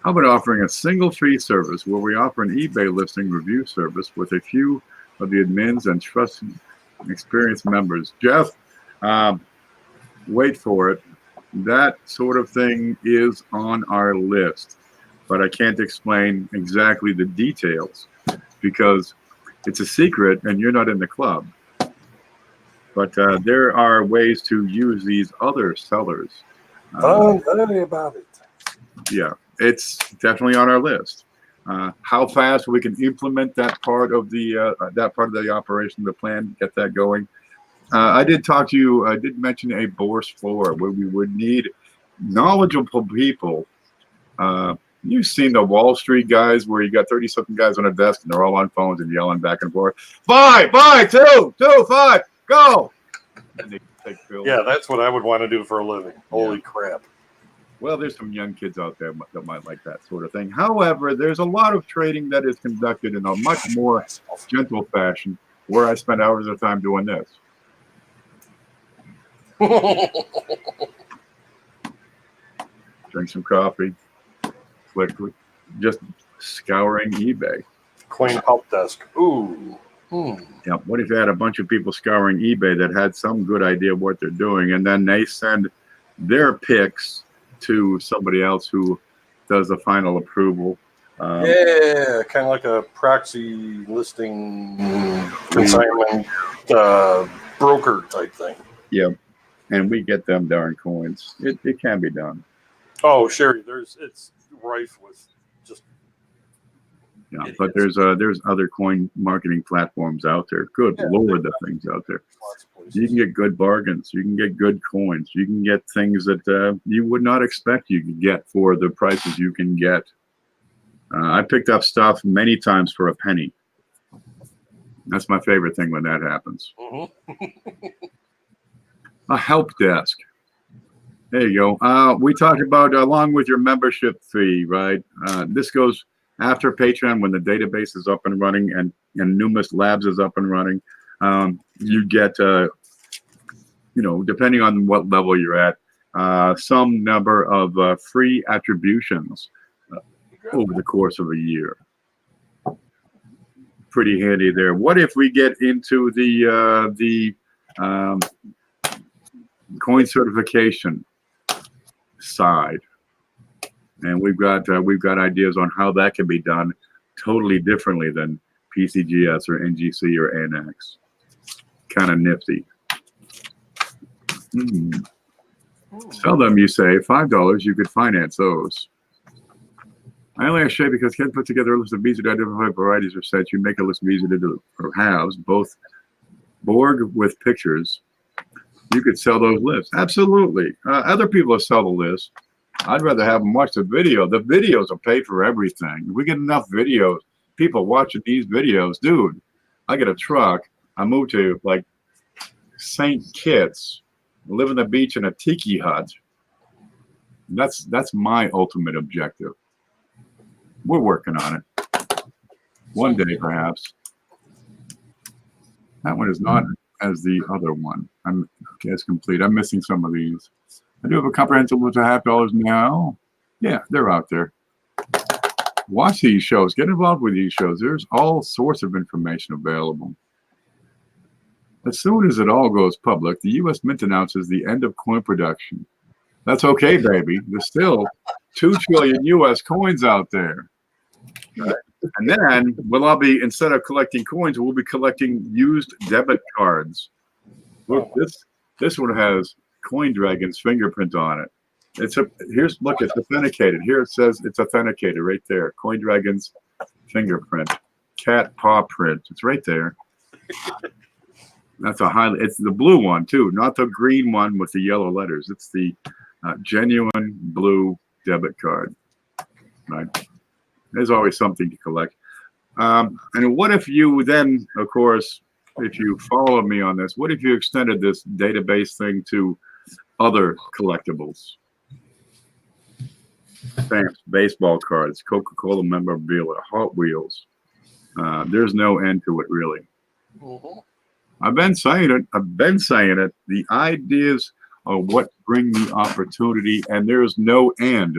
How about offering a single fee service where we offer an eBay listing review service with a few of the admins and trusted experienced members? Jeff, wait for it. That sort of thing is on our list, but I can't explain exactly the details because it's a secret and you're not in the club. But there are ways to use these other sellers. Don't worry about it. Yeah, it's definitely on our list. How fast we can implement that part of the operation, the plan, get that going. I did talk to you. I did mention a Bourse floor where we would need knowledgeable people. You've seen the Wall Street guys where you got 30-something guys on a desk and they're all on phones and yelling back and forth. Buy, 2, 5, go. And they take bills. Yeah, that's what I would want to do for a living. Holy crap. Well, there's some young kids out there that might like that sort of thing. However, there's a lot of trading that is conducted in a much more gentle fashion where I spend hours of time doing this. Drink some coffee, click, just scouring eBay. Coin help desk. Ooh. Yeah. What if you had a bunch of people scouring eBay that had some good idea of what they're doing, and then they send their picks to somebody else who does the final approval? Yeah, kind of like a proxy listing consignment broker type thing. Yeah. And we get them darn coins. It can be done. Oh, Sherry, it's rife with just. Yeah, idiots. but there's other coin marketing platforms out there. Good Lord, the things out there. You can get good bargains. You can get good coins. You can get things that you would not expect you could get for the prices you can get. I picked up stuff many times for a penny. That's my favorite thing when that happens. A help desk. There you go. We talked about along with your membership fee, right? This goes after Patreon when the database is up and running and Numis Labs is up and running. You get, depending on what level you're at, some number of free attributions over the course of a year. pretty handy there. What if we get into the coin certification side, and we've got ideas on how that can be done totally differently than PCGS or NGC or NX. Kind of nifty. Sell them, you say. $5, you could finance those. I only ask Shay because Ken put together a list of easy to identify varieties or sets. You make a list of easy to do or halves, both Borg with pictures. You could sell those lists. Absolutely. Other people sell the list. I'd rather have them watch the video. The videos will pay for everything. If we get enough videos, people watching these videos, dude, I get a truck. I move to like St. Kitts, live on the beach in a tiki hut. That's my ultimate objective. We're working on it. One day, perhaps. That one is not as the other one. I'm guess complete. I'm missing some of these. I do have a comprehensive list of $50 now. Yeah, they're out there. Watch these shows. Get involved with these shows. There's all sorts of information available. As soon as it all goes public, the U.S. Mint announces the end of coin production. That's okay, baby. There's still 2 trillion U.S. coins out there. And then we'll all be, instead of collecting coins, we'll be collecting used debit cards. Look, this one has Coin Dragon's fingerprint on it. Look, it's authenticated. Here it says it's authenticated right there. Coin Dragon's fingerprint, cat paw print. It's right there. That's it's the blue one too, not the green one with the yellow letters. It's the genuine blue debit card. Right? There's always something to collect. And what if you then, of course, if you follow me on this, what if you extended this database thing to other collectibles? Stamps, baseball cards, Coca-Cola memorabilia, Hot Wheels. There's no end to it, really. I've been saying it. The ideas are what bring the opportunity, and there's no end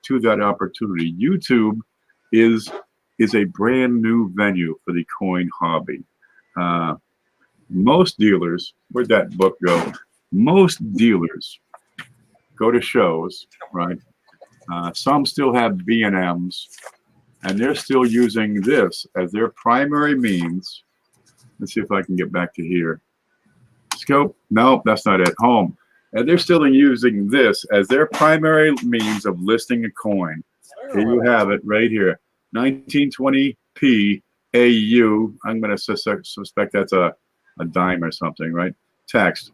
to that opportunity. YouTube is a brand new venue for the coin hobby. Most dealers, where'd that book go? Most dealers go to shows, right? Some still have B&Ms, and they're still using this as their primary means. Let's see if I can get back to here. Scope? No, that's not it. Home. And they're still using this as their primary means of listing a coin. Here you have it right here. 1920p AU. I'm going to suspect that's a dime or something, right? Text.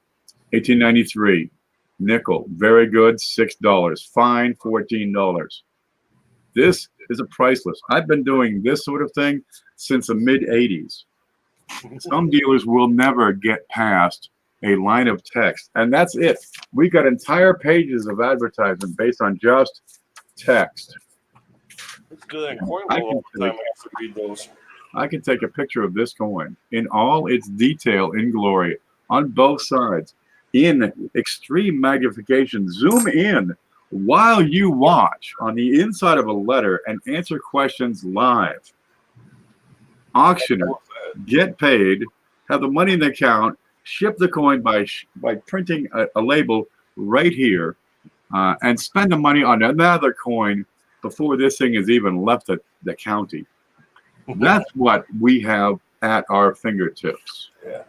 1893. Nickel. Very good. $6. Fine. $14. This is a priceless. I've been doing this sort of thing since the mid-'80s. Some dealers will never get past a line of text, and that's it. We got entire pages of advertisement based on just text. Let's do that in coin all the time. I have to read those. I can take a picture of this coin in all its detail in glory on both sides in extreme magnification. Zoom in while you watch on the inside of a letter and answer questions live. Auction it, get paid, have the money in the account, ship the coin by printing a label right here, and spend the money on another coin before this thing is even left the county. That's what we have at our fingertips. Yeah.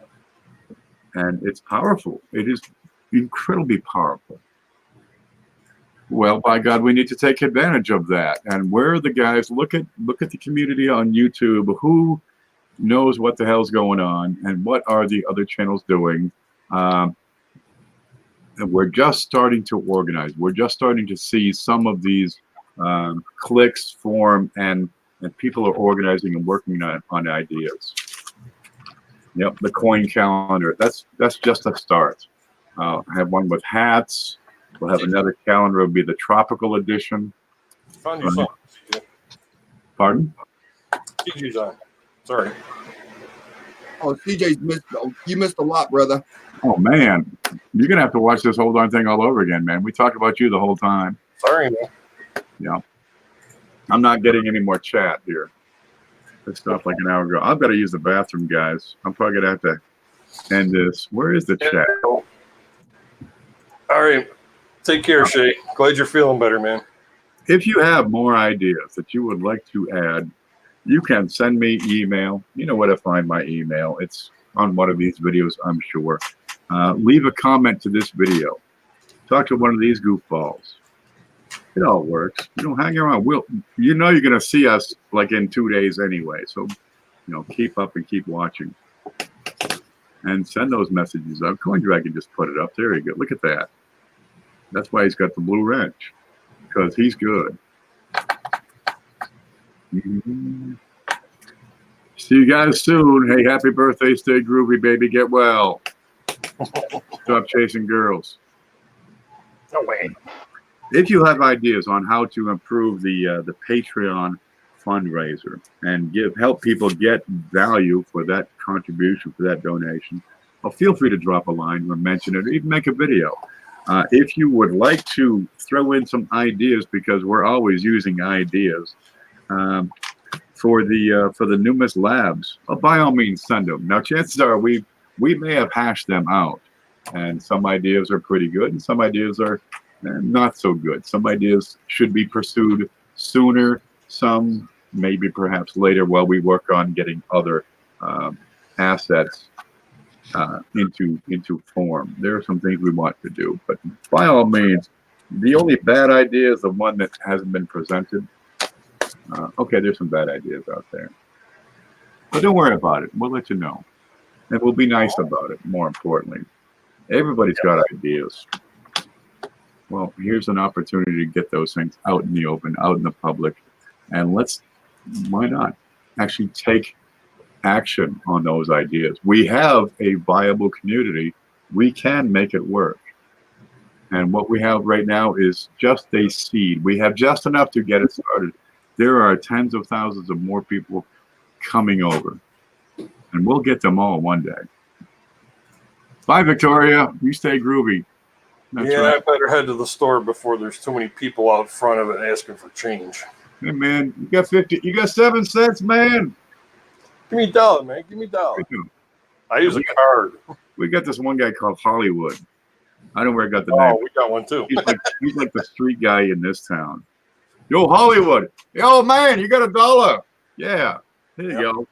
And it's powerful. It is incredibly powerful. Well, by God, we need to take advantage of that. And where are the guys? Look at the community on YouTube. Who knows what the hell's going on, and what are the other channels doing? And we're just starting to organize. We're just starting to see some of these clicks form, and people are organizing and working on ideas. Yep, the coin calendar. That's just a start. I have one with hats. We'll have another calendar. It'll be the tropical edition. Found you something, CJ. Pardon? CJ's on. Sorry. Oh, CJ's missed. You missed a lot, brother. Oh man, you're gonna have to watch this whole darn thing all over again, man. We talked about you the whole time. Sorry, man. Yeah. I'm not getting any more chat here. It stopped like an hour ago. I've got to use the bathroom, guys. I'm probably gonna have to end this. Where is the chat? All right. Take care, Shay. Glad you're feeling better, man. If you have more ideas that you would like to add, you can send me email. You know where to find my email. It's on one of these videos, I'm sure. Leave a comment to this video. Talk to one of these goofballs. It all works. You know, hang around. You know you're going to see us like in 2 days anyway. So, keep up and keep watching. And send those messages up. Coin Dragon just put it up. There you go. Look at that. That's why he's got the blue wrench. Because he's good. See you guys soon. Hey, happy birthday. Stay groovy, baby. Get well. Stop chasing girls. No way. If you have ideas on how to improve the Patreon fundraiser and help people get value for that contribution, for that donation, well, feel free to drop a line or mention it or even make a video. If you would like to throw in some ideas, because we're always using ideas for the Numis Labs, well, by all means send them. Now, chances are we may have hashed them out, and some ideas are pretty good, and some ideas are not so good. Some ideas should be pursued sooner. Some maybe perhaps later, while we work on getting other assets into form. There are some things we want to do, but by all means, the only bad idea is the one that hasn't been presented. Okay, there's some bad ideas out there, but don't worry about it. We'll let you know, and we'll be nice about it. More importantly, everybody's got ideas. Well, here's an opportunity to get those things out in the open, out in the public, and why not actually take action on those ideas. We have a viable community. We can make it work. And what we have right now is just a seed. We have just enough to get it started. There are tens of thousands of more people coming over. And we'll get them all one day. Bye, Victoria. You stay groovy. That's right. I better head to the store before there's too many people out front of it asking for change. Hey, man, you got 7 cents, man. Give me $1, man. Give me $1. I use a card. We got this one guy called Hollywood. I don't know where I got the Oh, name. we got one too. He's like the street guy in this town. Yo, Hollywood. Yo, man, you got $1. Yeah. Here you go.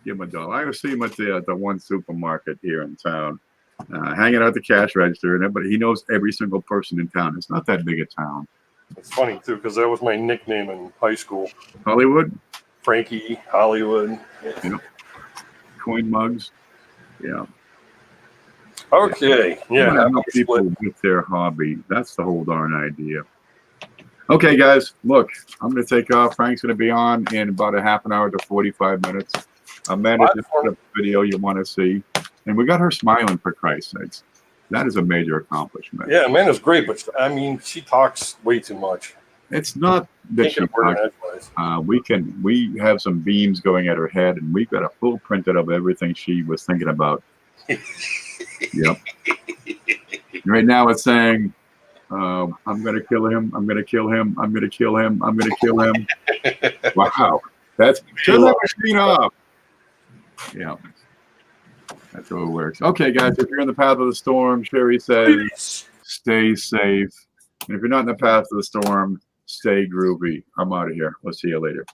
Give him $1. I see him at the one supermarket here in town, hanging out at the cash register, and everybody, he knows every single person in town. It's not that big a town. It's funny too, because that was my nickname in high school. Hollywood? Frankie, Hollywood. Yeah. Coin mugs. Yeah. Okay. Yeah. Help people with their hobby. That's the whole darn idea. Okay, guys, look, I'm going to take off. Frank's going to be on in about a half an hour to 45 minutes. Amanda just put up a video you want to see. And we got her smiling, for Christ's sakes. That is a major accomplishment. Yeah, Amanda's great, but I mean, she talks way too much. It's not that she talks. We have some beams going at her head, and we've got a full printed of everything she was thinking about. Yep. Right now it's saying, I'm going to kill him. I'm going to kill him. I'm going to kill him. I'm going to kill him. Wow. Turn that machine off. Yeah. That's how it works. Okay, guys, if you're in the path of the storm, Sherry says, stay safe. And if you're not in the path of the storm, stay groovy. I'm out of here. We'll see you later.